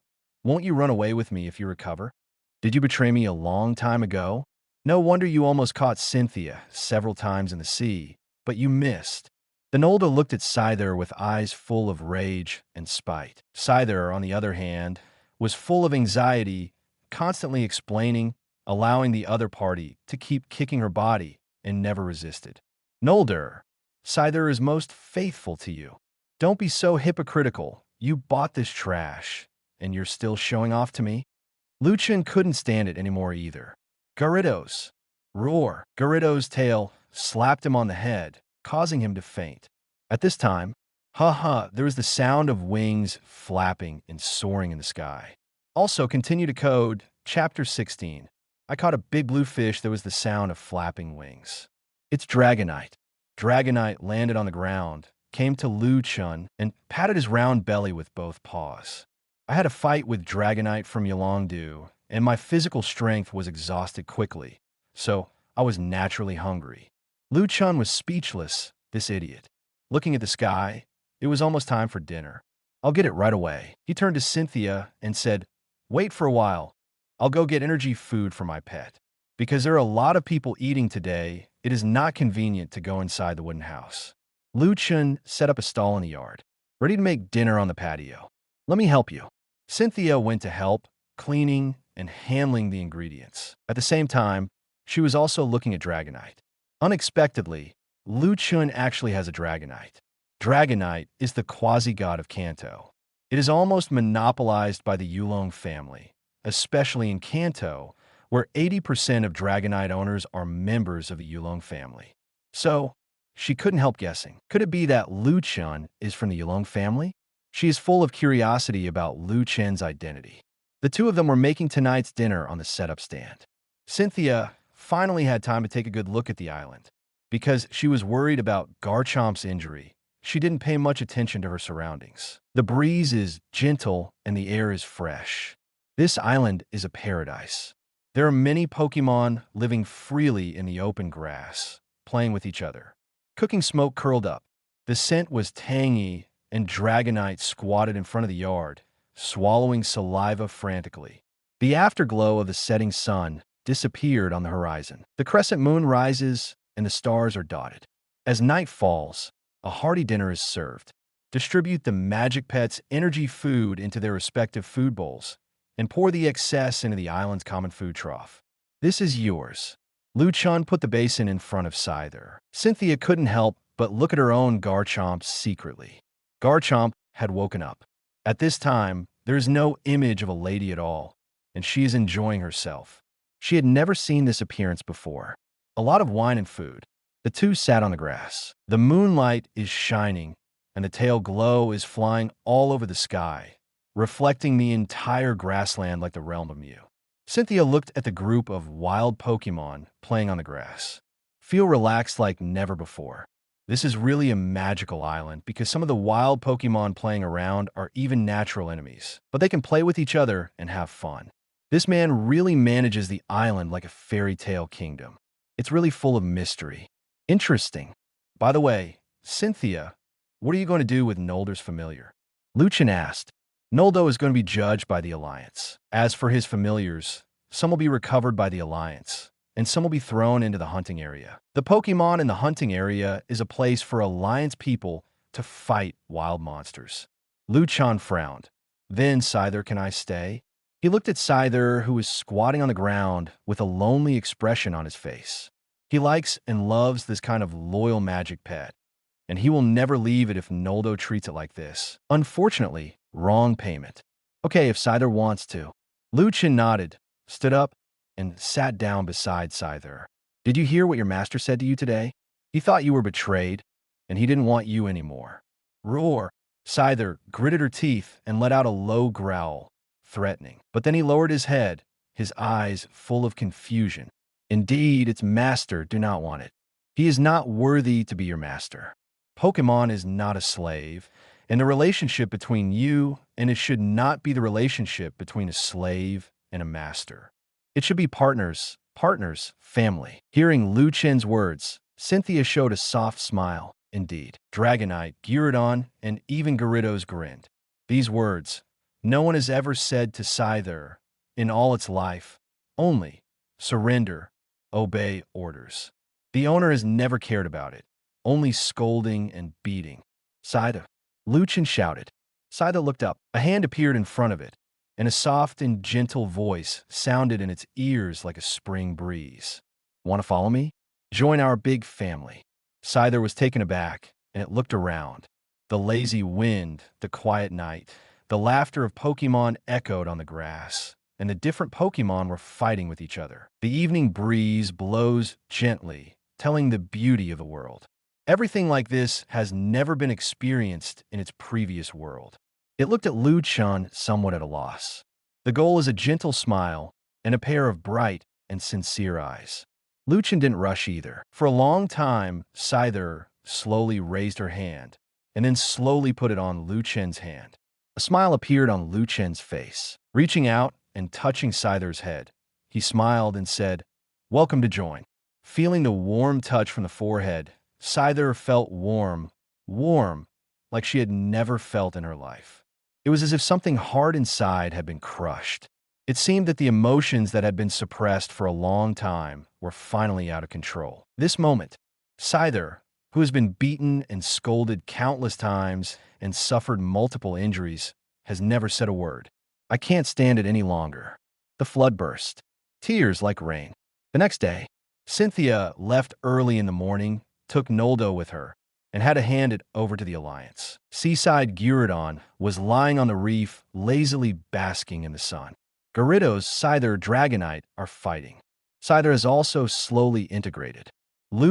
Won't you run away with me if you recover? Did you betray me a long time ago? No wonder you almost caught Cynthia several times in the sea, but you missed. The Noldo looked at Scyther with eyes full of rage and spite. Scyther, on the other hand, was full of anxiety, constantly explaining, allowing the other party to keep kicking her body, and never resisted. Nolder, Scyther is most faithful to you. Don't be so hypocritical. You bought this trash, and you're still showing off to me? Lu Chen couldn't stand it anymore either. Gyarados! Roar! Gyarados' tail slapped him on the head, causing him to faint. At this time, there was the sound of wings flapping and soaring in the sky. Also, continue to code, Chapter 16. I caught a big blue fish that was the sound of flapping wings. It's Dragonite. Dragonite landed on the ground, came to Lu Chen, and patted his round belly with both paws. I had a fight with Dragonite from Yolongdu, and my physical strength was exhausted quickly, so I was naturally hungry. Lu Chen was speechless, this idiot. Looking at the sky, it was almost time for dinner. I'll get it right away. He turned to Cynthia and said, wait for a while. I'll go get energy food for my pet. Because there are a lot of people eating today, it is not convenient to go inside the wooden house. Lu Chen set up a stall in the yard, ready to make dinner on the patio. Let me help you. Cynthia went to help, cleaning and handling the ingredients. At the same time, She was also looking at Dragonite. Unexpectedly, Chen actually has a Dragonite. Dragonite is the quasi-god of Kanto. It is almost monopolized by the Yulong family, especially in Kanto, where 80% of Dragonite owners are members of the Yulong family. So, she couldn't help guessing. Could it be that Chen is from the Yulong family? She is full of curiosity about Chen's identity. The two of them were making tonight's dinner on the setup stand. Cynthia finally had time to take a good look at the island. Because she was worried about Garchomp's injury, she didn't pay much attention to her surroundings. The breeze is gentle and the air is fresh. This island is a paradise. There are many Pokémon living freely in the open grass, playing with each other. Cooking smoke curled up. The scent was tangy, and Dragonite squatted in front of the yard, swallowing saliva frantically. The afterglow of the setting sun disappeared on the horizon. The crescent moon rises, and the stars are dotted. As night falls, a hearty dinner is served. Distribute the Magic Pet's energy food into their respective food bowls, and pour the excess into the island's common food trough. This is yours. Chen put the basin in front of Scyther. Cynthia couldn't help but look at her own Garchomp secretly. Garchomp had woken up. At this time, there is no image of a lady at all, and she is enjoying herself. She had never seen this appearance before. A lot of wine and food. The two sat on the grass. The moonlight is shining, and the tail glow is flying all over the sky, reflecting the entire grassland like the realm of Mew. Cynthia looked at the group of wild Pokémon playing on the grass. Feel relaxed like never before. This is really a magical island because some of the wild Pokémon playing around are even natural enemies, but they can play with each other and have fun. This man really manages the island like a fairy tale kingdom. It's really full of mystery. Interesting. By the way, Cynthia, what are you going to do with Nolder's familiar? Chen asked. Noldo is going to be judged by the Alliance. As for his familiars, some will be recovered by the Alliance, and some will be thrown into the hunting area. The Pokémon in the hunting area is a place for Alliance people to fight wild monsters. Chen frowned. Then, Scyther, can I stay? He looked at Scyther, who was squatting on the ground with a lonely expression on his face. He likes and loves this kind of loyal magic pet, and he will never leave it if Noldo treats it like this. Unfortunately, wrong payment. Okay, if Scyther wants to. Chen nodded, stood up, and sat down beside Scyther. Did you hear what your master said to you today? He thought you were betrayed, and he didn't want you anymore. Roar! Scyther gritted her teeth and let out a low growl, threatening. But then he lowered his head, his eyes full of confusion. Indeed, its master do not want it. He is not worthy to be your master. Pokémon is not a slave, and the relationship between you and it should not be the relationship between a slave and a master. It should be partners, family. Hearing Chen's words, Cynthia showed a soft smile. Indeed, Dragonite, Guladon, and even Gyarados grinned. These words, no one has ever said to Scyther in all its life, only surrender, obey orders. The owner has never cared about it, only scolding and beating. Scyther, Chen shouted. Scyther looked up. A hand appeared in front of it, and a soft and gentle voice sounded in its ears like a spring breeze. Want to follow me? Join our big family. Scyther was taken aback, and it looked around. The lazy wind, the quiet night, the laughter of Pokémon echoed on the grass, and the different Pokémon were fighting with each other. The evening breeze blows gently, telling the beauty of the world. Everything like this has never been experienced in its previous world. It looked at Chen somewhat at a loss. The goal is a gentle smile and a pair of bright and sincere eyes. Chen didn't rush either. For a long time, Scyther slowly raised her hand, and then slowly put it on Chen's hand. A smile appeared on Chen's face. Reaching out and touching Scyther's head, he smiled and said, "Welcome to join." Feeling the warm touch from the forehead, Scyther felt warm, like she had never felt in her life. It was as if something hard inside had been crushed. It seemed that the emotions that had been suppressed for a long time were finally out of control. This moment, Scyther, who has been beaten and scolded countless times and suffered multiple injuries, has never said a word. I can't stand it any longer. The flood burst. Tears like rain. The next day, Cynthia left early in the morning, took Noldo with her, and had to hand it over to the Alliance. Seaside Guladon was lying on the reef, lazily basking in the sun. Gyarados, Scyther, Dragonite are fighting. Scyther has also slowly integrated.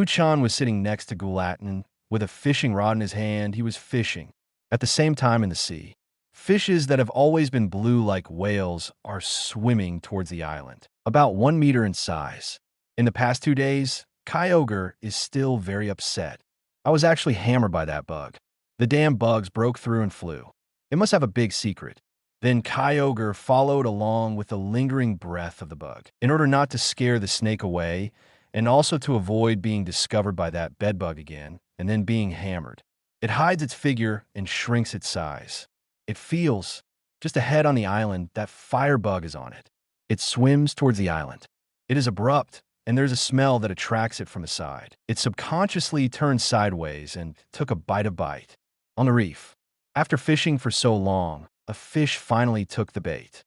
Chen was sitting next to Guladon with a fishing rod in his hand. He was fishing. At the same time in the sea, fishes that have always been blue like whales are swimming towards the island, about 1 meter in size. In the past 2 days, Kyogre is still very upset. I was actually hammered by that bug. The damn bugs broke through and flew. It must have a big secret. Then Kyogre followed along with the lingering breath of the bug, in order not to scare the snake away, and also to avoid being discovered by that bedbug again, and then being hammered. It hides its figure and shrinks its size. It feels, just ahead on the island, that firebug is on it. It swims towards the island. It is abrupt, and there's a smell that attracts it from the side. It subconsciously turned sideways and took a bite. On the reef, after fishing for so long, a fish finally took the bait.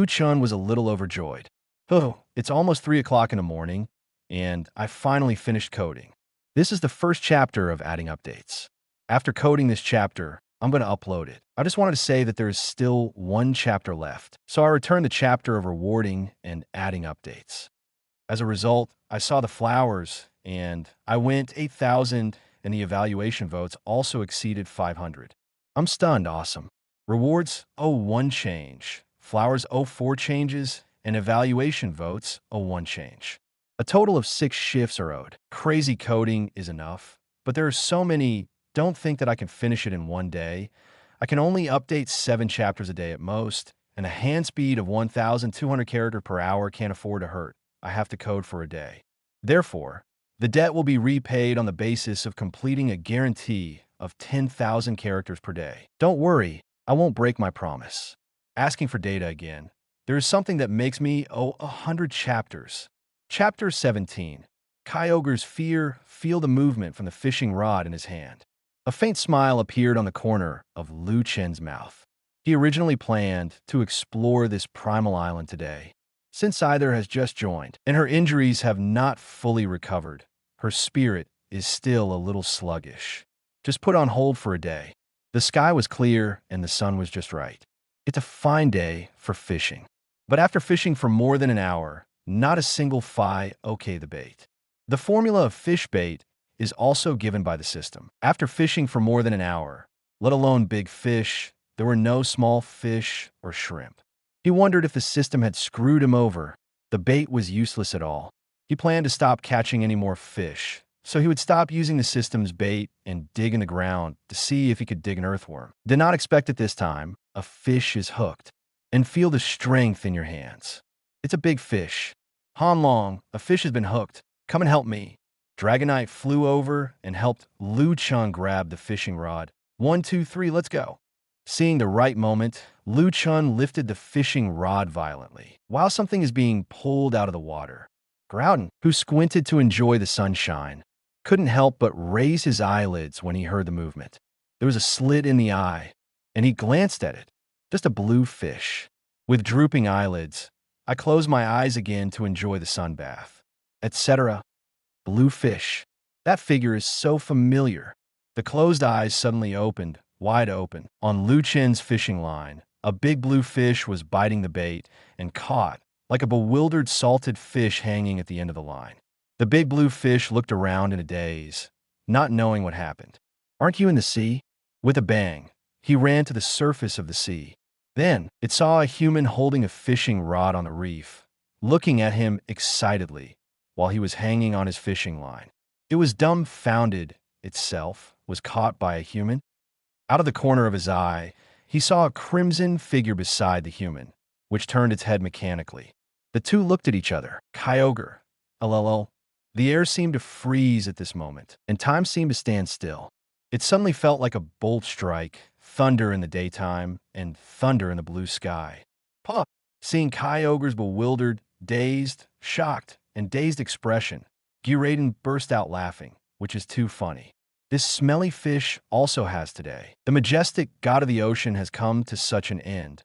Chen was a little overjoyed. Oh, it's almost 3 o'clock in the morning, and I finally finished coding. This is the first chapter of adding updates. After coding this chapter, I'm going to upload it. I just wanted to say that there is still 1 chapter left, so I returned the chapter of rewarding and adding updates. As a result, I saw the flowers, and I went 8,000, and the evaluation votes also exceeded 500. I'm stunned. Awesome. Rewards, 1 change. Flowers, 4 changes, and evaluation votes, 1 change. A total of 6 shifts are owed. Crazy coding is enough, but there are so many. Don't think that I can finish it in 1 day. I can only update 7 chapters a day at most, and a hand speed of 1,200 characters per hour can't afford to hurt. I have to code for a day. Therefore, the debt will be repaid on the basis of completing a guarantee of 10,000 characters per day. Don't worry, I won't break my promise. Asking for data again. There is something that makes me owe 100 chapters. Chapter 17. Kyogre's fear. Feel the movement from the fishing rod in his hand. A faint smile appeared on the corner of Chen's mouth. He originally planned to explore this primal island today. Since Scyther has just joined, and her injuries have not fully recovered, her spirit is still a little sluggish. Just put on hold for a day. The sky was clear and the sun was just right. It's a fine day for fishing. But after fishing for more than an hour, not a single the bait. The formula of fish bait is also given by the system. After fishing for more than an hour, let alone big fish, there were no small fish or shrimp. He wondered if the system had screwed him over. The bait was useless at all. He planned to stop catching any more fish, so he would stop using the system's bait and dig in the ground to see if he could dig an earthworm. Did not expect it this time. A fish is hooked. And feel the strength in your hands. It's a big fish. Han Long, a fish has been hooked. Come and help me. Dragonite flew over and helped Chen grab the fishing rod. 1, 2, 3, let's go. Seeing the right moment, Chen lifted the fishing rod violently, while something is being pulled out of the water. Guladon, who squinted to enjoy the sunshine, couldn't help but raise his eyelids when he heard the movement. There was a slit in the eye, and he glanced at it. Just a blue fish. With drooping eyelids, I closed my eyes again to enjoy the sun bath. Etc. Blue fish. That figure is so familiar. The closed eyes suddenly opened, wide open. On Chen's fishing line, a big blue fish was biting the bait and caught, like a bewildered salted fish hanging at the end of the line. The big blue fish looked around in a daze, not knowing what happened. Aren't you in the sea? With a bang, he ran to the surface of the sea. Then, it saw a human holding a fishing rod on the reef, looking at him excitedly while he was hanging on his fishing line. It was dumbfounded itself, was caught by a human. Out of the corner of his eye, he saw a crimson figure beside the human, which turned its head mechanically. The two looked at each other. Kyogre. LLL. The air seemed to freeze at this moment, and time seemed to stand still. It suddenly felt like a bolt strike, thunder in the daytime, and thunder in the blue sky. Puh! Seeing Kyogre's bewildered, dazed, shocked, and dazed expression, Guladon burst out laughing, which is too funny. This smelly fish also has today. The majestic god of the ocean has come to such an end,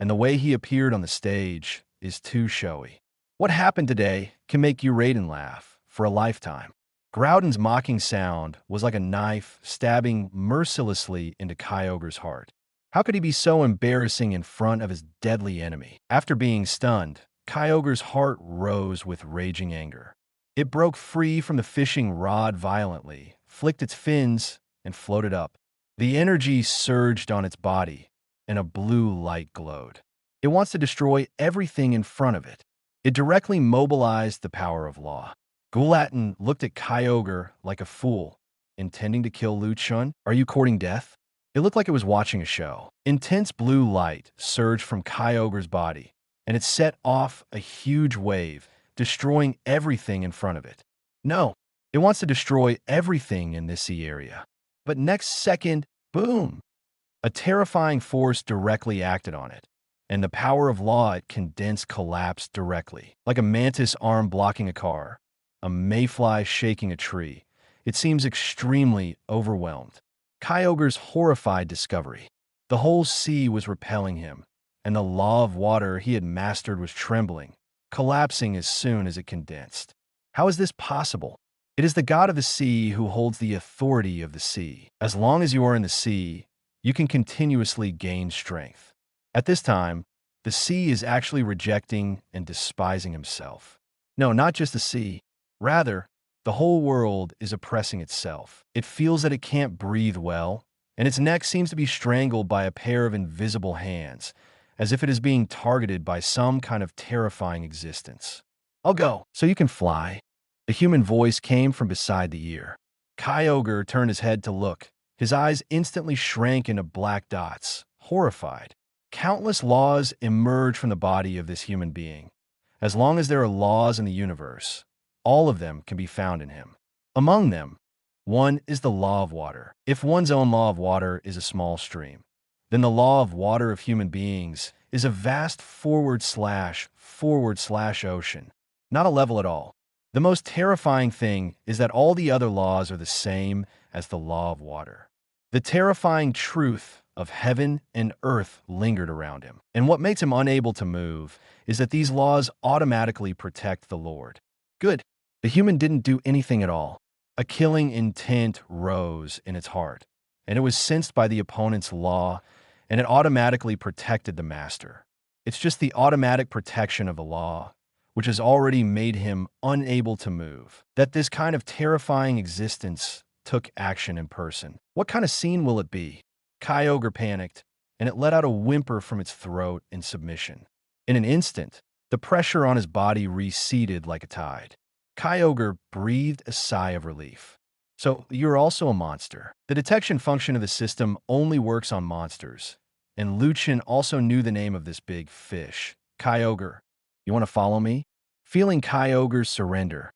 and the way he appeared on the stage is too showy. What happened today can make Guladon laugh for a lifetime. Groudon's mocking sound was like a knife stabbing mercilessly into Kyogre's heart. How could he be so embarrassing in front of his deadly enemy? After being stunned, Kyogre's heart rose with raging anger. It broke free from the fishing rod violently, flicked its fins, and floated up. The energy surged on its body, and a blue light glowed. It wants to destroy everything in front of it. It directly mobilized the power of law. Guladon looked at Kyogre like a fool. Intending to kill Chen? Are you courting death? It looked like it was watching a show. Intense blue light surged from Kyogre's body, and it set off a huge wave, destroying everything in front of it. No, it wants to destroy everything in this sea area. But next second, boom! A terrifying force directly acted on it, and the power of law it condensed collapsed directly. Like a mantis arm blocking a car, a mayfly shaking a tree. It seems extremely overwhelmed. Kyogre's horrified discovery. The whole sea was repelling him, and the law of water he had mastered was trembling, collapsing as soon as it condensed. How is this possible? It is the god of the sea who holds the authority of the sea. As long as you are in the sea, you can continuously gain strength. At this time, the sea is actually rejecting and despising himself. No, not just the sea. Rather, the whole world is oppressing itself. It feels that it can't breathe well, and its neck seems to be strangled by a pair of invisible hands, as if it is being targeted by some kind of terrifying existence. I'll go, so you can fly. The human voice came from beside the ear. Kyogre turned his head to look. His eyes instantly shrank into black dots, horrified. Countless laws emerge from the body of this human being. As long as there are laws in the universe, all of them can be found in him. Among them, one is the law of water. If one's own law of water is a small stream, then the law of water of human beings is a vast forward slash ocean, not a level at all. The most terrifying thing is that all the other laws are the same as the law of water. The terrifying truth of heaven and earth lingered around him, and what makes him unable to move is that these laws automatically protect the Lord. Good. The human didn't do anything at all. A killing intent rose in its heart, and it was sensed by the opponent's law, and it automatically protected the master. It's just the automatic protection of the law, which has already made him unable to move, that this kind of terrifying existence took action in person. What kind of scene will it be? Kyogre panicked, and it let out a whimper from its throat in submission. In an instant, the pressure on his body receded like a tide. Kyogre breathed a sigh of relief. So, you're also a monster. The detection function of the system only works on monsters, and Chen also knew the name of this big fish. Kyogre, you want to follow me? Feeling Kyogre's surrender,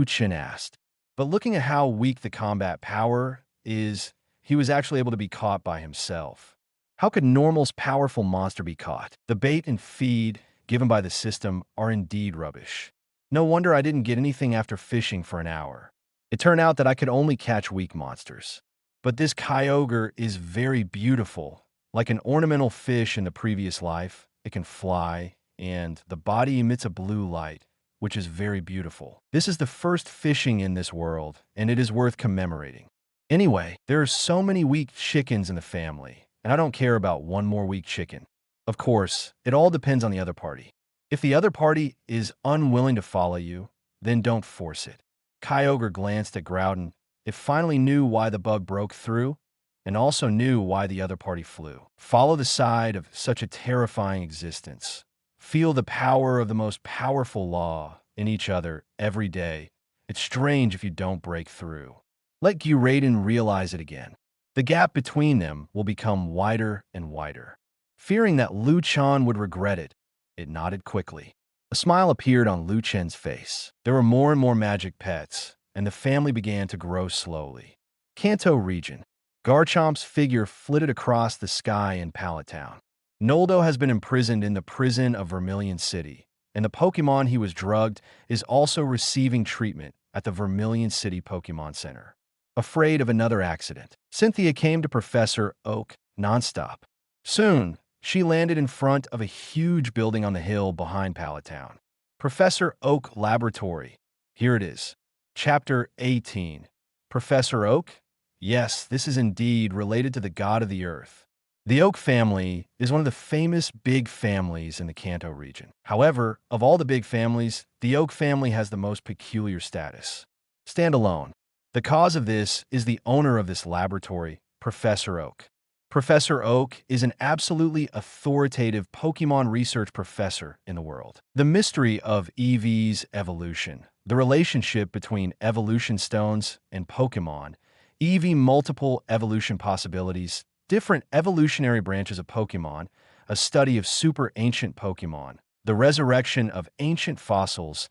Chen asked. But looking at how weak the combat power is, he was actually able to be caught by himself. How could Normal's powerful monster be caught? The bait and feed given by the system are indeed rubbish. No wonder I didn't get anything after fishing for an hour. It turned out that I could only catch weak monsters. But this Kyogre is very beautiful. Like an ornamental fish in the previous life, it can fly, and the body emits a blue light, which is very beautiful. This is the first fishing in this world, and it is worth commemorating. Anyway, there are so many weak chickens in the family, and I don't care about one more weak chicken. Of course, it all depends on the other party. If the other party is unwilling to follow you, then don't force it. Kyogre glanced at Groudon. It finally knew why the bug broke through, and also knew why the other party flew. Follow the side of such a terrifying existence. Feel the power of the most powerful law in each other every day. It's strange if you don't break through. Let Guladon realize it again. The gap between them will become wider and wider. Fearing that Chen would regret it, it nodded quickly. A smile appeared on Chen's face. There were more and more magic pets, and the family began to grow slowly. Kanto region. Garchomp's figure flitted across the sky in Pallet Town. Noldo has been imprisoned in the prison of Vermilion City, and the Pokémon he was drugged is also receiving treatment at the Vermilion City Pokémon Center. Afraid of another accident, Cynthia came to Professor Oak nonstop. Soon, she landed in front of a huge building on the hill behind Pallet Town. Professor Oak Laboratory. Here it is. Chapter 18. Professor Oak? Yes, this is indeed related to the god of the earth. The Oak family is one of the famous big families in the Kanto region. However, of all the big families, the Oak family has the most peculiar status. Stand alone. The cause of this is the owner of this laboratory, Professor Oak. Professor Oak is an absolutely authoritative Pokémon research professor in the world. The mystery of EV's evolution, the relationship between evolution stones and Pokémon, EV multiple evolution possibilities, different evolutionary branches of Pokémon, a study of super ancient Pokémon, the resurrection of ancient fossils.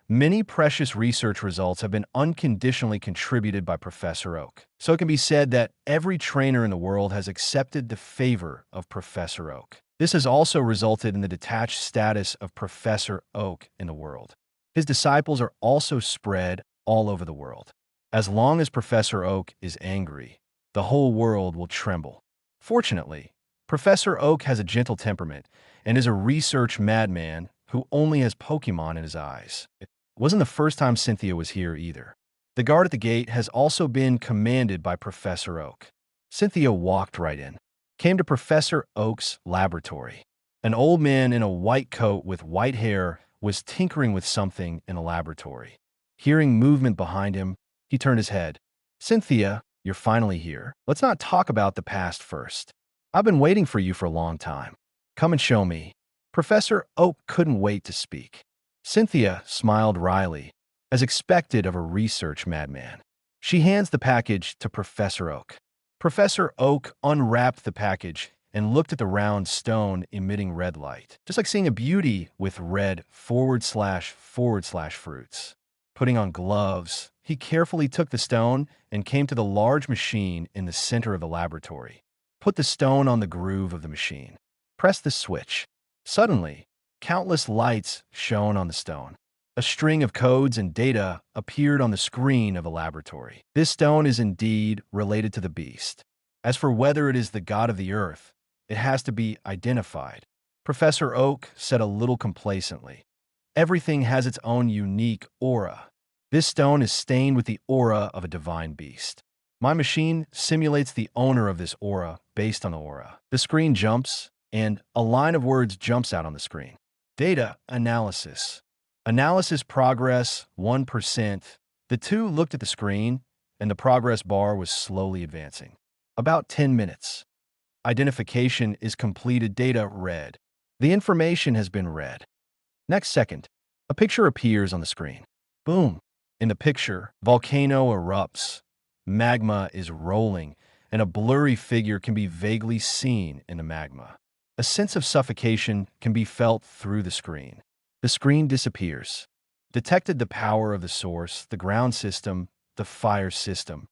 Many precious research results have been unconditionally contributed by Professor Oak. So it can be said that every trainer in the world has accepted the favor of Professor Oak. This has also resulted in the detached status of Professor Oak in the world. His disciples are also spread all over the world. As long as Professor Oak is angry, the whole world will tremble. Fortunately, Professor Oak has a gentle temperament and is a research madman who only has Pokémon in his eyes. It wasn't the first time Cynthia was here either. The guard at the gate has also been commanded by Professor Oak. Cynthia walked right in, came to Professor Oak's laboratory. An old man in a white coat with white hair was tinkering with something in the laboratory. Hearing movement behind him, he turned his head. "Cynthia, you're finally here. Let's not talk about the past first. I've been waiting for you for a long time. Come and show me." Professor Oak couldn't wait to speak. Cynthia smiled wryly, as expected of a research madman. She hands the package to Professor Oak. Professor Oak unwrapped the package and looked at the round stone emitting red light, just like seeing a beauty with red / fruits. Putting on gloves, he carefully took the stone and came to the large machine in the center of the laboratory. Put the stone on the groove of the machine. Press the switch. Suddenly, countless lights shone on the stone. A string of codes and data appeared on the screen of the laboratory. This stone is indeed related to the beast. As for whether it is the god of the earth, it has to be identified. Professor Oak said a little complacently. Everything has its own unique aura. This stone is stained with the aura of a divine beast. My machine simulates the owner of this aura based on the aura. The screen jumps, and a line of words jumps out on the screen. Data analysis. Analysis progress 1%. The two looked at the screen, and the progress bar was slowly advancing. About 10 minutes. Identification is completed. Data read. The information has been read. Next second, a picture appears on the screen. Boom. In the picture, volcano erupts. Magma is rolling, and a blurry figure can be vaguely seen in the magma. A sense of suffocation can be felt through the screen. The screen disappears. Detected the power of the source, the ground system, the fire system.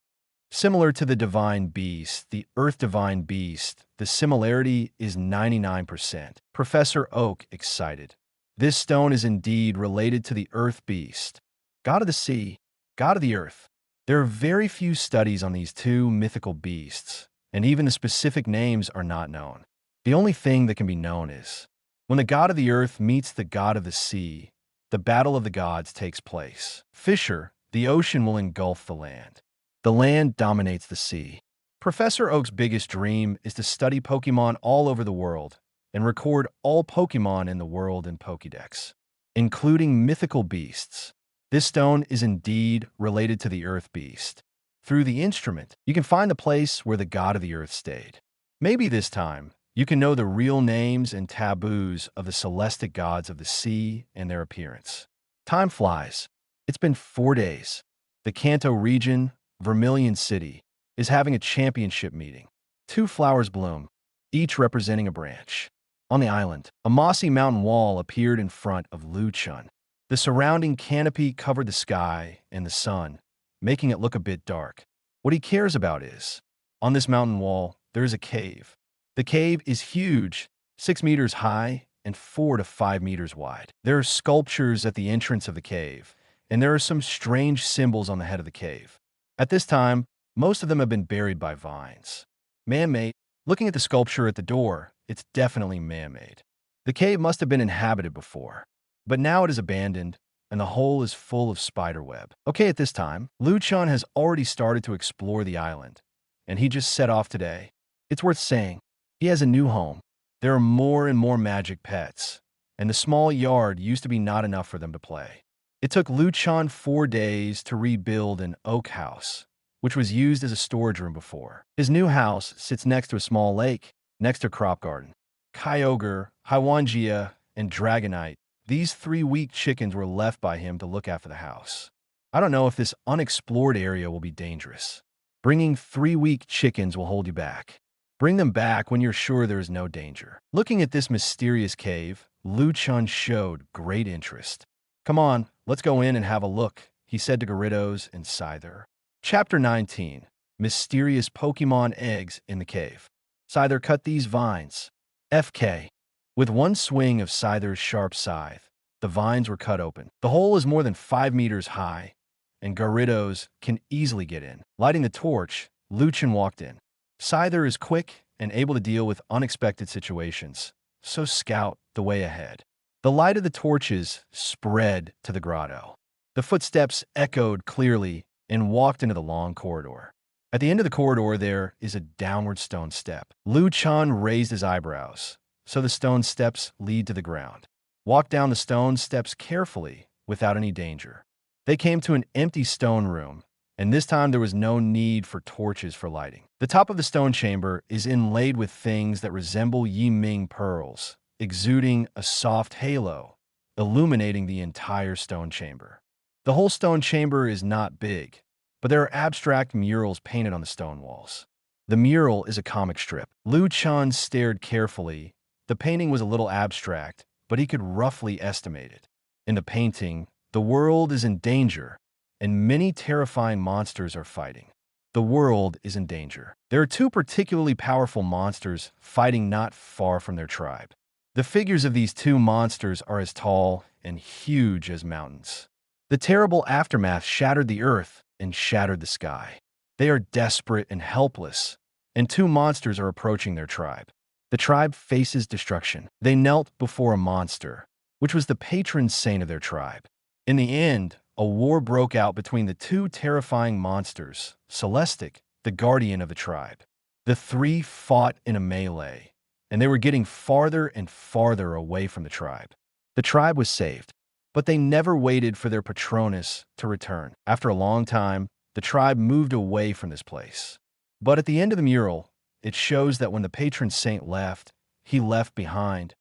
Similar to the divine beast, the earth divine beast, the similarity is 99%. Professor Oak excited. This stone is indeed related to the earth beast. God of the sea, god of the earth. There are very few studies on these two mythical beasts, and even the specific names are not known. The only thing that can be known is, when the god of the earth meets the god of the sea, the battle of the gods takes place. Fisher, the ocean will engulf the land. The land dominates the sea. Professor Oak's biggest dream is to study Pokémon all over the world and record all Pokémon in the world in Pokédex, including mythical beasts. This stone is indeed related to the Earth Beast. Through the instrument, you can find the place where the god of the earth stayed. Maybe this time, you can know the real names and taboos of the celestic gods of the sea and their appearance. Time flies. It's been 4 days. The Kanto region, Vermilion City, is having a championship meeting. 2 flowers bloom, each representing a branch. On the island, a mossy mountain wall appeared in front of Chen. The surrounding canopy covered the sky and the sun, making it look a bit dark. What he cares about is, on this mountain wall, there is a cave. The cave is huge, 6 meters high and 4 to 5 meters wide. There are sculptures at the entrance of the cave, and there are some strange symbols on the head of the cave. At this time, most of them have been buried by vines. Man-made. Looking at the sculpture at the door, it's definitely man-made. The cave must have been inhabited before. but now it is abandoned, and the hole is full of spiderweb. Okay, at this time, Chen has already started to explore the island, and he just set off today. It's worth saying, he has a new home. There are more and more magic pets, and the small yard used to be not enough for them to play. It took Chen 4 days to rebuild an oak house, which was used as a storage room before. His new house sits next to a small lake, next to a crop garden. Kyogre, Hywangia, and Dragonite, these 3 weak chickens were left by him to look after the house. I don't know if this unexplored area will be dangerous. Bringing 3 weak chickens will hold you back. Bring them back when you're sure there is no danger. Looking at this mysterious cave, Chen showed great interest. Come on, let's go in and have a look, he said to Gyarados and Scyther. Chapter 19. Mysterious Pokémon Eggs in the Cave. Scyther cut these vines. FK. With one swing of Scyther's sharp scythe, the vines were cut open. The hole is more than 5 meters high, and Gyarados can easily get in. Lighting the torch, Chen walked in. Scyther is quick and able to deal with unexpected situations, so scout the way ahead. The light of the torches spread to the grotto. The footsteps echoed clearly and walked into the long corridor. At the end of the corridor, there is a downward stone step. Chen raised his eyebrows, so the stone steps lead to the ground. Walk down the stone steps carefully, without any danger. They came to an empty stone room, and this time there was no need for torches for lighting. The top of the stone chamber is inlaid with things that resemble Yiming pearls, exuding a soft halo, illuminating the entire stone chamber. The whole stone chamber is not big, but there are abstract murals painted on the stone walls. The mural is a comic strip. Chen stared carefully. The painting was a little abstract, but he could roughly estimate it. In the painting, the world is in danger, and many terrifying monsters are fighting. The world is in danger. There are 2 particularly powerful monsters fighting not far from their tribe. The figures of these 2 monsters are as tall and huge as mountains. The terrible aftermath shattered the earth and shattered the sky. They are desperate and helpless, and 2 monsters are approaching their tribe. The tribe faces destruction. They knelt before a monster, which was the patron saint of their tribe. In the end, a war broke out between the 2 terrifying monsters, Celestic, the guardian of the tribe. The 3 fought in a melee, and they were getting farther and farther away from the tribe. The tribe was saved, but they never waited for their Patronus to return. After a long time, the tribe moved away from this place. But at the end of the mural, it shows that when the patron saint left, he left behind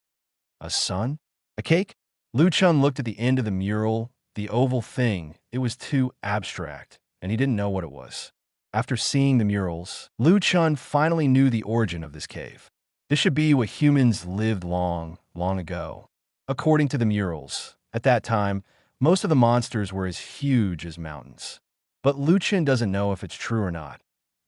a son? A cake? Chen looked at the end of the mural, the oval thing. It was too abstract, and he didn't know what it was. After seeing the murals, Chen finally knew the origin of this cave. This should be what humans lived long, long ago. According to the murals, at that time, most of the monsters were as huge as mountains. But Chen doesn't know if it's true or not.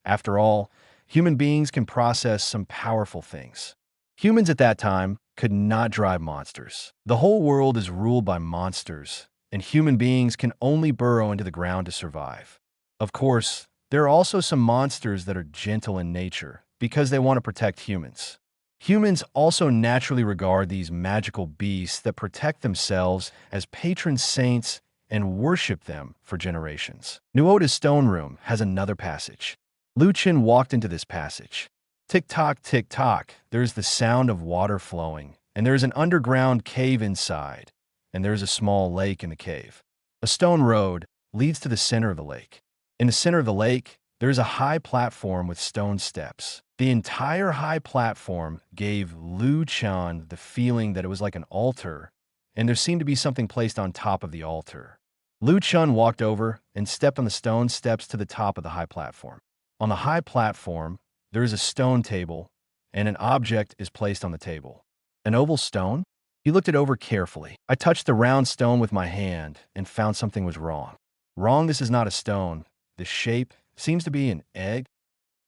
After all, human beings can process some powerful things. Humans at that time could not drive monsters. The whole world is ruled by monsters, and human beings can only burrow into the ground to survive. Of course, there are also some monsters that are gentle in nature because they want to protect humans. Humans also naturally regard these magical beasts that protect themselves as patron saints and worship them for generations. Nuota's stone room has another passage. Chen walked into this passage. Tick-tock, tick-tock, there is the sound of water flowing, and there is an underground cave inside, and there is a small lake in the cave. A stone road leads to the center of the lake. In the center of the lake, there is a high platform with stone steps. The entire high platform gave Chen the feeling that it was like an altar, and there seemed to be something placed on top of the altar. Chen walked over and stepped on the stone steps to the top of the high platform. On the high platform, there is a stone table, and an object is placed on the table. An oval stone? He looked it over carefully. I touched the round stone with my hand and found something was wrong. Wrong, this is not a stone. The shape seems to be an egg.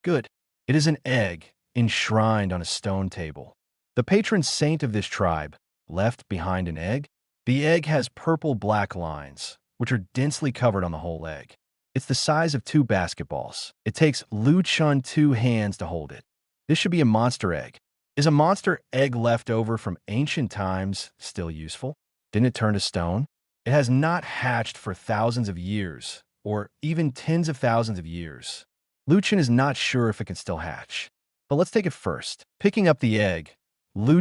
Good. It is an egg enshrined on a stone table. The patron saint of this tribe left behind an egg. The egg has purple-black lines, which are densely covered on the whole egg. It's the size of 2 basketballs. It takes Chen 2 hands to hold it. This should be a monster egg. Is a monster egg left over from ancient times still useful? Didn't it turn to stone? It has not hatched for thousands of years, or even tens of thousands of years. Chen is not sure if it can still hatch. But let's take it first. Picking up the egg,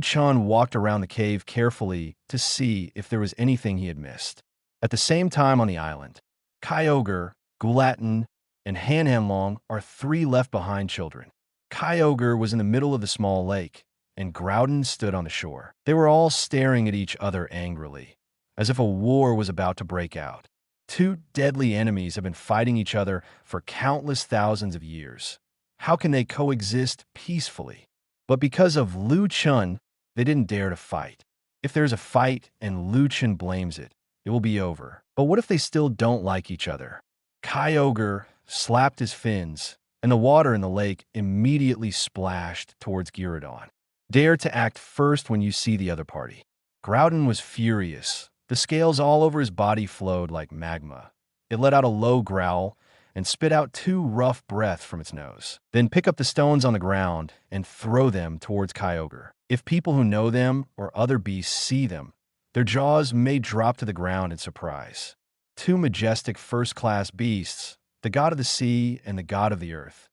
Chen walked around the cave carefully to see if there was anything he had missed. At the same time on the island, Kyogre, Guladon, and Han are three left-behind children. Kyogre was in the middle of the small lake, and Groudon stood on the shore. They were all staring at each other angrily, as if a war was about to break out. Two deadly enemies have been fighting each other for countless thousands of years. How can they coexist peacefully? But because of Chen, they didn't dare to fight. If there's a fight and Chen blames it, it will be over. But what if they still don't like each other? Kyogre slapped his fins, and the water in the lake immediately splashed towards Guladon. Dare to act first when you see the other party. Groudon was furious. The scales all over his body flowed like magma. It let out a low growl and spit out two rough breaths from its nose. Then pick up the stones on the ground and throw them towards Kyogre. If people who know them or other beasts see them, their jaws may drop to the ground in surprise. Two majestic first-class beasts, the god of the sea and the god of the earth.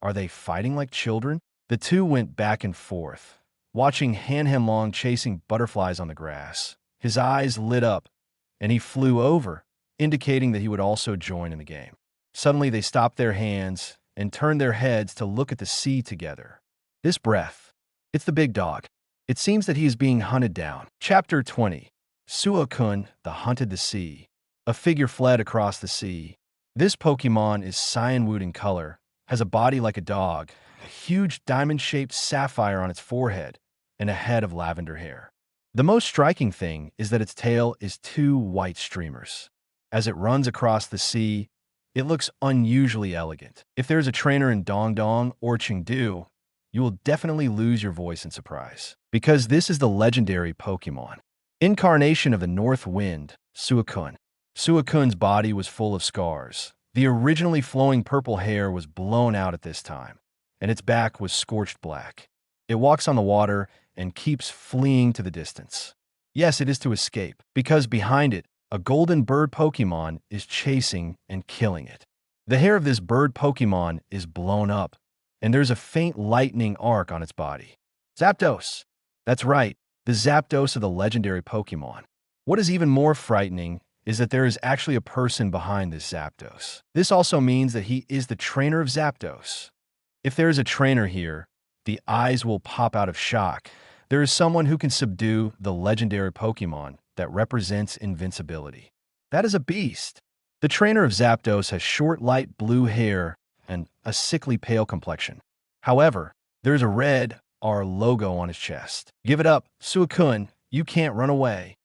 Are they fighting like children? The two went back and forth, watching Han chasing butterflies on the grass. His eyes lit up, and he flew over, indicating that he would also join in the game. Suddenly, they stopped their hands and turned their heads to look at the sea together. This breath, it's the big dog. It seems that he is being hunted down. Chapter 20. Suicune, the Hunted the Sea. A figure fled across the sea. This Pokémon is cyanwood in color, has a body like a dog, a huge diamond-shaped sapphire on its forehead, and a head of lavender hair. The most striking thing is that its tail is two white streamers. As it runs across the sea, it looks unusually elegant. If there's a trainer in Dongdong or Chengdu, you will definitely lose your voice in surprise, because this is the legendary Pokémon. Incarnation of the North Wind, Suicune. Suicune's body was full of scars. The originally flowing purple hair was blown out at this time, and its back was scorched black. It walks on the water and keeps fleeing to the distance. Yes, it is to escape, because behind it, a golden bird Pokémon is chasing and killing it. The hair of this bird Pokémon is blown up, and there's a faint lightning arc on its body. Zapdos! That's right, the Zapdos of the legendary Pokémon. What is even more frightening is that there is actually a person behind this Zapdos. This also means that he is the trainer of Zapdos. If there is a trainer here, the eyes will pop out of shock. There is someone who can subdue the legendary Pokémon that represents invincibility. That is a beast. The trainer of Zapdos has short light blue hair and a sickly pale complexion. However, there is a red R logo on his chest. Give it up, Suicune, you can't run away.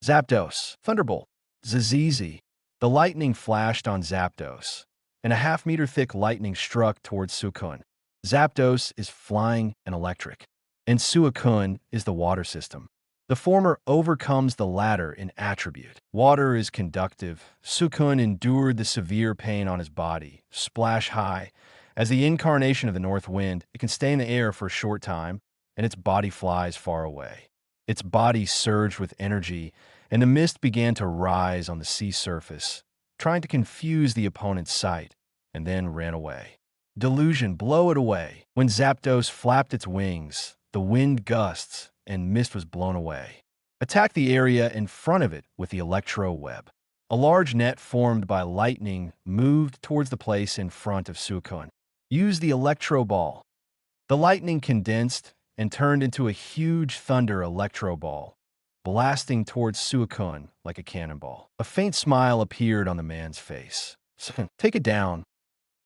Zapdos, Thunderbolt, Zazizi. The lightning flashed on Zapdos, and a half-meter thick lightning struck towards Suicune. Zapdos is flying and electric, and Suicune is the water system. The former overcomes the latter in attribute. Water is conductive. Suicune endured the severe pain on his body, splash high. As the incarnation of the North Wind, it can stay in the air for a short time, and its body flies far away. Its body surged with energy, and the mist began to rise on the sea surface, trying to confuse the opponent's sight, and then ran away. Delusion, blow it away. When Zapdos flapped its wings, the wind gusts, and mist was blown away. Attack the area in front of it with the electro web. A large net formed by lightning moved towards the place in front of Suicune. Use the electro ball. The lightning condensed and turned into a huge thunder electro ball, blasting towards Suicune like a cannonball. A faint smile appeared on the man's face. Take it down.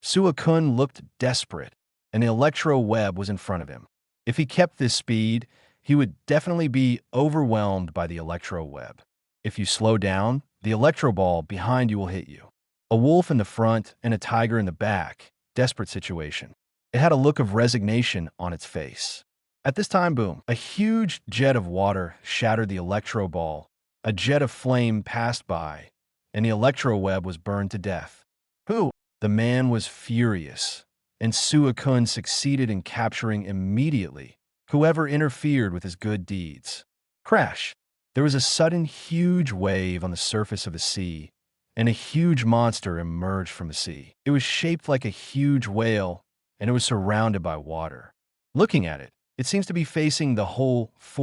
Suicune looked desperate, and the electro web was in front of him. If he kept this speed, he would definitely be overwhelmed by the electro web. If you slow down, the electro ball behind you will hit you. A wolf in the front and a tiger in the back. Desperate situation. It had a look of resignation on its face. At this time, boom, a huge jet of water shattered the electro ball. A jet of flame passed by, and the electro web was burned to death. Who? The man was furious, and Suicune succeeded in capturing immediately whoever interfered with his good deeds. Crash! There was a sudden huge wave on the surface of the sea, and a huge monster emerged from the sea. It was shaped like a huge whale, and it was surrounded by water. Looking at it, it seems to be facing the whole //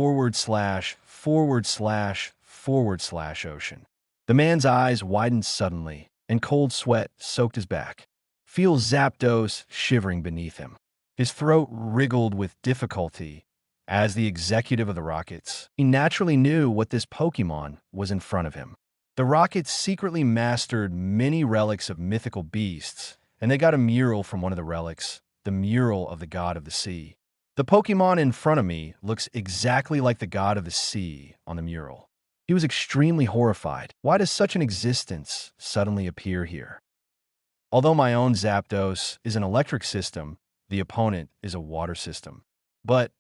ocean. The man's eyes widened suddenly, and cold sweat soaked his back. Feel Zapdos shivering beneath him. His throat wriggled with difficulty. As the executive of the Rockets, he naturally knew what this Pokémon was in front of him. The Rockets secretly mastered many relics of mythical beasts, and they got a mural from one of the relics, the mural of the god of the sea. The Pokémon in front of me looks exactly like the god of the sea on the mural. He was extremely horrified. Why does such an existence suddenly appear here? Although my own Zapdos is an electric system, the opponent is a water system. But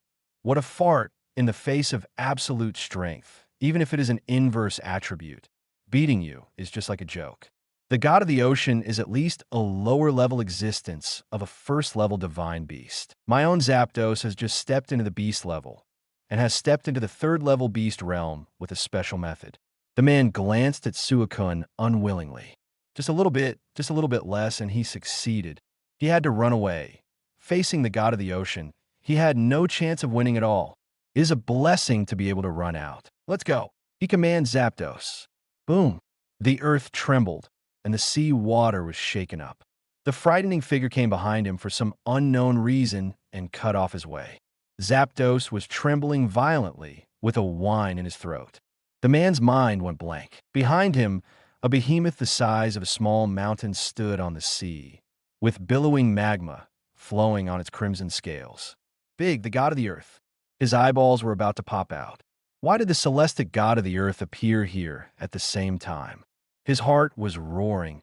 what a fart in the face of absolute strength, even if it is an inverse attribute. Beating you is just like a joke. The god of the ocean is at least a lower-level existence of a first-level divine beast. My own Zapdos has just stepped into the beast level, and has stepped into the third-level beast realm with a special method. The man glanced at Suicune unwillingly. Just a little bit less, and he succeeded. He had to run away. Facing the god of the ocean, he had no chance of winning at all. It is a blessing to be able to run out. Let's go. He commands Zapdos. Boom. The earth trembled, and the sea water was shaken up. The frightening figure came behind him for some unknown reason and cut off his way. Zapdos was trembling violently, with a whine in his throat. The man's mind went blank. Behind him, a behemoth the size of a small mountain stood on the sea, with billowing magma flowing on its crimson scales. Big, the god of the earth. His eyeballs were about to pop out. Why did the celestic god of the earth appear here at the same time? His heart was roaring,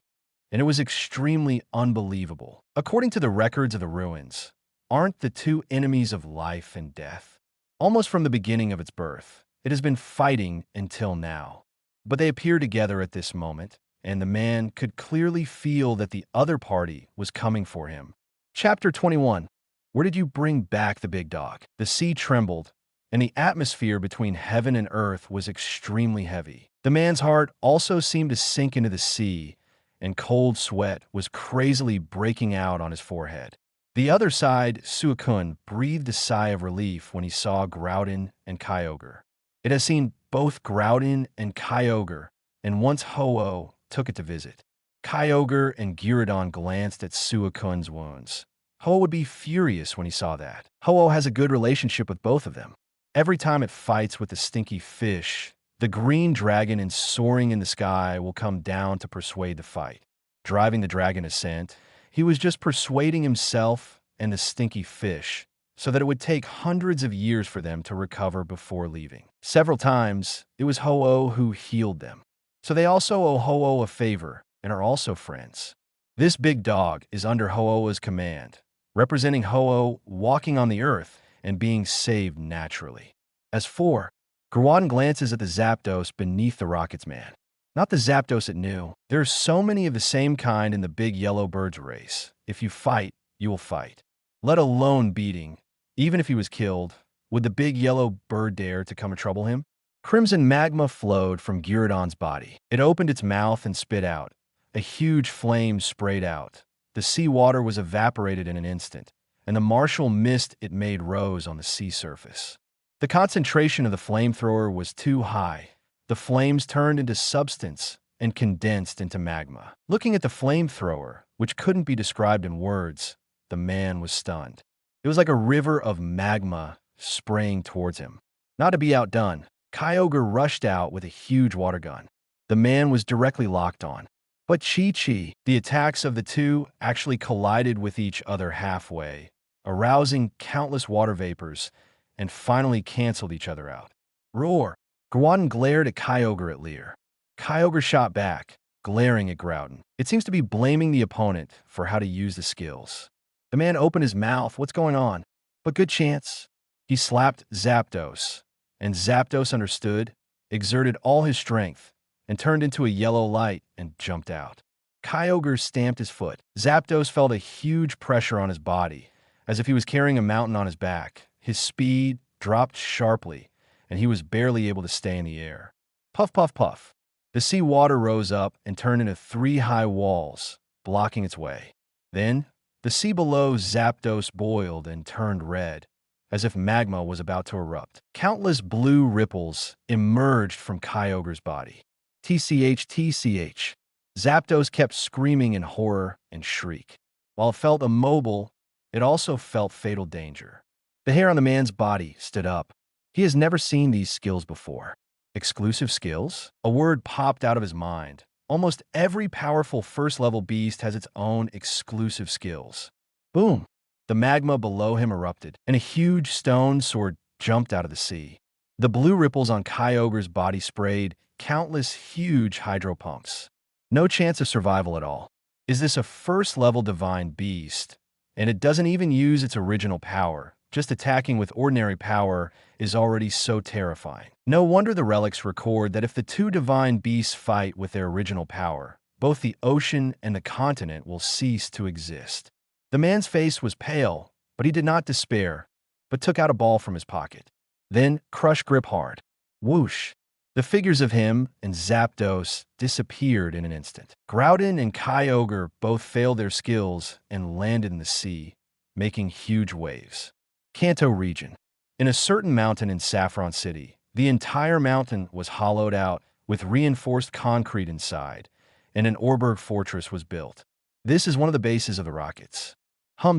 and it was extremely unbelievable. According to the records of the ruins, aren't the two enemies of life and death? Almost from the beginning of its birth, it has been fighting until now. But they appeared together at this moment, and the man could clearly feel that the other party was coming for him. Chapter 21. Where did you bring back the big dog? The sea trembled, and the atmosphere between heaven and earth was extremely heavy. The man's heart also seemed to sink into the sea, and cold sweat was crazily breaking out on his forehead. The other side, Suicune breathed a sigh of relief when he saw Guladon and Kyogre. It has seen both Guladon and Kyogre, and once Ho-Oh took it to visit. Kyogre and Guladon glanced at Suicune's wounds. Ho-Oh would be furious when he saw that. Ho-Oh has a good relationship with both of them. Every time it fights with the stinky fish, the green dragon in soaring in the sky will come down to persuade the fight. Driving the dragon ascent, he was just persuading himself and the stinky fish so that it would take hundreds of years for them to recover before leaving. Several times, it was Ho-Oh who healed them. So they also owe Ho-Oh a favor and are also friends. This big dog is under Ho-Oh's command, representing Ho-Oh walking on the earth and being saved naturally. As for, Guladon glances at the Zapdos beneath the Rocket's man. Not the Zapdos it knew. There are so many of the same kind in the big yellow bird's race. If you fight, you will fight. Let alone beating. Even if he was killed, would the big yellow bird dare to come and trouble him? Crimson magma flowed from Guladon's body. It opened its mouth and spit out. A huge flame sprayed out. The sea water was evaporated in an instant, and the martial mist it made rose on the sea surface. The concentration of the flamethrower was too high. The flames turned into substance and condensed into magma. Looking at the flamethrower, which couldn't be described in words, the man was stunned. It was like a river of magma spraying towards him. Not to be outdone, Kyogre rushed out with a huge water gun. The man was directly locked on. But Chi-Chi, the attacks of the two actually collided with each other halfway, arousing countless water vapors, and finally canceled each other out. Roar! Guladon glared at Kyogre at Leer. Kyogre shot back, glaring at Guladon. It seems to be blaming the opponent for how to use the skills. The man opened his mouth. What's going on? But good chance. He slapped Zapdos, and Zapdos understood, exerted all his strength, and turned into a yellow light and jumped out. Kyogre stamped his foot. Zapdos felt a huge pressure on his body, as if he was carrying a mountain on his back. His speed dropped sharply, and he was barely able to stay in the air. Puff, puff, puff. The sea water rose up and turned into 3 high walls, blocking its way. Then, the sea below Zapdos boiled and turned red, as if magma was about to erupt. Countless blue ripples emerged from Kyogre's body. TCH, TCH. Zapdos kept screaming in horror and shriek. While it felt immobile, it also felt fatal danger. The hair on the man's body stood up. He has never seen these skills before. Exclusive skills? A word popped out of his mind. Almost every powerful first-level beast has its own exclusive skills. Boom! The magma below him erupted, and a huge stone sword jumped out of the sea. The blue ripples on Kyogre's body sprayed countless huge hydro pumps. No chance of survival at all. Is this a first-level divine beast? And it doesn't even use its original power. Just attacking with ordinary power is already so terrifying. No wonder the relics record that if the 2 divine beasts fight with their original power, both the ocean and the continent will cease to exist. The man's face was pale, but he did not despair, but took out a ball from his pocket. Then, crush grip hard. Whoosh! The figures of him and Zapdos disappeared in an instant. Guladon and Kyogre both failed their skills and landed in the sea, making huge waves. Kanto region. In a certain mountain in Saffron City, the entire mountain was hollowed out with reinforced concrete inside, and an Orberg fortress was built. This is one of the bases of the rockets.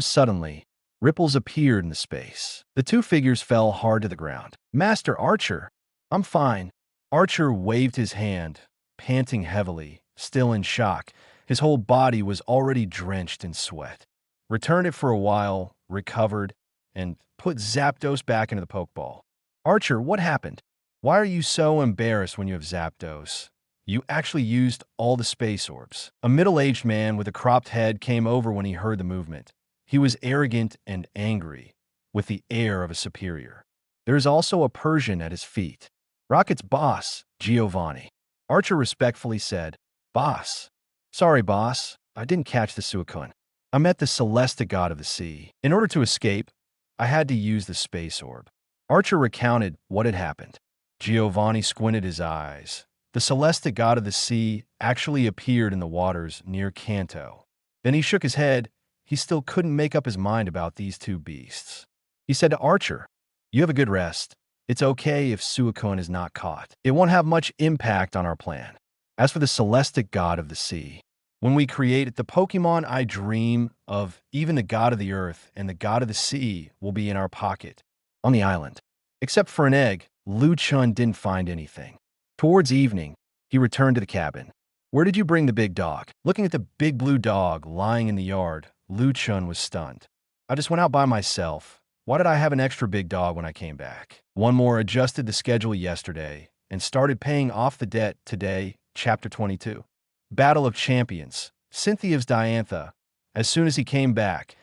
Suddenly, ripples appeared in the space. The 2 figures fell hard to the ground. Master Archer! I'm fine. Archer waved his hand, panting heavily, still in shock. His whole body was already drenched in sweat. Returned it for a while, recovered, and put Zapdos back into the Pokeball. Archer, what happened? Why are you so embarrassed when you have Zapdos? You actually used all the space orbs. A middle-aged man with a cropped head came over when he heard the movement. He was arrogant and angry, with the air of a superior. There is also a Persian at his feet. Rocket's boss, Giovanni. Archer respectfully said, Boss. Sorry, boss. I didn't catch the Suicune. I met the Celestic God of the Sea. In order to escape, I had to use the space orb. Archer recounted what had happened. Giovanni squinted his eyes. The Celestic God of the Sea actually appeared in the waters near Kanto. Then he shook his head. He still couldn't make up his mind about these 2 beasts. He said to Archer, You have a good rest. It's okay if Suicune is not caught. It won't have much impact on our plan. As for the Celestic God of the Sea, when we create the Pokémon I dream of, even the God of the Earth and the God of the Sea will be in our pocket, on the island. Except for an egg, Chen didn't find anything. Towards evening, he returned to the cabin. Where did you bring the big dog? Looking at the big blue dog lying in the yard, Chen was stunned. I just went out by myself. Why did I have an extra big dog when I came back? One more adjusted the schedule yesterday and started paying off the debt today, Chapter 22. Battle of Champions. Cynthia's Diantha. As soon as he came back,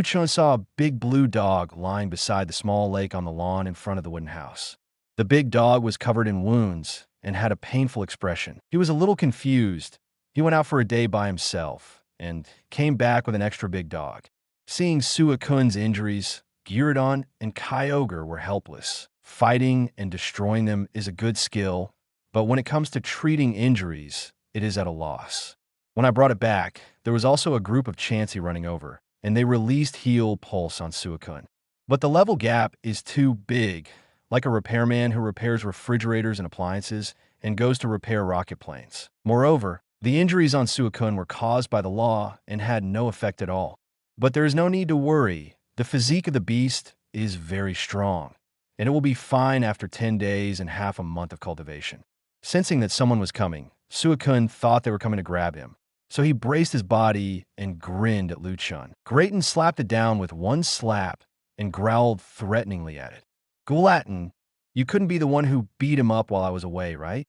Chen saw a big blue dog lying beside the small lake on the lawn in front of the wooden house. The big dog was covered in wounds and had a painful expression. He was a little confused. He went out for a day by himself and came back with an extra big dog. Seeing Suicune's injuries, Guladon and Kyogre were helpless. Fighting and destroying them is a good skill, but when it comes to treating injuries, it is at a loss. When I brought it back, there was also a group of Chansey running over, and they released Heal Pulse on Suicune. But the level gap is too big, like a repairman who repairs refrigerators and appliances and goes to repair rocket planes. Moreover, the injuries on Suicune were caused by the law and had no effect at all. But there is no need to worry. The physique of the beast is very strong, and it will be fine after 10 days and half a month of cultivation. Sensing that someone was coming, Suicune thought they were coming to grab him, so he braced his body and grinned at Chen. Grayton slapped it down with one slap and growled threateningly at it. Guladon, you couldn't be the one who beat him up while I was away, right?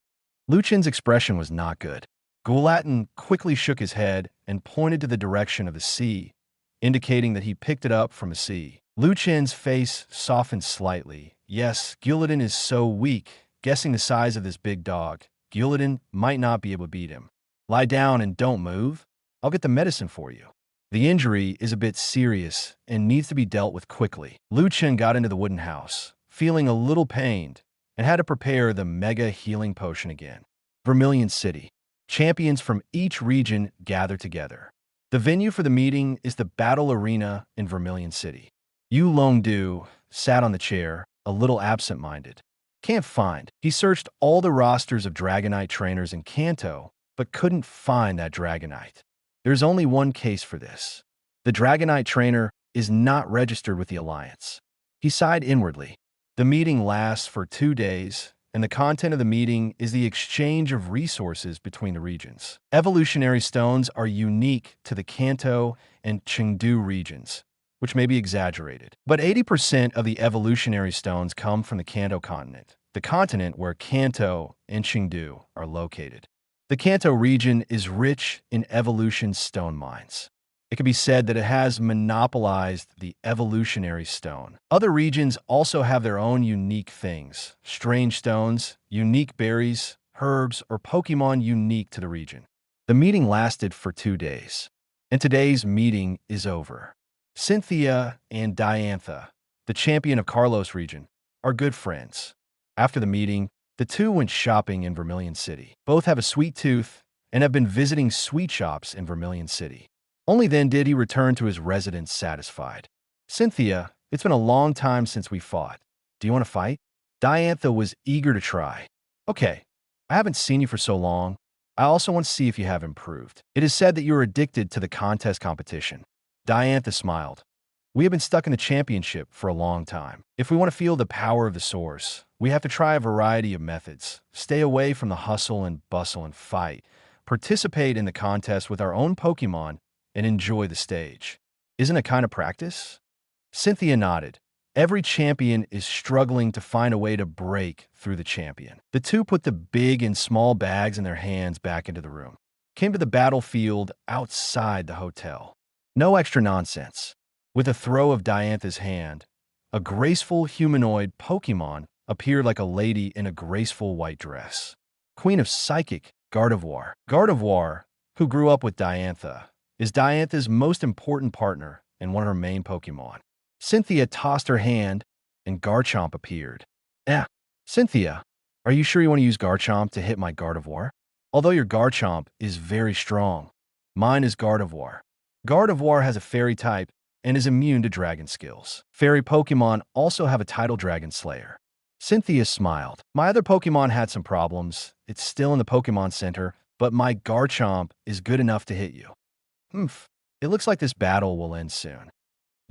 Chen's expression was not good. Guladon quickly shook his head and pointed to the direction of the sea, indicating that he picked it up from the sea. Chen's face softened slightly. Yes, Guladon is so weak. Guessing the size of this big dog, Guladon might not be able to beat him. Lie down and don't move. I'll get the medicine for you. The injury is a bit serious and needs to be dealt with quickly. Chen got into the wooden house, feeling a little pained. and had to prepare the Mega Healing Potion again. Vermilion City. Champions from each region gather together. The venue for the meeting is the Battle Arena in Vermilion City. Yu Longdu sat on the chair, a little absent-minded. Can't find. He searched all the rosters of Dragonite trainers in Kanto, but couldn't find that Dragonite. There's only one case for this. The Dragonite trainer is not registered with the Alliance. He sighed inwardly. The meeting lasts for 2 days, and the content of the meeting is the exchange of resources between the regions. Evolutionary stones are unique to the Kanto and Chengdu regions, which may be exaggerated. But 80% of the evolutionary stones come from the Kanto continent, the continent where Kanto and Chengdu are located. The Kanto region is rich in evolution stone mines. It can be said that it has monopolized the evolutionary stone. Other regions also have their own unique things: strange stones, unique berries, herbs, or Pokémon unique to the region. The meeting lasted for 2 days, and today's meeting is over. Cynthia and Diantha, the champion of Carlos region, are good friends. After the meeting, the two went shopping in Vermilion City. Both have a sweet tooth and have been visiting sweet shops in Vermilion City. Only then did he return to his residence satisfied. Cynthia, it's been a long time since we fought. Do you want to fight? Diantha was eager to try. Okay, I haven't seen you for so long. I also want to see if you have improved. It is said that you are addicted to the contest competition. Diantha smiled. We have been stuck in the championship for a long time. If we want to feel the power of the source, we have to try a variety of methods. Stay away from the hustle and bustle and fight. Participate in the contest with our own Pokémon and enjoy the stage. Isn't it kind of practice? Cynthia nodded. Every champion is struggling to find a way to break through the champion. The two put the big and small bags in their hands back into the room. Came to the battlefield outside the hotel. No extra nonsense. With a throw of Diantha's hand, a graceful humanoid Pokémon appeared like a lady in a graceful white dress. Queen of Psychic, Gardevoir. Gardevoir, who grew up with Diantha, is Diantha's most important partner and one of her main Pokémon. Cynthia tossed her hand, and Garchomp appeared. Cynthia, are you sure you want to use Garchomp to hit my Gardevoir? Although your Garchomp is very strong, mine is Gardevoir. Gardevoir has a fairy type and is immune to dragon skills. Fairy Pokémon also have a title Dragon Slayer. Cynthia smiled. My other Pokémon had some problems. It's still in the Pokémon Center, but my Garchomp is good enough to hit you. It looks like this battle will end soon.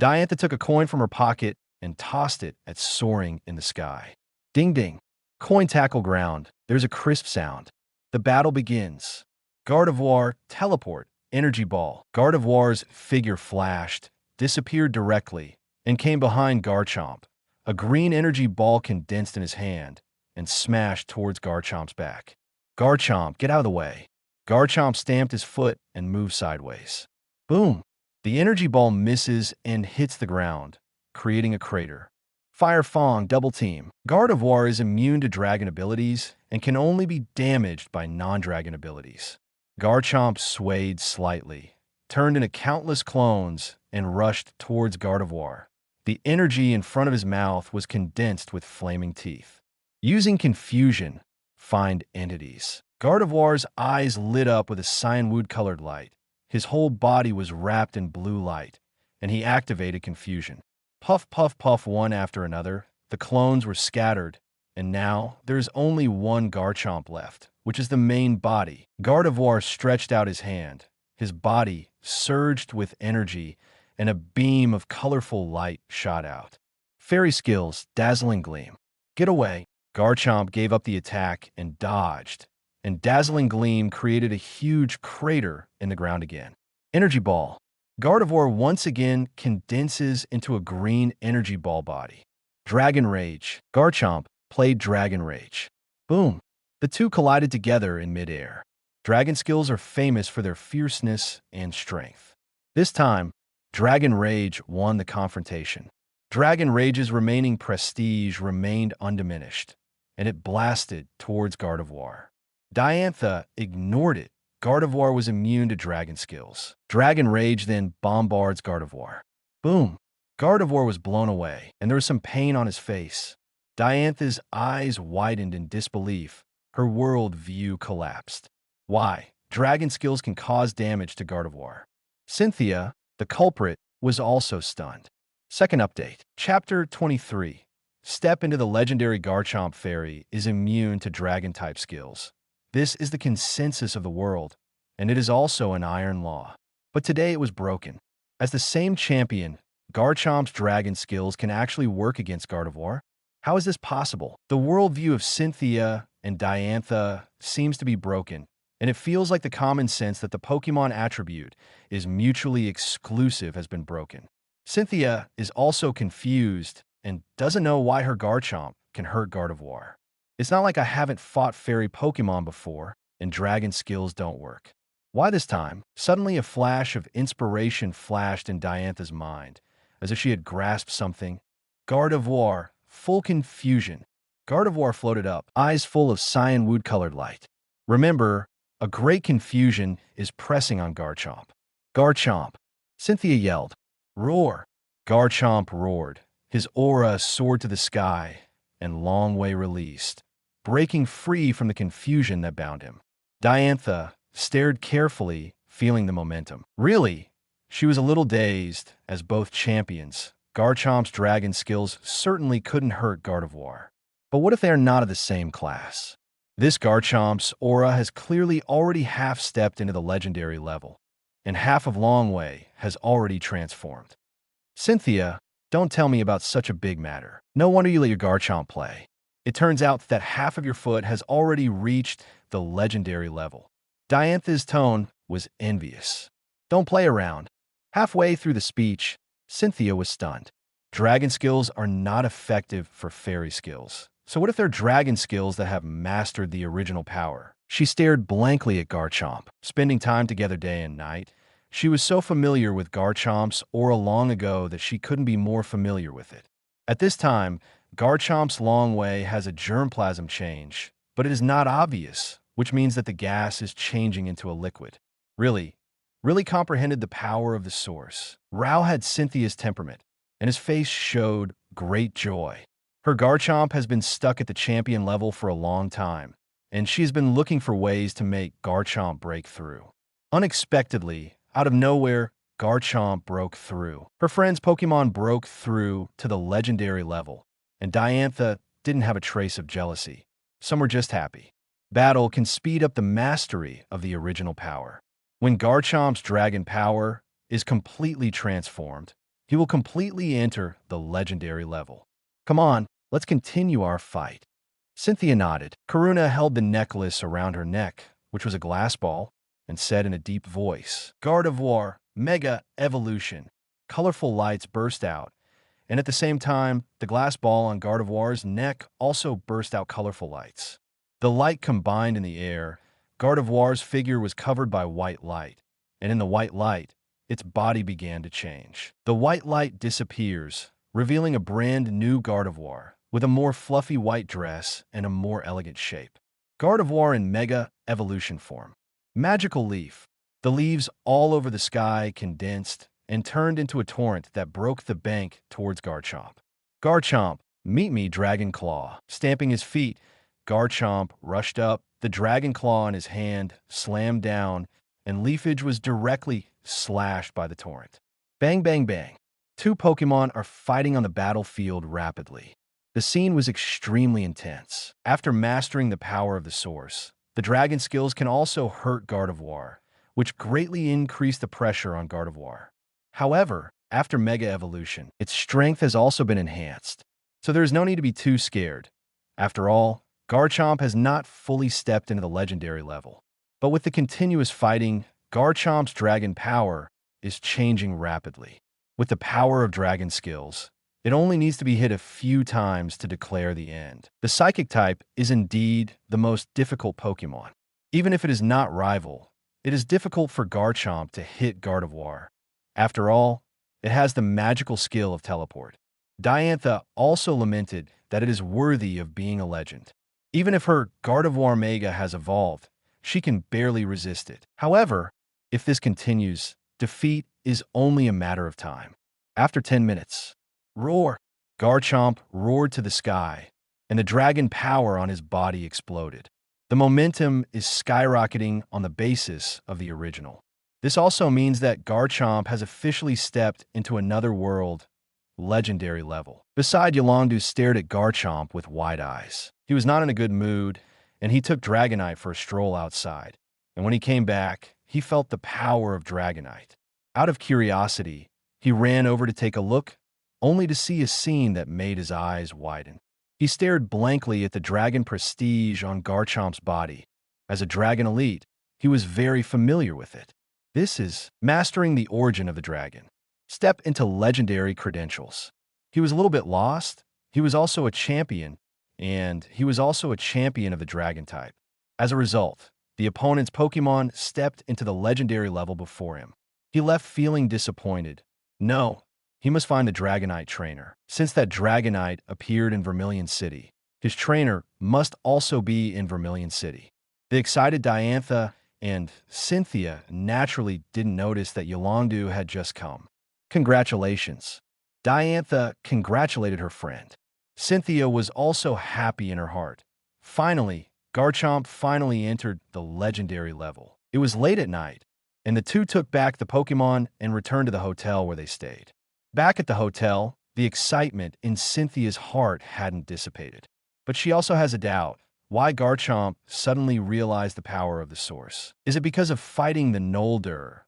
Diantha took a coin from her pocket and tossed it at soaring in the sky. Ding ding. Coin tackle ground. There's a crisp sound. The battle begins. Gardevoir, teleport, energy ball. Gardevoir's figure flashed, disappeared directly, and came behind Garchomp. A green energy ball condensed in his hand and smashed towards Garchomp's back. Garchomp, get out of the way. Garchomp stamped his foot and moved sideways. Boom! The energy ball misses and hits the ground, creating a crater. Fire Fong, double team. Gardevoir is immune to dragon abilities and can only be damaged by non-dragon abilities. Garchomp swayed slightly, turned into countless clones, and rushed towards Gardevoir. The energy in front of his mouth was condensed with flaming teeth. Using confusion, find entities. Gardevoir's eyes lit up with a cyanwood-colored light. His whole body was wrapped in blue light, and he activated confusion. Puff, puff, puff, one after another, the clones were scattered, and now there is only one Garchomp left, which is the main body. Gardevoir stretched out his hand. His body surged with energy, and a beam of colorful light shot out. Fairy skills, Dazzling Gleam. Get away. Garchomp gave up the attack and dodged, and Dazzling Gleam created a huge crater in the ground again. Energy Ball. Gardevoir once again condenses into a green energy ball body. Dragon Rage. Garchomp played Dragon Rage. Boom. The two collided together in midair. Dragon skills are famous for their fierceness and strength. This time, Dragon Rage won the confrontation. Dragon Rage's remaining prestige remained undiminished, and it blasted towards Gardevoir. Diantha ignored it. Gardevoir was immune to dragon skills. Dragon Rage then bombards Gardevoir. Boom! Gardevoir was blown away, and there was some pain on his face. Diantha's eyes widened in disbelief. Her world view collapsed. Why? Dragon skills can cause damage to Gardevoir. Cynthia, the culprit, was also stunned. Second update. Chapter 23. Step into the legendary Garchomp Fairy is immune to Dragon-type skills. This is the consensus of the world, and it is also an iron law. But today it was broken. As the same champion, Garchomp's Dragon skills can actually work against Gardevoir. How is this possible? The worldview of Cynthia and Diantha seems to be broken, and it feels like the common sense that the Pokémon attribute is mutually exclusive has been broken. Cynthia is also confused and doesn't know why her Garchomp can hurt Gardevoir. It's not like I haven't fought fairy Pokémon before and dragon skills don't work. Why this time? Suddenly a flash of inspiration flashed in Diantha's mind, as if she had grasped something. Gardevoir, full confusion. Gardevoir floated up, eyes full of cyan wood-colored light. Remember, a great confusion is pressing on Garchomp. Garchomp! Cynthia yelled. Roar! Garchomp roared. His aura soared to the sky, and Longway released, breaking free from the confusion that bound him. Diantha stared carefully, feeling the momentum. Really? She was a little dazed, as both champions. Garchomp's dragon skills certainly couldn't hurt Gardevoir. But what if they are not of the same class? This Garchomp's aura has clearly already half-stepped into the legendary level, and half of Longway has already transformed. Cynthia, don't tell me about such a big matter. No wonder you let your Garchomp play. It turns out that half of your foot has already reached the legendary level. Diantha's tone was envious. Don't play around. Halfway through the speech, Cynthia was stunned. Dragon skills are not effective for fairy skills. So what if they're dragon skills that have mastered the original power? She stared blankly at Garchomp, spending time together day and night. She was so familiar with Garchomp's aura long ago that she couldn't be more familiar with it. At this time, Garchomp's Longway has a germplasm change, but it is not obvious, which means that the gas is changing into a liquid. Really comprehended the power of the source. Rao had Cynthia's temperament, and his face showed great joy. Her Garchomp has been stuck at the champion level for a long time, and she's been looking for ways to make Garchomp break through. Unexpectedly, out of nowhere, Garchomp broke through. Her friend's Pokémon broke through to the legendary level, and Diantha didn't have a trace of jealousy. Some were just happy. Battle can speed up the mastery of the original power. When Garchomp's dragon power is completely transformed, he will completely enter the legendary level. Come on, let's continue our fight. Cynthia nodded. Karuna held the necklace around her neck, which was a glass ball, and said in a deep voice, Gardevoir, Mega Evolution. Colorful lights burst out, and at the same time, the glass ball on Gardevoir's neck also burst out colorful lights. The light combined in the air. Gardevoir's figure was covered by white light, and in the white light, its body began to change. The white light disappears, revealing a brand new Gardevoir, with a more fluffy white dress and a more elegant shape. Gardevoir in Mega Evolution form. Magical leaf. The leaves all over the sky condensed and turned into a torrent that broke the bank towards Garchomp. Garchomp, meet me, Dragon Claw. Stamping his feet, Garchomp rushed up, the Dragon Claw in his hand slammed down, and leafage was directly slashed by the torrent. Bang, bang, bang. Two Pokémon are fighting on the battlefield rapidly. The scene was extremely intense. After mastering the power of the source, the dragon skills can also hurt Gardevoir, which greatly increased the pressure on Gardevoir. However, after Mega Evolution, its strength has also been enhanced, so there is no need to be too scared. After all, Garchomp has not fully stepped into the legendary level. But with the continuous fighting, Garchomp's dragon power is changing rapidly. With the power of dragon skills, it only needs to be hit a few times to declare the end. The Psychic type is indeed the most difficult Pokémon. Even if it is not rival, it is difficult for Garchomp to hit Gardevoir. After all, it has the magical skill of teleport. Diantha also lamented that it is worthy of being a legend. Even if her Gardevoir Mega has evolved, she can barely resist it. However, if this continues, defeat is only a matter of time. After 10 minutes, roar! Garchomp roared to the sky, and the dragon power on his body exploded. The momentum is skyrocketing on the basis of the original. This also means that Garchomp has officially stepped into another world, legendary level. Beside, Yolondu stared at Garchomp with wide eyes. He was not in a good mood, and he took Dragonite for a stroll outside. And when he came back, he felt the power of Dragonite. Out of curiosity, he ran over to take a look, only to see a scene that made his eyes widen. He stared blankly at the dragon prestige on Garchomp's body. As a dragon elite, he was very familiar with it. This is mastering the origin of the dragon. Step into legendary credentials. He was a little bit lost. He was also a champion, and he was also a champion of the dragon type. As a result, the opponent's Pokémon stepped into the legendary level before him. He left feeling disappointed. No, he must find the Dragonite trainer. Since that Dragonite appeared in Vermilion City, his trainer must also be in Vermilion City. The excited Diantha and Cynthia naturally didn't notice that Yolondu had just come. Congratulations. Diantha congratulated her friend. Cynthia was also happy in her heart. Finally, Garchomp finally entered the legendary level. It was late at night, and the two took back the Pokémon and returned to the hotel where they stayed. Back at the hotel, the excitement in Cynthia's heart hadn't dissipated. But she also has a doubt. Why Garchomp suddenly realized the power of the source? Is it because of fighting the Noldur?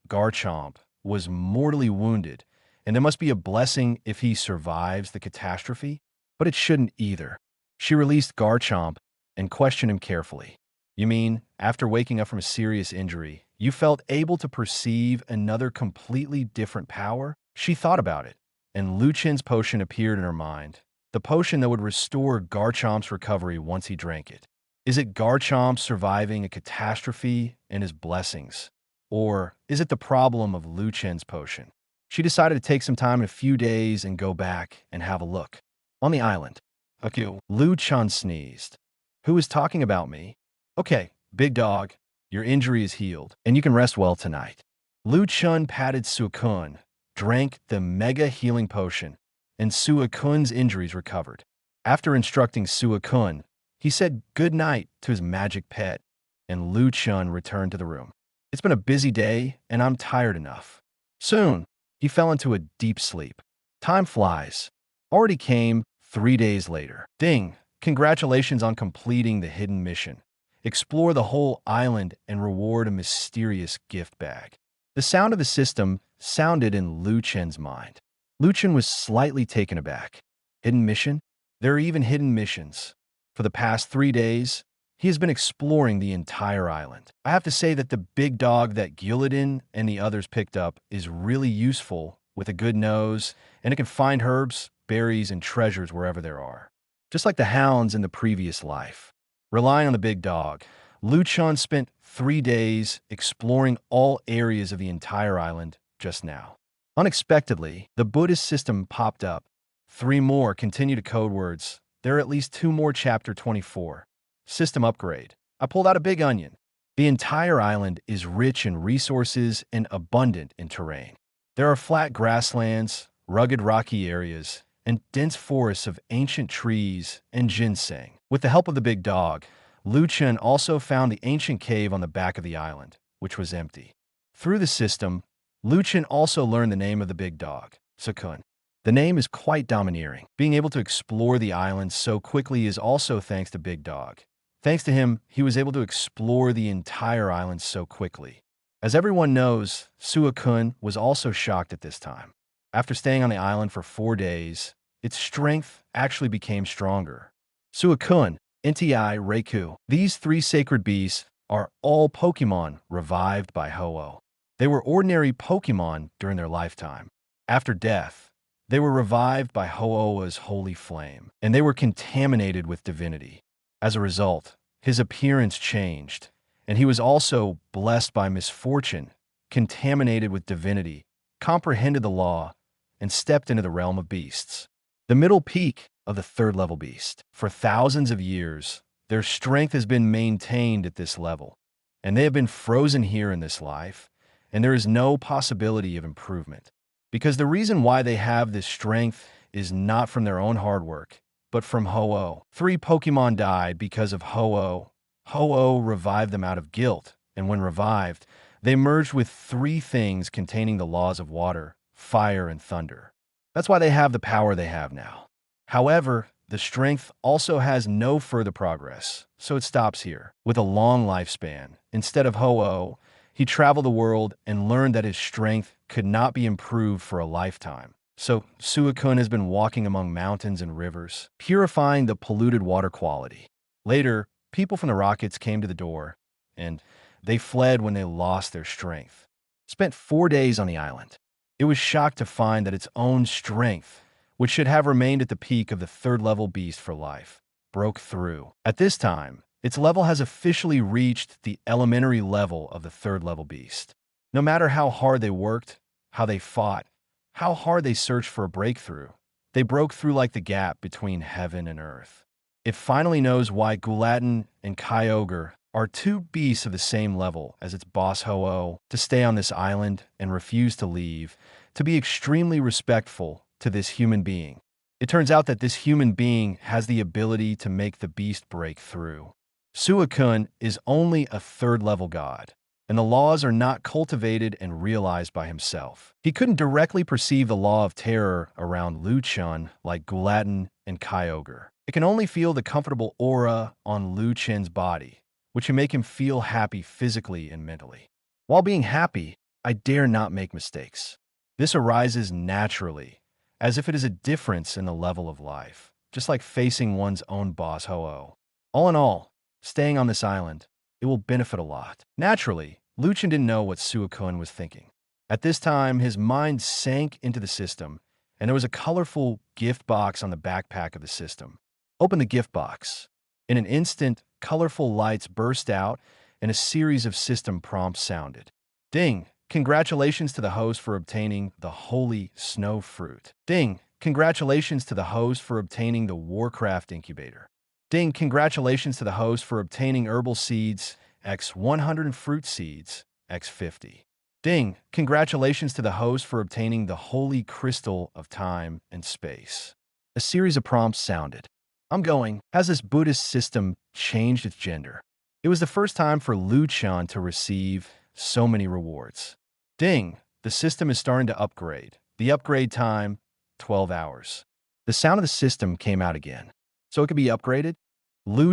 Garchomp was mortally wounded, and there must be a blessing if he survives the catastrophe? But it shouldn't either. She released Garchomp and questioned him carefully. You mean, after waking up from a serious injury, you felt able to perceive another completely different power? She thought about it, and Luchen's potion appeared in her mind. The potion that would restore Garchomp's recovery once he drank it. Is it Garchomp surviving a catastrophe and his blessings? Or is it the problem of Luchen's potion? She decided to take some time in a few days and go back and have a look. On the island. Okay, Luchan sneezed. Who is talking about me? Okay, big dog, your injury is healed, and you can rest well tonight. Luchan patted Suicune, drank the mega healing potion, and Suicune's injuries recovered. After instructing Suicune, he said good night to his magic pet, and Luchan returned to the room. It's been a busy day, and I'm tired enough. Soon, he fell into a deep sleep. Time flies. Already came 3 days later. Ding! Congratulations on completing the hidden mission. Explore the whole island and reward a mysterious gift bag. The sound of the system sounded in Luchen's mind. Luchen was slightly taken aback. Hidden mission? There are even hidden missions. For the past 3 days, he has been exploring the entire island. I have to say that the big dog that Guladon and the others picked up is really useful with a good nose, and it can find herbs, berries, and treasures wherever there are. Just like the hounds in the previous life. Relying on the big dog, Luchan spent 3 days exploring all areas of the entire island just now. Unexpectedly, the Buddhist system popped up. 3 more continue to code words. There are at least 2 more chapter 24. System upgrade. I pulled out a big onion. The entire island is rich in resources and abundant in terrain. There are flat grasslands, rugged rocky areas, and dense forests of ancient trees and ginseng. With the help of the big dog, Luchan also found the ancient cave on the back of the island, which was empty. Through the system, Luchan also learned the name of the big dog, Suicune. The name is quite domineering. Being able to explore the island so quickly is also thanks to Big Dog. Thanks to him, he was able to explore the entire island so quickly. As everyone knows, Suicune was also shocked at this time. After staying on the island for 4 days, its strength actually became stronger. Suicune, Entei, Raikou, these 3 sacred beasts are all Pokémon revived by Ho-Oh. They were ordinary Pokémon during their lifetime. After death, they were revived by Ho-Oh's holy flame, and they were contaminated with divinity. As a result, his appearance changed, and he was also blessed by misfortune, contaminated with divinity, comprehended the law, and stepped into the realm of beasts. The middle peak of the 3rd level beast. For thousands of years, their strength has been maintained at this level, and they have been frozen here in this life, and there is no possibility of improvement. Because the reason why they have this strength is not from their own hard work, but from Ho-Oh. 3 Pokémon died because of Ho-Oh. Ho-Oh revived them out of guilt, and when revived, they merged with 3 things containing the laws of water, fire, and thunder. That's why they have the power they have now. However, the strength also has no further progress, so it stops here. With a long lifespan, instead of Ho-Oh, he traveled the world and learned that his strength could not be improved for a lifetime. So Suicune has been walking among mountains and rivers, purifying the polluted water quality. Later, people from the Rockets came to the door, and they fled when they lost their strength. Spent 4 days on the island. It was shocked to find that its own strength, which should have remained at the peak of the 3rd level beast for life, broke through. At this time, its level has officially reached the elementary level of the 3rd level beast. No matter how hard they worked, how they fought, how hard they searched for a breakthrough, they broke through like the gap between heaven and earth. It finally knows why Guladon and Kyogre are 2 beasts of the same level as its boss Ho-Oh to stay on this island and refuse to leave, to be extremely respectful to this human being. It turns out that this human being has the ability to make the beast break through. Suicune is only a 3rd level god, and the laws are not cultivated and realized by himself. He couldn't directly perceive the law of terror around Chen like Guladon and Kyogre. It can only feel the comfortable aura on Chen's body, which can make him feel happy physically and mentally. While being happy, I dare not make mistakes. This arises naturally, as if it is a difference in the level of life, just like facing one's own boss Ho-Oh. All in all, staying on this island, it will benefit a lot. Naturally, Chen didn't know what Suicune was thinking. At this time, his mind sank into the system, and there was a colorful gift box on the backpack of the system. Open the gift box. In an instant, colorful lights burst out, and a series of system prompts sounded. Ding! Congratulations to the host for obtaining the Holy Snow Fruit. Ding! Congratulations to the host for obtaining the Warcraft Incubator. Ding! Congratulations to the host for obtaining Herbal Seeds, x 100 Fruit Seeds, x 50. Ding! Congratulations to the host for obtaining the Holy Crystal of Time and Space. A series of prompts sounded. I'm going. Has this Buddhist system changed its gender? It was the first time for Chen to receive so many rewards. Ding! The system is starting to upgrade. The upgrade time, 12 hours. The sound of the system came out again. So it could be upgraded?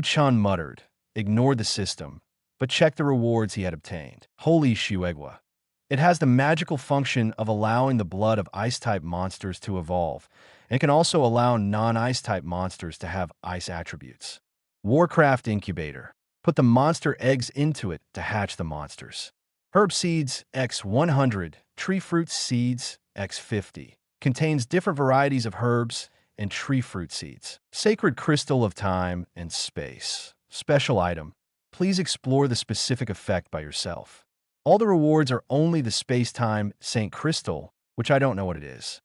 Chen muttered, ignored the system, but checked the rewards he had obtained. Holy Shuegwa. It has the magical function of allowing the blood of Ice-type monsters to evolve, and can also allow non-Ice-type monsters to have Ice attributes. Warcraft Incubator. Put the monster eggs into it to hatch the monsters. Herb Seeds x 100, Tree Fruit Seeds x 50. Contains different varieties of herbs and tree fruit seeds. Sacred Crystal of Time and Space. Special item. Please explore the specific effect by yourself. All the rewards are only the space-time Saint Crystal, which I don't know what it is.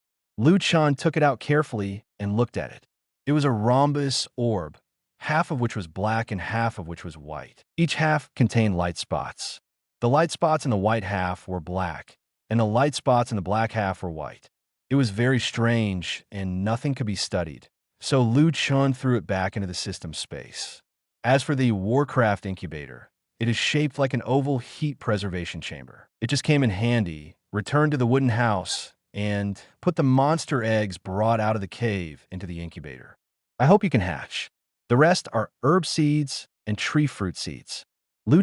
Chen took it out carefully and looked at it. It was a rhombus orb, half of which was black and half of which was white. Each half contained light spots. The light spots in the white half were black, and the light spots in the black half were white. It was very strange, and nothing could be studied, so Chen threw it back into the system space. As for the Warcraft Incubator, it is shaped like an oval heat preservation chamber. It just came in handy, returned to the wooden house, and put the monster eggs brought out of the cave into the incubator. I hope you can hatch. The rest are herb seeds and tree fruit seeds.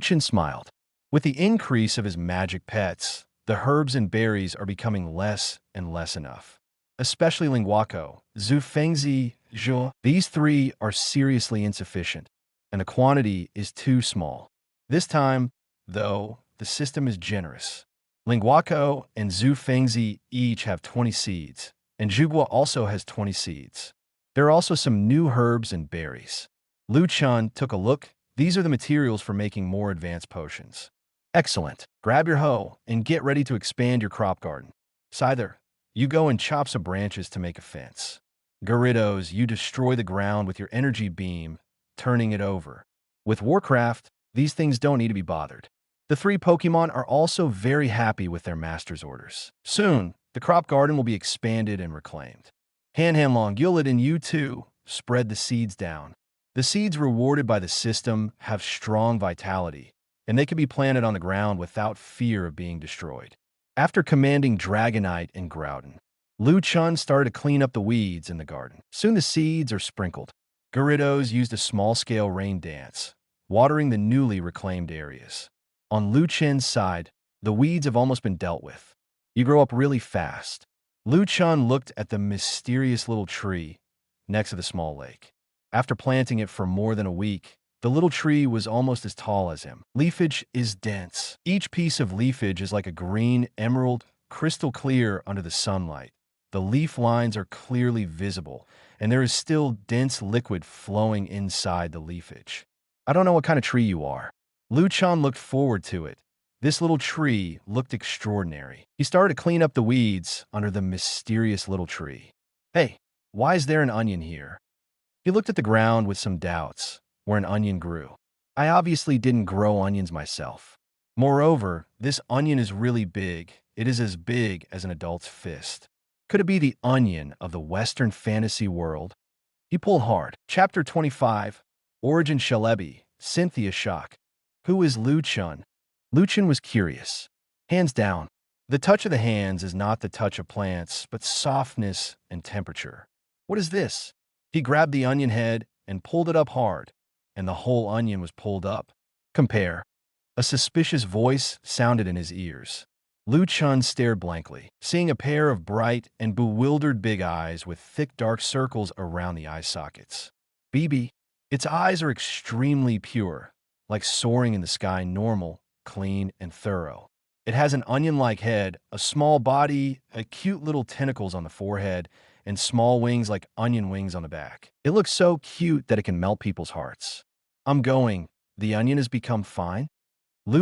Chen smiled. With the increase of his magic pets, the herbs and berries are becoming less and less enough. Especially Linguaco, Zufengzi, Zhou. These 3 are seriously insufficient, and the quantity is too small. This time, though, the system is generous. Linguaco and Zufengzi each have 20 seeds, and Zhugua also has 20 seeds. There are also some new herbs and berries. Chen took a look. These are the materials for making more advanced potions. Excellent. Grab your hoe and get ready to expand your crop garden. Scyther, you go and chop some branches to make a fence. Gyarados, you destroy the ground with your energy beam, turning it over. With Warcraft, these things don't need to be bothered. The 3 Pokémon are also very happy with their master's orders. Soon, the crop garden will be expanded and reclaimed. Hanhanlong, Guladon, you too, spread the seeds down. The seeds rewarded by the system have strong vitality, and they can be planted on the ground without fear of being destroyed. After commanding Dragonite and Groudon, Chen started to clean up the weeds in the garden. Soon the seeds are sprinkled. Gyarados used a small-scale rain dance, watering the newly reclaimed areas. On Chen's side, the weeds have almost been dealt with. You grow up really fast. Chen looked at the mysterious little tree next to the small lake. After planting it for more than a week, the little tree was almost as tall as him. Leafage is dense. Each piece of leafage is like a green emerald, crystal clear under the sunlight. The leaf lines are clearly visible, and there is still dense liquid flowing inside the leafage. I don't know what kind of tree you are. Chen looked forward to it. This little tree looked extraordinary. He started to clean up the weeds under the mysterious little tree. Hey, why is there an onion here? He looked at the ground with some doubts, where an onion grew. I obviously didn't grow onions myself. Moreover, this onion is really big. It is as big as an adult's fist. Could it be the onion of the Western fantasy world? He pulled hard. Chapter 25, Origin Celebi, Cynthia Shock. Who is Chen? Chen was curious. Hands down. The touch of the hands is not the touch of plants, but softness and temperature. What is this? He grabbed the onion head and pulled it up hard, and the whole onion was pulled up. Compare. A suspicious voice sounded in his ears. Chen stared blankly, seeing a pair of bright and bewildered big eyes with thick dark circles around the eye sockets. BB. Its eyes are extremely pure, like soaring in the sky, normal, clean, and thorough. It has an onion-like head, a small body, cute little tentacles on the forehead, and small wings like onion wings on the back. It looks so cute that it can melt people's hearts. I'm going. The onion has become fine?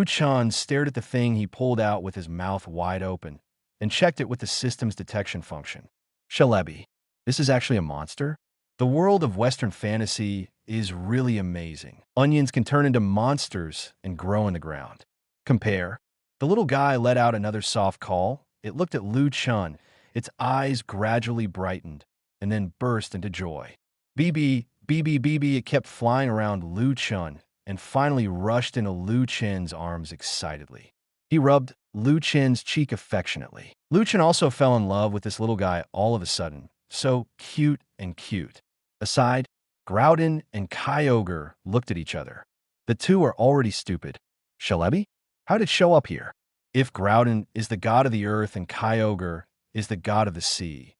Chen stared at the thing he pulled out with his mouth wide open and checked it with the system's detection function. Celebi. This is actually a monster? The world of Western fantasy is really amazing. Onions can turn into monsters and grow in the ground. Compare. The little guy let out another soft call. It looked at Chen. Its eyes gradually brightened and then burst into joy. BB, BB, BB, it kept flying around Chen and finally rushed into Chen's arms excitedly. He rubbed Chen's cheek affectionately. Chen also fell in love with this little guy all of a sudden. So cute and cute. Aside, Groudon and Kyogre looked at each other. The two are already stupid. Celebi? How did it show up here? If Groudon is the god of the earth and Kyogre is the god of the sea,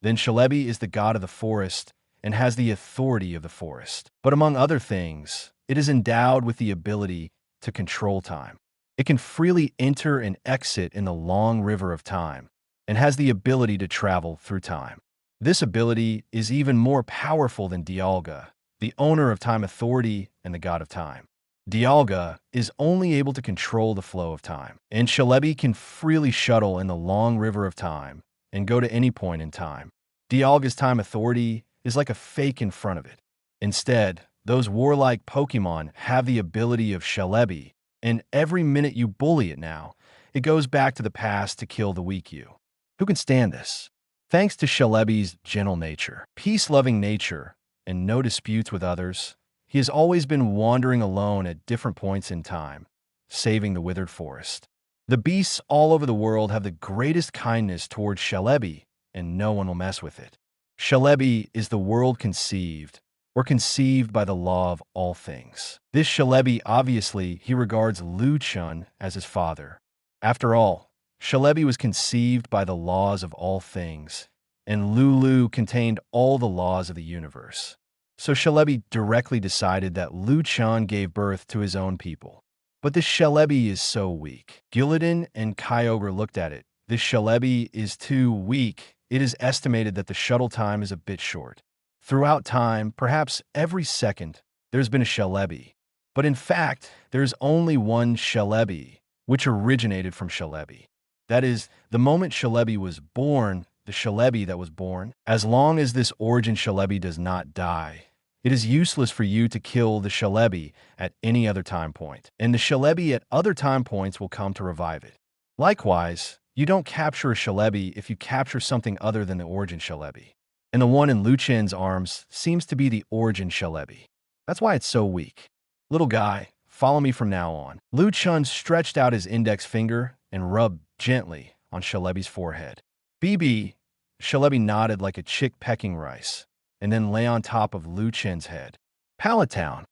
then Celebi is the god of the forest and has the authority of the forest. But among other things, it is endowed with the ability to control time. It can freely enter and exit in the long river of time and has the ability to travel through time. This ability is even more powerful than Dialga, the owner of time authority and the god of time. Dialga is only able to control the flow of time, and Celebi can freely shuttle in the long river of time and go to any point in time. Dialga's time authority is like a fake in front of it. Instead, those warlike Pokémon have the ability of Celebi, and every minute you bully it now, it goes back to the past to kill the weak you. Who can stand this? Thanks to Celebi's gentle nature, peace-loving nature, and no disputes with others, he has always been wandering alone at different points in time, saving the withered forest. The beasts all over the world have the greatest kindness towards Celebi, and no one will mess with it. Celebi is the world conceived, or conceived by the law of all things. This Celebi, obviously, he regards Chen as his father. After all, Celebi was conceived by the laws of all things, and Lulu contained all the laws of the universe. So Celebi directly decided that Chen gave birth to his own people. But this Celebi is so weak. Guladon and Kyogre looked at it. This Celebi is too weak. It is estimated that the shuttle time is a bit short. Throughout time, perhaps every second, there's been a Celebi. But in fact, there's only one Celebi, which originated from Celebi. That is, the moment Celebi was born, the Celebi that was born, as long as this origin Celebi does not die, it is useless for you to kill the Celebi at any other time point, and the Celebi at other time points will come to revive it. Likewise, you don't capture a Celebi if you capture something other than the origin Celebi. and the one in Lu Chen's arms seems to be the origin Celebi. That's why it's so weak. Little guy, follow me from now on. Lu Chen stretched out his index finger and rubbed gently on Celebi's forehead. BB, Celebi nodded like a chick pecking rice, and then lay on top of Lu Chen's head. Pallet Town.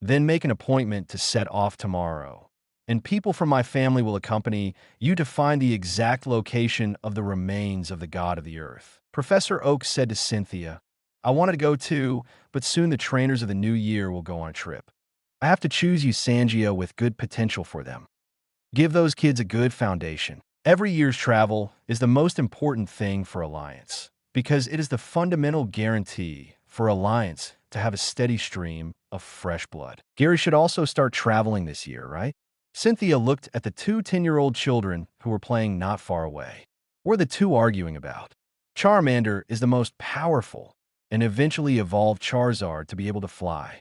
Then make an appointment to set off tomorrow, and people from my family will accompany you to find the exact location of the remains of the god of the earth. Professor Oak said to Cynthia, I wanted to go too, but soon the trainers of the new year will go on a trip. I have to choose you Sangia with good potential for them. Give those kids a good foundation. Every year's travel is the most important thing for Alliance, because it is the fundamental guarantee for Alliance to have a steady stream of fresh blood. Gary should also start traveling this year, right? Cynthia looked at the two 10-year-old children who were playing not far away. What are the two arguing about? Charmander is the most powerful and eventually evolved Charizard to be able to fly.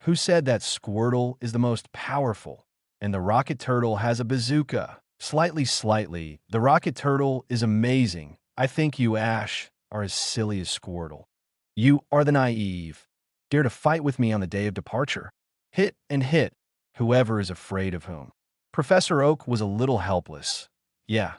Who said that Squirtle is the most powerful and the Rocket Turtle has a bazooka? Slightly, the Rocket Turtle is amazing. I think you, Ash, are as silly as Squirtle. You are the naive. Dare to fight with me on the day of departure. Hit and hit, whoever is afraid of whom. Professor Oak was a little helpless. Yeah,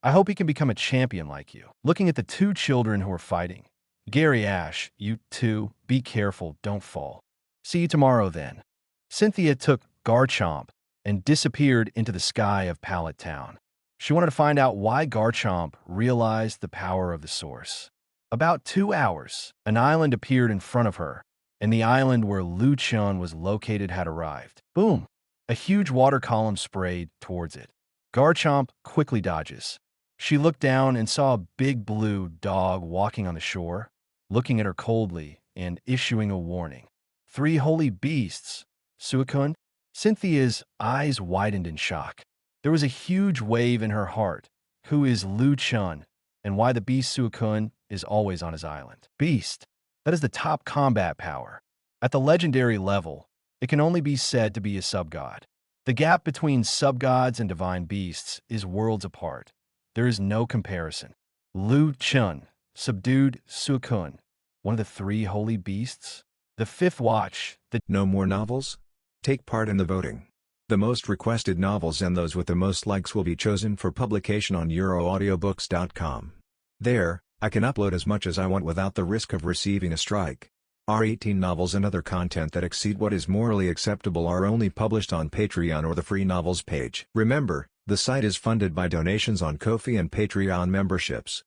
I hope he can become a champion like you. Looking at the two children who were fighting. Gary, Ash, you two, be careful, don't fall. See you tomorrow then. Cynthia took Garchomp and disappeared into the sky of Pallet Town. She wanted to find out why Garchomp realized the power of the source. About 2 hours, an island appeared in front of her, and the island where Lu Chen was located had arrived. Boom! A huge water column sprayed towards it. Garchomp quickly dodges. She looked down and saw a big blue dog walking on the shore, looking at her coldly and issuing a warning. 3 holy beasts. Suicune? Cynthia's eyes widened in shock. There was a huge wave in her heart. Who is Lu Chen, and why the beast Suicune is always on his island? Beast. That is the top combat power. At the legendary level, it can only be said to be a sub-god. The gap between sub-gods and divine beasts is worlds apart. There is no comparison. Lu Chen subdued Suicune, one of the 3 holy beasts. The 5th watch. No more novels? Take part in the voting. The most requested novels and those with the most likes will be chosen for publication on euroaudiobooks.com. There, I can upload as much as I want without the risk of receiving a strike. Our 18 novels and other content that exceed what is morally acceptable are only published on Patreon or the free novels page. Remember, the site is funded by donations on Ko-fi and Patreon memberships.